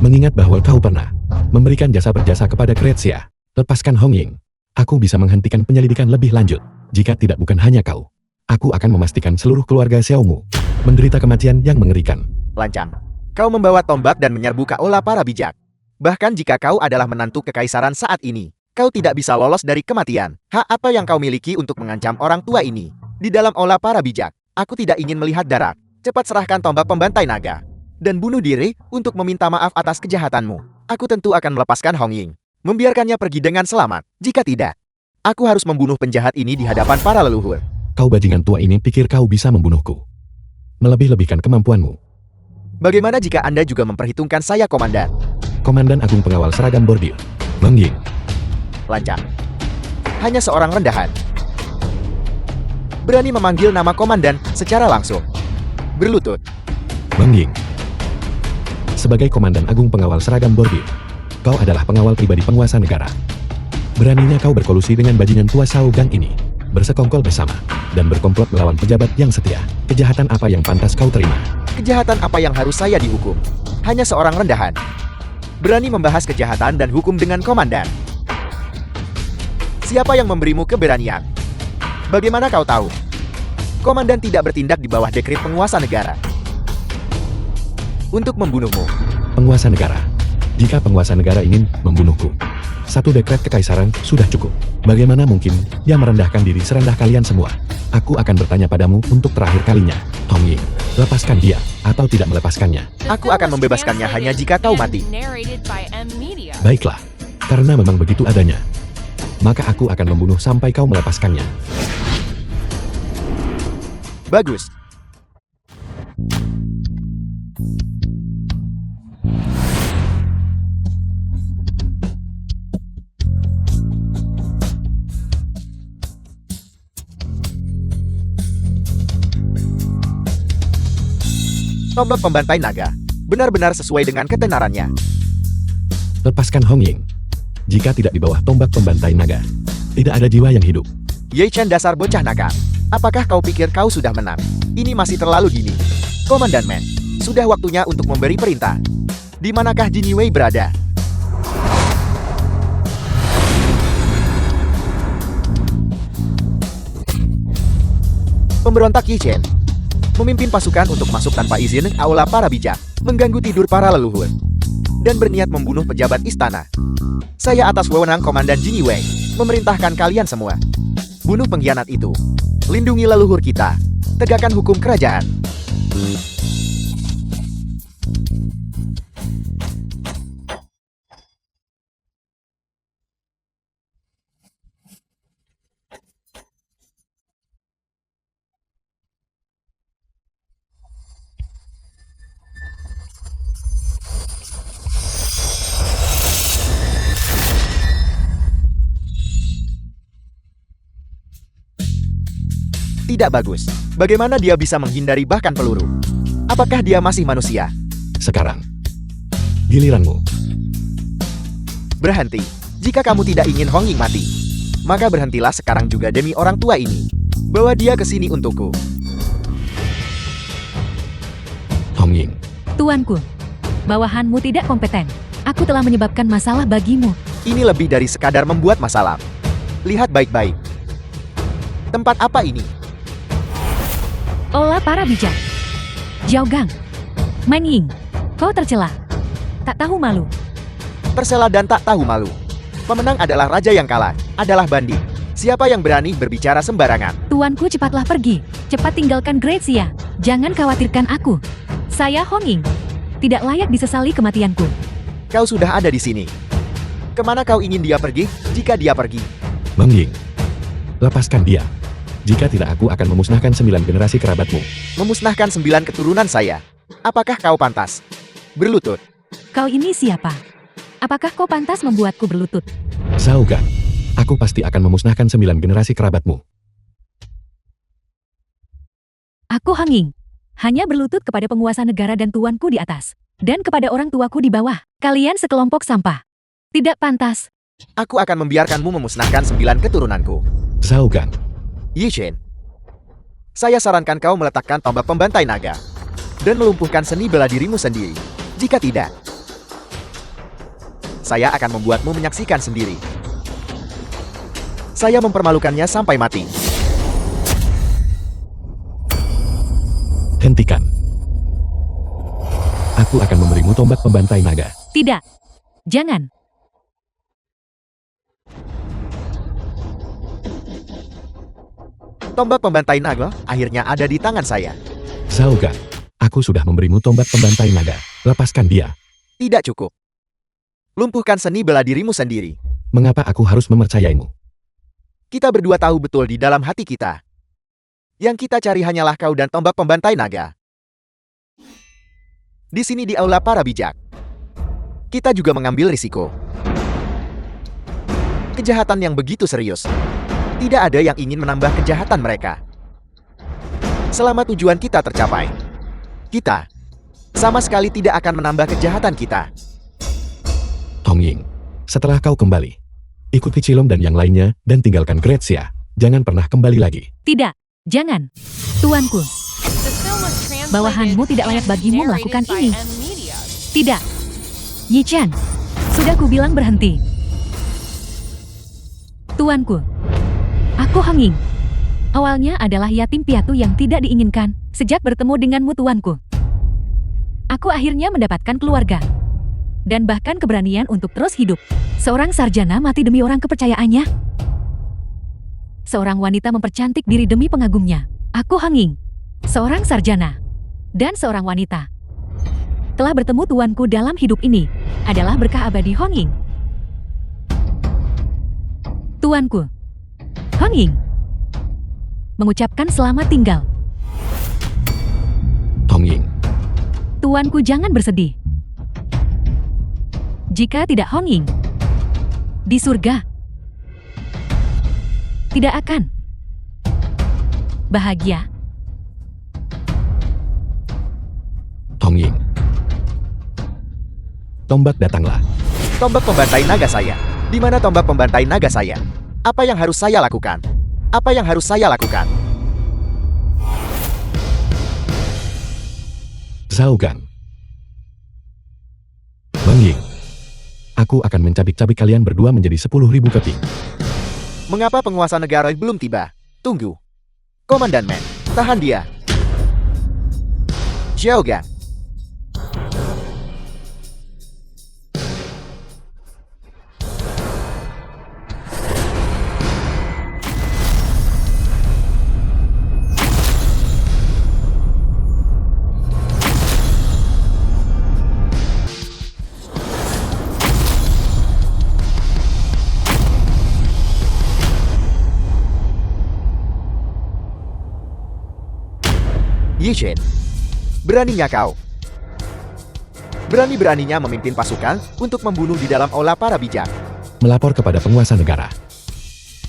mengingat bahwa kau pernah memberikan jasa berjasa kepada Grazia, lepaskan Hong Ying. Aku bisa menghentikan penyelidikan lebih lanjut. Jika tidak, bukan hanya kau, aku akan memastikan seluruh keluarga Xiaomu menderita kematian yang mengerikan. Lancang. Kau membawa tombak dan menyerbu ke aula para bijak. Bahkan jika kau adalah menantu kekaisaran saat ini, kau tidak bisa lolos dari kematian. Hak apa yang kau miliki untuk mengancam orang tua ini? Di dalam aula para bijak, aku tidak ingin melihat darah. Cepat serahkan tombak pembantai naga dan bunuh diri untuk meminta maaf atas kejahatanmu. Aku tentu akan melepaskan Hong Ying, membiarkannya pergi dengan selamat. Jika tidak, aku harus membunuh penjahat ini di hadapan para leluhur. Kau bajingan tua ini pikir kau bisa membunuhku? Melebih-lebihkan kemampuanmu. Bagaimana jika Anda juga memperhitungkan saya, Komandan? Komandan Agung Pengawal Seragam Bordir, Bang Ying. Lancang. Hanya seorang rendahan berani memanggil nama komandan secara langsung. Berlutut. Bang Ying. Sebagai Komandan Agung Pengawal Seragam Bordir, kau adalah pengawal pribadi penguasa negara. Beraninya kau berkolusi dengan bajingan tua Xiaogang ini, bersekongkol bersama, dan berkomplot melawan pejabat yang setia. Kejahatan apa yang pantas kau terima? Kejahatan apa yang harus saya dihukum? Hanya seorang rendahan Berani membahas kejahatan dan hukum dengan komandan. Siapa yang memberimu keberanian? Bagaimana kau tahu? Komandan tidak bertindak di bawah dekret penguasa negara. Untuk membunuhmu. Penguasa negara. Jika penguasa negara ingin membunuhku, satu dekret kekaisaran sudah cukup. Bagaimana mungkin dia merendahkan diri serendah kalian semua? Aku akan bertanya padamu untuk terakhir kalinya, Hong Ying. Lepaskan dia, atau tidak melepaskannya. Aku akan membebaskannya hanya jika kau mati. Baiklah, karena memang begitu adanya. Maka aku akan membunuh sampai kau melepaskannya. Bagus. Tombak pembantai naga benar-benar sesuai dengan ketenarannya. Lepaskan Hong Ying. Jika tidak di bawah tombak pembantai naga, tidak ada jiwa yang hidup. Ye Chen, dasar bocah nakal. Apakah kau pikir kau sudah menang? Ini masih terlalu dini. Komandan Man, sudah waktunya untuk memberi perintah. Di manakah Jin Wei berada? Pemberontak Ye Chen memimpin pasukan untuk masuk tanpa izin ke aula para bijak, mengganggu tidur para leluhur, dan berniat membunuh pejabat istana. Saya atas wewenang Komandan Jin Wei memerintahkan kalian semua. Bunuh pengkhianat itu. Lindungi leluhur kita. Tegakkan hukum kerajaan. Tidak bagus. Bagaimana dia bisa menghindari bahkan peluru? Apakah dia masih manusia? Sekarang, giliranmu. Berhenti. Jika kamu tidak ingin Hong Ying mati, maka berhentilah sekarang juga demi orang tua ini. Bawa dia ke sini untukku. Hong Ying. Tuanku, bawahanmu tidak kompeten. Aku telah menyebabkan masalah bagimu. Ini lebih dari sekadar membuat masalah. Lihat baik-baik. Tempat apa ini? Olah para bijak. Zhao Gang. Man Ying. Kau tercela. Tak tahu malu. Tercela dan tak tahu malu. Pemenang adalah raja yang kalah, adalah bandit. Siapa yang berani berbicara sembarangan? Tuanku, cepatlah pergi. Cepat tinggalkan Great Xia. Jangan khawatirkan aku. Saya Hong Ying. Tidak layak disesali kematianku. Kau sudah ada di sini. Kemana kau ingin dia pergi, jika dia pergi? Mang Ying. Lepaskan dia. Jika tidak, aku akan memusnahkan 9 generasi kerabatmu. Memusnahkan 9 keturunan saya. Apakah kau pantas berlutut? Kau ini siapa? Apakah kau pantas membuatku berlutut? Zhao Gang. Aku pasti akan memusnahkan 9 generasi kerabatmu. Aku Hong Ying. Hanya berlutut kepada penguasa negara dan tuanku di atas. Dan kepada orang tuaku di bawah. Kalian sekelompok sampah. Tidak pantas. Aku akan membiarkanmu memusnahkan 9 keturunanku. Zhao Gang. Ye Chen, saya sarankan kau meletakkan tombak pembantai naga dan melumpuhkan seni bela dirimu sendiri. Jika tidak, saya akan membuatmu menyaksikan sendiri. Saya mempermalukannya sampai mati. Hentikan. Aku akan memberimu tombak pembantai naga. Tidak. Jangan. Tombak pembantai naga akhirnya ada di tangan saya. Zhao Gang. Aku sudah memberimu tombak pembantai naga. Lepaskan dia. Tidak cukup. Lumpuhkan seni bela dirimu sendiri. Mengapa aku harus mempercayaimu? Kita berdua tahu betul di dalam hati kita. Yang kita cari hanyalah kau dan tombak pembantai naga. Di sini di aula para bijak. Kita juga mengambil risiko. Kejahatan yang begitu serius. Tidak ada yang ingin menambah kejahatan mereka. Selama tujuan kita tercapai, kita sama sekali tidak akan menambah kejahatan kita. Hong Ying, setelah kau kembali, ikuti Cilong dan yang lainnya dan tinggalkan Great Xia. Jangan pernah kembali lagi. Tidak, jangan. Tuanku, bawahanmu tidak layak bagimu melakukan ini. Tidak. Ye Chen, Sudah kubilang berhenti. Tuanku, aku Honging. Awalnya adalah yatim piatu yang tidak diinginkan. Sejak bertemu denganmu tuanku, aku akhirnya mendapatkan keluarga. Dan bahkan keberanian untuk terus hidup. Seorang sarjana mati demi orang kepercayaannya. Seorang wanita mempercantik diri demi pengagumnya. Aku Honging, seorang sarjana dan seorang wanita. Telah bertemu tuanku dalam hidup ini adalah berkah abadi Honging. Tuanku, Honging, mengucapkan selamat tinggal. Honging, Tuanku jangan bersedih. Jika tidak Honging, di surga tidak akan bahagia. Honging. Tombak datanglah. Tombak pembantai naga saya. Di mana tombak pembantai naga saya? Apa yang harus saya lakukan? Apa yang harus saya lakukan? Zhao Gang. Bang Ying. Aku akan mencabik-cabik kalian berdua menjadi 10.000 keping. Mengapa penguasa negara belum tiba? Tunggu. Komandan Man, tahan dia. Zhao Gang. Yi Shen, beraninya kau. Berani-beraninya memimpin pasukan untuk membunuh di dalam aula para bijak. Melapor kepada penguasa negara.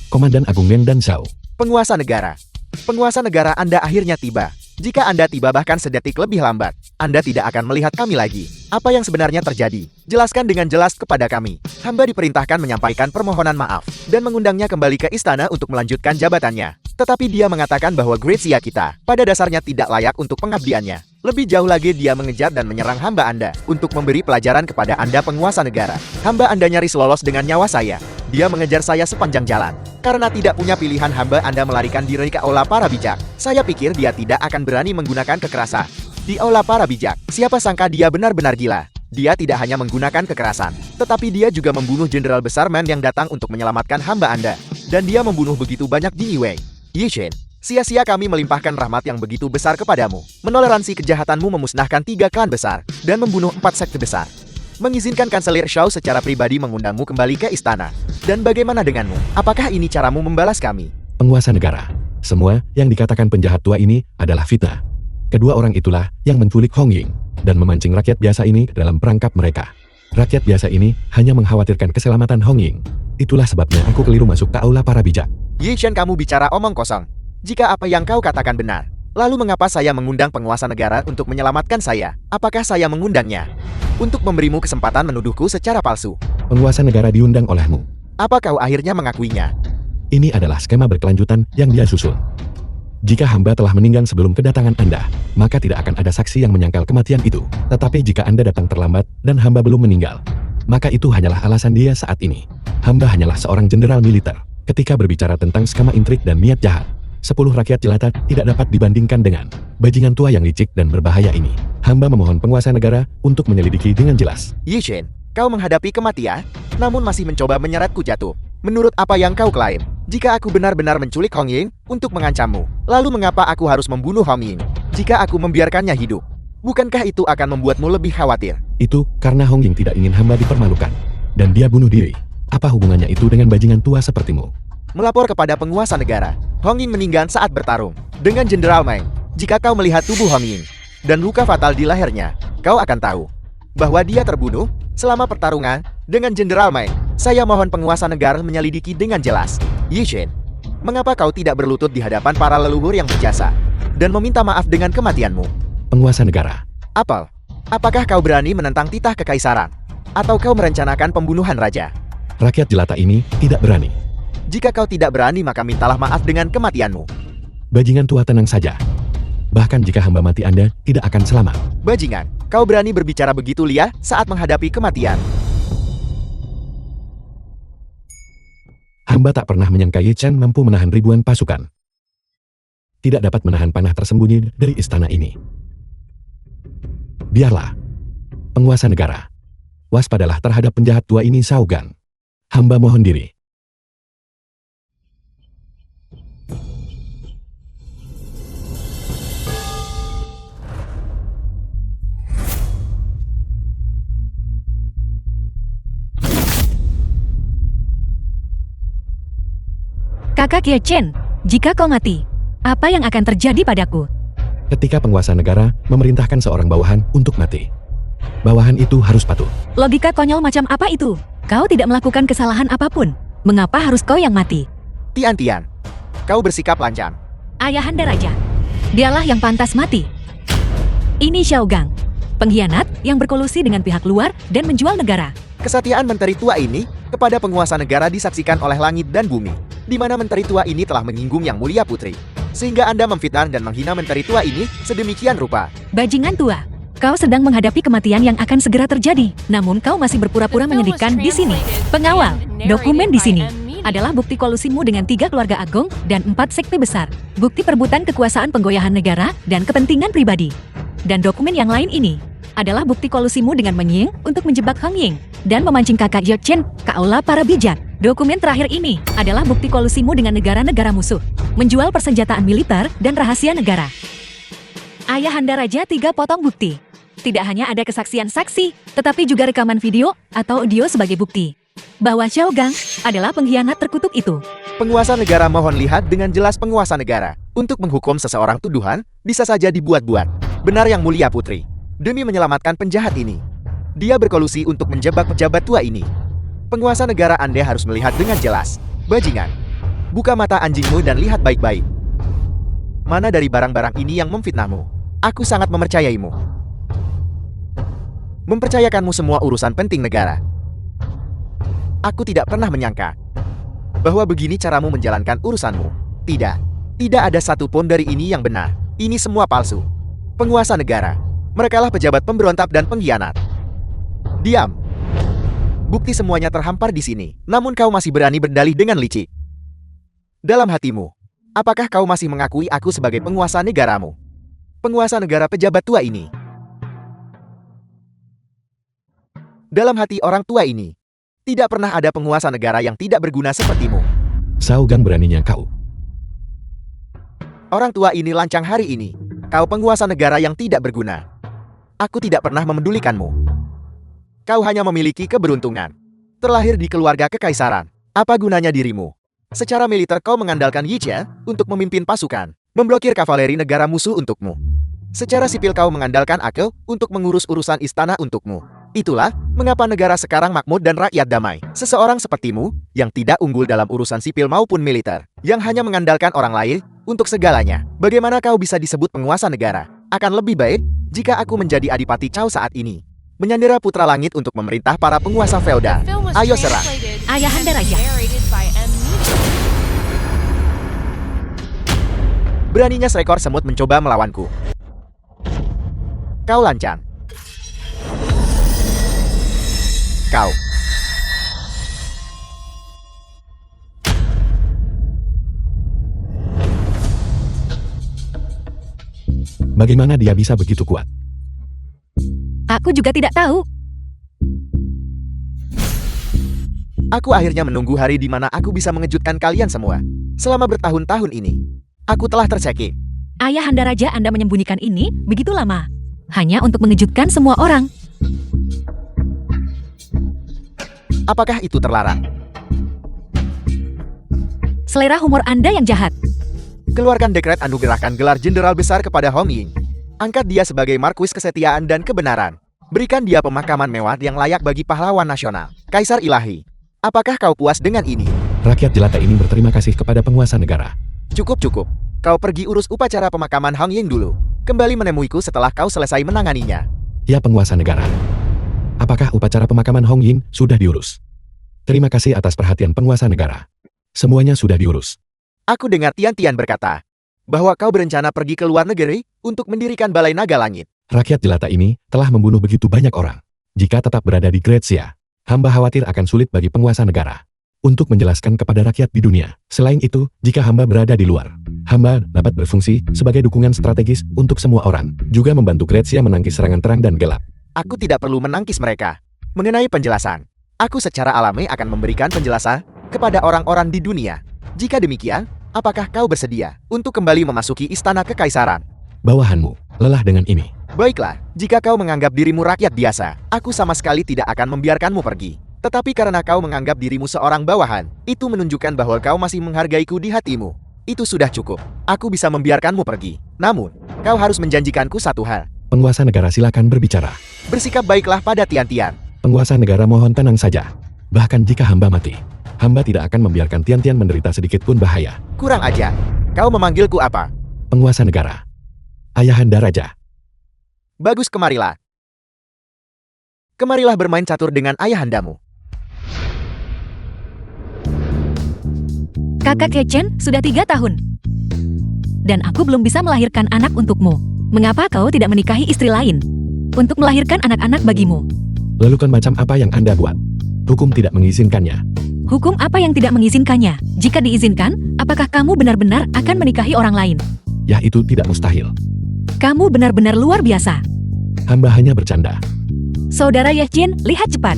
Komandan Agung Meng dan Zhao. Penguasa negara. Penguasa negara Anda akhirnya tiba. Jika Anda tiba bahkan sedetik lebih lambat, Anda tidak akan melihat kami lagi. Apa yang sebenarnya terjadi? Jelaskan dengan jelas kepada kami. Hamba diperintahkan menyampaikan permohonan maaf dan mengundangnya kembali ke istana untuk melanjutkan jabatannya. Tetapi dia mengatakan bahwa Grazia kita pada dasarnya tidak layak untuk pengabdiannya. Lebih jauh lagi dia mengejar dan menyerang hamba Anda untuk memberi pelajaran kepada Anda penguasa negara. Hamba Anda nyaris lolos dengan nyawa saya. Dia mengejar saya sepanjang jalan. Karena tidak punya pilihan hamba Anda melarikan diri ke aula para bijak. Saya pikir dia tidak akan berani menggunakan kekerasan. Di aula para bijak, siapa sangka dia benar-benar gila. Dia tidak hanya menggunakan kekerasan, tetapi dia juga membunuh Jenderal Besar Man yang datang untuk menyelamatkan hamba Anda. Dan dia membunuh begitu banyak di Yiwei. Yi Shen, sia-sia kami melimpahkan rahmat yang begitu besar kepadamu. Menoleransi kejahatanmu memusnahkan 3 klan besar dan membunuh 4 sekte besar. Mengizinkan Kanselir Shao secara pribadi mengundangmu kembali ke istana. Dan bagaimana denganmu? Apakah ini caramu membalas kami? Penguasa negara. Semua yang dikatakan penjahat tua ini adalah fitnah. Kedua orang itulah yang menculik Honging dan memancing rakyat biasa ini dalam perangkap mereka. Rakyat biasa ini hanya mengkhawatirkan keselamatan Honging. Itulah sebabnya aku keliru masuk ke aula para bijak. Yi Shen, kamu bicara omong kosong. Jika apa yang kau katakan benar, lalu mengapa saya mengundang penguasa negara untuk menyelamatkan saya? Apakah saya mengundangnya untuk memberimu kesempatan menuduhku secara palsu? Penguasa negara diundang olehmu. Apa kau akhirnya mengakuinya? Ini adalah skema berkelanjutan yang dia susun. Jika hamba telah meninggal sebelum kedatangan Anda, maka tidak akan ada saksi yang menyangkal kematian itu. Tetapi jika Anda datang terlambat dan hamba belum meninggal, maka itu hanyalah alasan dia saat ini. Hamba hanyalah seorang jenderal militer. Ketika berbicara tentang skema intrik dan niat jahat, 10 rakyat jelata tidak dapat dibandingkan dengan bajingan tua yang licik dan berbahaya ini. Hamba memohon penguasa negara untuk menyelidiki dengan jelas. Yi Shen, kau menghadapi kematian, namun masih mencoba menyeretku jatuh. Menurut apa yang kau klaim, jika aku benar-benar menculik Honging untuk mengancammu, lalu mengapa aku harus membunuh Honging jika aku membiarkannya hidup? Bukankah itu akan membuatmu lebih khawatir? Itu karena Honging tidak ingin hamba dipermalukan, dan dia bunuh diri. Apa hubungannya itu dengan bajingan tua sepertimu? Melapor kepada penguasa negara. Honging meninggal saat bertarung dengan Jenderal Meng. Jika kau melihat tubuh Honging dan luka fatal di lehernya, kau akan tahu bahwa dia terbunuh selama pertarungan dengan Jenderal Meng. Saya mohon penguasa negara menyelidiki dengan jelas. Yi Shen, mengapa kau tidak berlutut di hadapan para leluhur yang berjasa dan meminta maaf dengan kematianmu? Penguasa negara. Apel, apakah kau berani menentang titah kekaisaran? Atau kau merencanakan pembunuhan raja? Rakyat jelata ini tidak berani. Jika kau tidak berani maka mintalah maaf dengan kematianmu. Bajingan tua, tenang saja. Bahkan jika hamba mati Anda tidak akan selamat. Bajingan, kau berani berbicara begitu liar saat menghadapi kematian. Hamba tak pernah menyangka Ye Chen mampu menahan ribuan pasukan. Tidak dapat menahan panah tersembunyi dari istana ini. Biarlah. Penguasa negara. Waspadalah terhadap penjahat tua ini, Saugan. Hamba mohon diri. Kakak Ye Chen, jika kau mati, apa yang akan terjadi padaku? Ketika penguasa negara memerintahkan seorang bawahan untuk mati, bawahan itu harus patuh. Logika konyol macam apa itu? Kau tidak melakukan kesalahan apapun. Mengapa harus kau yang mati? Tian-Tian, kau bersikap lancang. Ayahanda Raja, dialah yang pantas mati. Ini Xiaogang, pengkhianat yang berkolusi dengan pihak luar dan menjual negara. Kesetiaan menteri tua ini kepada penguasa negara disaksikan oleh langit dan bumi, di mana menteri tua ini telah menyinggung Yang Mulia Putri. Sehingga Anda memfitnah dan menghina menteri tua ini sedemikian rupa. Bajingan tua, kau sedang menghadapi kematian yang akan segera terjadi, namun kau masih berpura-pura menyedihkan di sini. Pengawal, dokumen di sini adalah bukti kolusimu dengan 3 keluarga agung dan 4 sekte besar. Bukti perebutan kekuasaan penggoyahan negara dan kepentingan pribadi. Dan dokumen yang lain ini adalah bukti kolusimu dengan Menying untuk menjebak Hong Ying dan memancing kakak Ye Chen ke aula para bijak. Dokumen terakhir ini adalah bukti kolusimu dengan negara-negara musuh, menjual persenjataan militer dan rahasia negara. Ayahanda Raja 3 potong bukti. Tidak hanya ada kesaksian saksi, tetapi juga rekaman video atau audio sebagai bukti bahwa Xiaogang adalah pengkhianat terkutuk itu. Penguasa negara mohon lihat dengan jelas penguasa negara. Untuk menghukum seseorang tuduhan, bisa saja dibuat-buat. Benar Yang Mulia Putri. Demi menyelamatkan penjahat ini, dia berkolusi untuk menjebak pejabat tua ini. Penguasa negara, Anda harus melihat dengan jelas. Bajingan, buka mata anjingmu dan lihat baik-baik. Mana dari barang-barang ini yang memfitnahmu? Aku sangat mempercayaimu. Mempercayakanmu semua urusan penting negara. Aku tidak pernah menyangka bahwa begini caramu menjalankan urusanmu. Tidak ada satupun dari ini yang benar. Ini semua palsu. Penguasa negara, merekalah pejabat pemberontak dan pengkhianat. Diam. Bukti semuanya terhampar di sini. Namun kau masih berani berdalih dengan licik. Dalam hatimu, apakah kau masih mengakui aku sebagai penguasa negaramu? Penguasa negara pejabat tua ini. Dalam hati orang tua ini, tidak pernah ada penguasa negara yang tidak berguna sepertimu. Saugan, beraninya kau. Orang tua ini lancang hari ini. Kau penguasa negara yang tidak berguna. Aku tidak pernah memedulikanmu. Kau hanya memiliki keberuntungan. Terlahir di keluarga kekaisaran. Apa gunanya dirimu? Secara militer kau mengandalkan Yi Jie untuk memimpin pasukan, memblokir kavaleri negara musuh untukmu. Secara sipil kau mengandalkan aku untuk mengurus urusan istana untukmu. Itulah mengapa negara sekarang makmur dan rakyat damai. Seseorang sepertimu yang tidak unggul dalam urusan sipil maupun militer, yang hanya mengandalkan orang lain untuk segalanya. Bagaimana kau bisa disebut penguasa negara? Akan lebih baik jika aku menjadi Adipati Cao saat ini, menyandera putra langit untuk memerintah para penguasa feodal. Ayo serang. Ayahanda Raja. Beraninya seekor semut mencoba melawanku. Kau lancang. Kau. Bagaimana dia bisa begitu kuat? Aku juga tidak tahu. Aku akhirnya menunggu hari di mana aku bisa mengejutkan kalian semua. Selama bertahun-tahun ini, aku telah tercekik. Ayahanda Raja, Anda menyembunyikan ini begitu lama, hanya untuk mengejutkan semua orang. Apakah itu terlarang? Selera humor Anda yang jahat. Keluarkan dekret anugerahkan gelar jenderal besar kepada Hong Ying. Angkat dia sebagai markuis kesetiaan dan kebenaran. Berikan dia pemakaman mewah yang layak bagi pahlawan nasional. Kaisar Ilahi, apakah kau puas dengan ini? Rakyat jelata ini berterima kasih kepada penguasa negara. Cukup. Kau pergi urus upacara pemakaman Hong Ying dulu. Kembali menemuiku setelah kau selesai menanganinya. Ya penguasa negara. Apakah upacara pemakaman Hong Ying sudah diurus? Terima kasih atas perhatian penguasa negara. Semuanya sudah diurus. Aku dengar Tian-Tian berkata bahwa kau berencana pergi ke luar negeri untuk mendirikan Balai Naga Langit. Rakyat jelata ini telah membunuh begitu banyak orang. Jika tetap berada di Grazia, hamba khawatir akan sulit bagi penguasa negara untuk menjelaskan kepada rakyat di dunia. Selain itu, jika hamba berada di luar, hamba dapat berfungsi sebagai dukungan strategis untuk semua orang, juga membantu Grazia menangkis serangan terang dan gelap. Aku tidak perlu menangkis mereka. Mengenai penjelasan, aku secara alami akan memberikan penjelasan kepada orang-orang di dunia. Jika demikian, apakah kau bersedia untuk kembali memasuki istana kekaisaran? Bawahanmu lelah dengan ini. Baiklah, jika kau menganggap dirimu rakyat biasa, aku sama sekali tidak akan membiarkanmu pergi. Tetapi karena kau menganggap dirimu seorang bawahan, itu menunjukkan bahwa kau masih menghargaiku di hatimu. Itu sudah cukup. Aku bisa membiarkanmu pergi. Namun, kau harus menjanjikanku satu hal. Penguasa negara silakan berbicara. Bersikap baiklah pada Tian-Tian. Penguasa negara mohon tenang saja. Bahkan jika hamba mati, hamba tidak akan membiarkan Tian-Tian menderita sedikit pun bahaya. Kurang ajar. Kau memanggilku apa? Penguasa negara. Ayahanda Raja. Bagus, kemarilah. Kemarilah bermain catur dengan ayahandamu. Kakak Kechen sudah 3 tahun. Dan aku belum bisa melahirkan anak untukmu. Mengapa kau tidak menikahi istri lain? Untuk melahirkan anak-anak bagimu. Lelucon macam apa yang Anda buat? Hukum tidak mengizinkannya. Hukum apa yang tidak mengizinkannya? Jika diizinkan, apakah kamu benar-benar akan menikahi orang lain? Ya, itu tidak mustahil. Kamu benar-benar luar biasa. Hamba hanya bercanda. Saudara Yehjin, lihat cepat.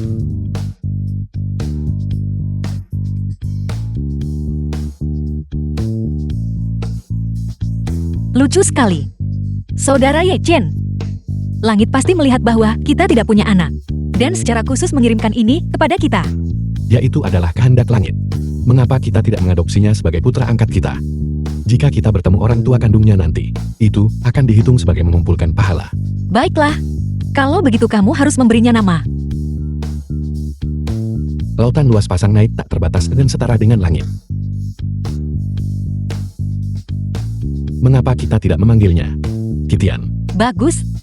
Lucu sekali. Saudara Yehjin. Langit pasti melihat bahwa kita tidak punya anak. Dan secara khusus mengirimkan ini kepada kita. Yaitu adalah kehendak langit. Mengapa kita tidak mengadopsinya sebagai putra angkat kita? Jika kita bertemu orang tua kandungnya nanti, itu akan dihitung sebagai mengumpulkan pahala. Baiklah. Kalau begitu kamu harus memberinya nama. Lautan luas pasang naik tak terbatas dan setara dengan langit. Mengapa kita tidak memanggilnya Kitian? Bagus.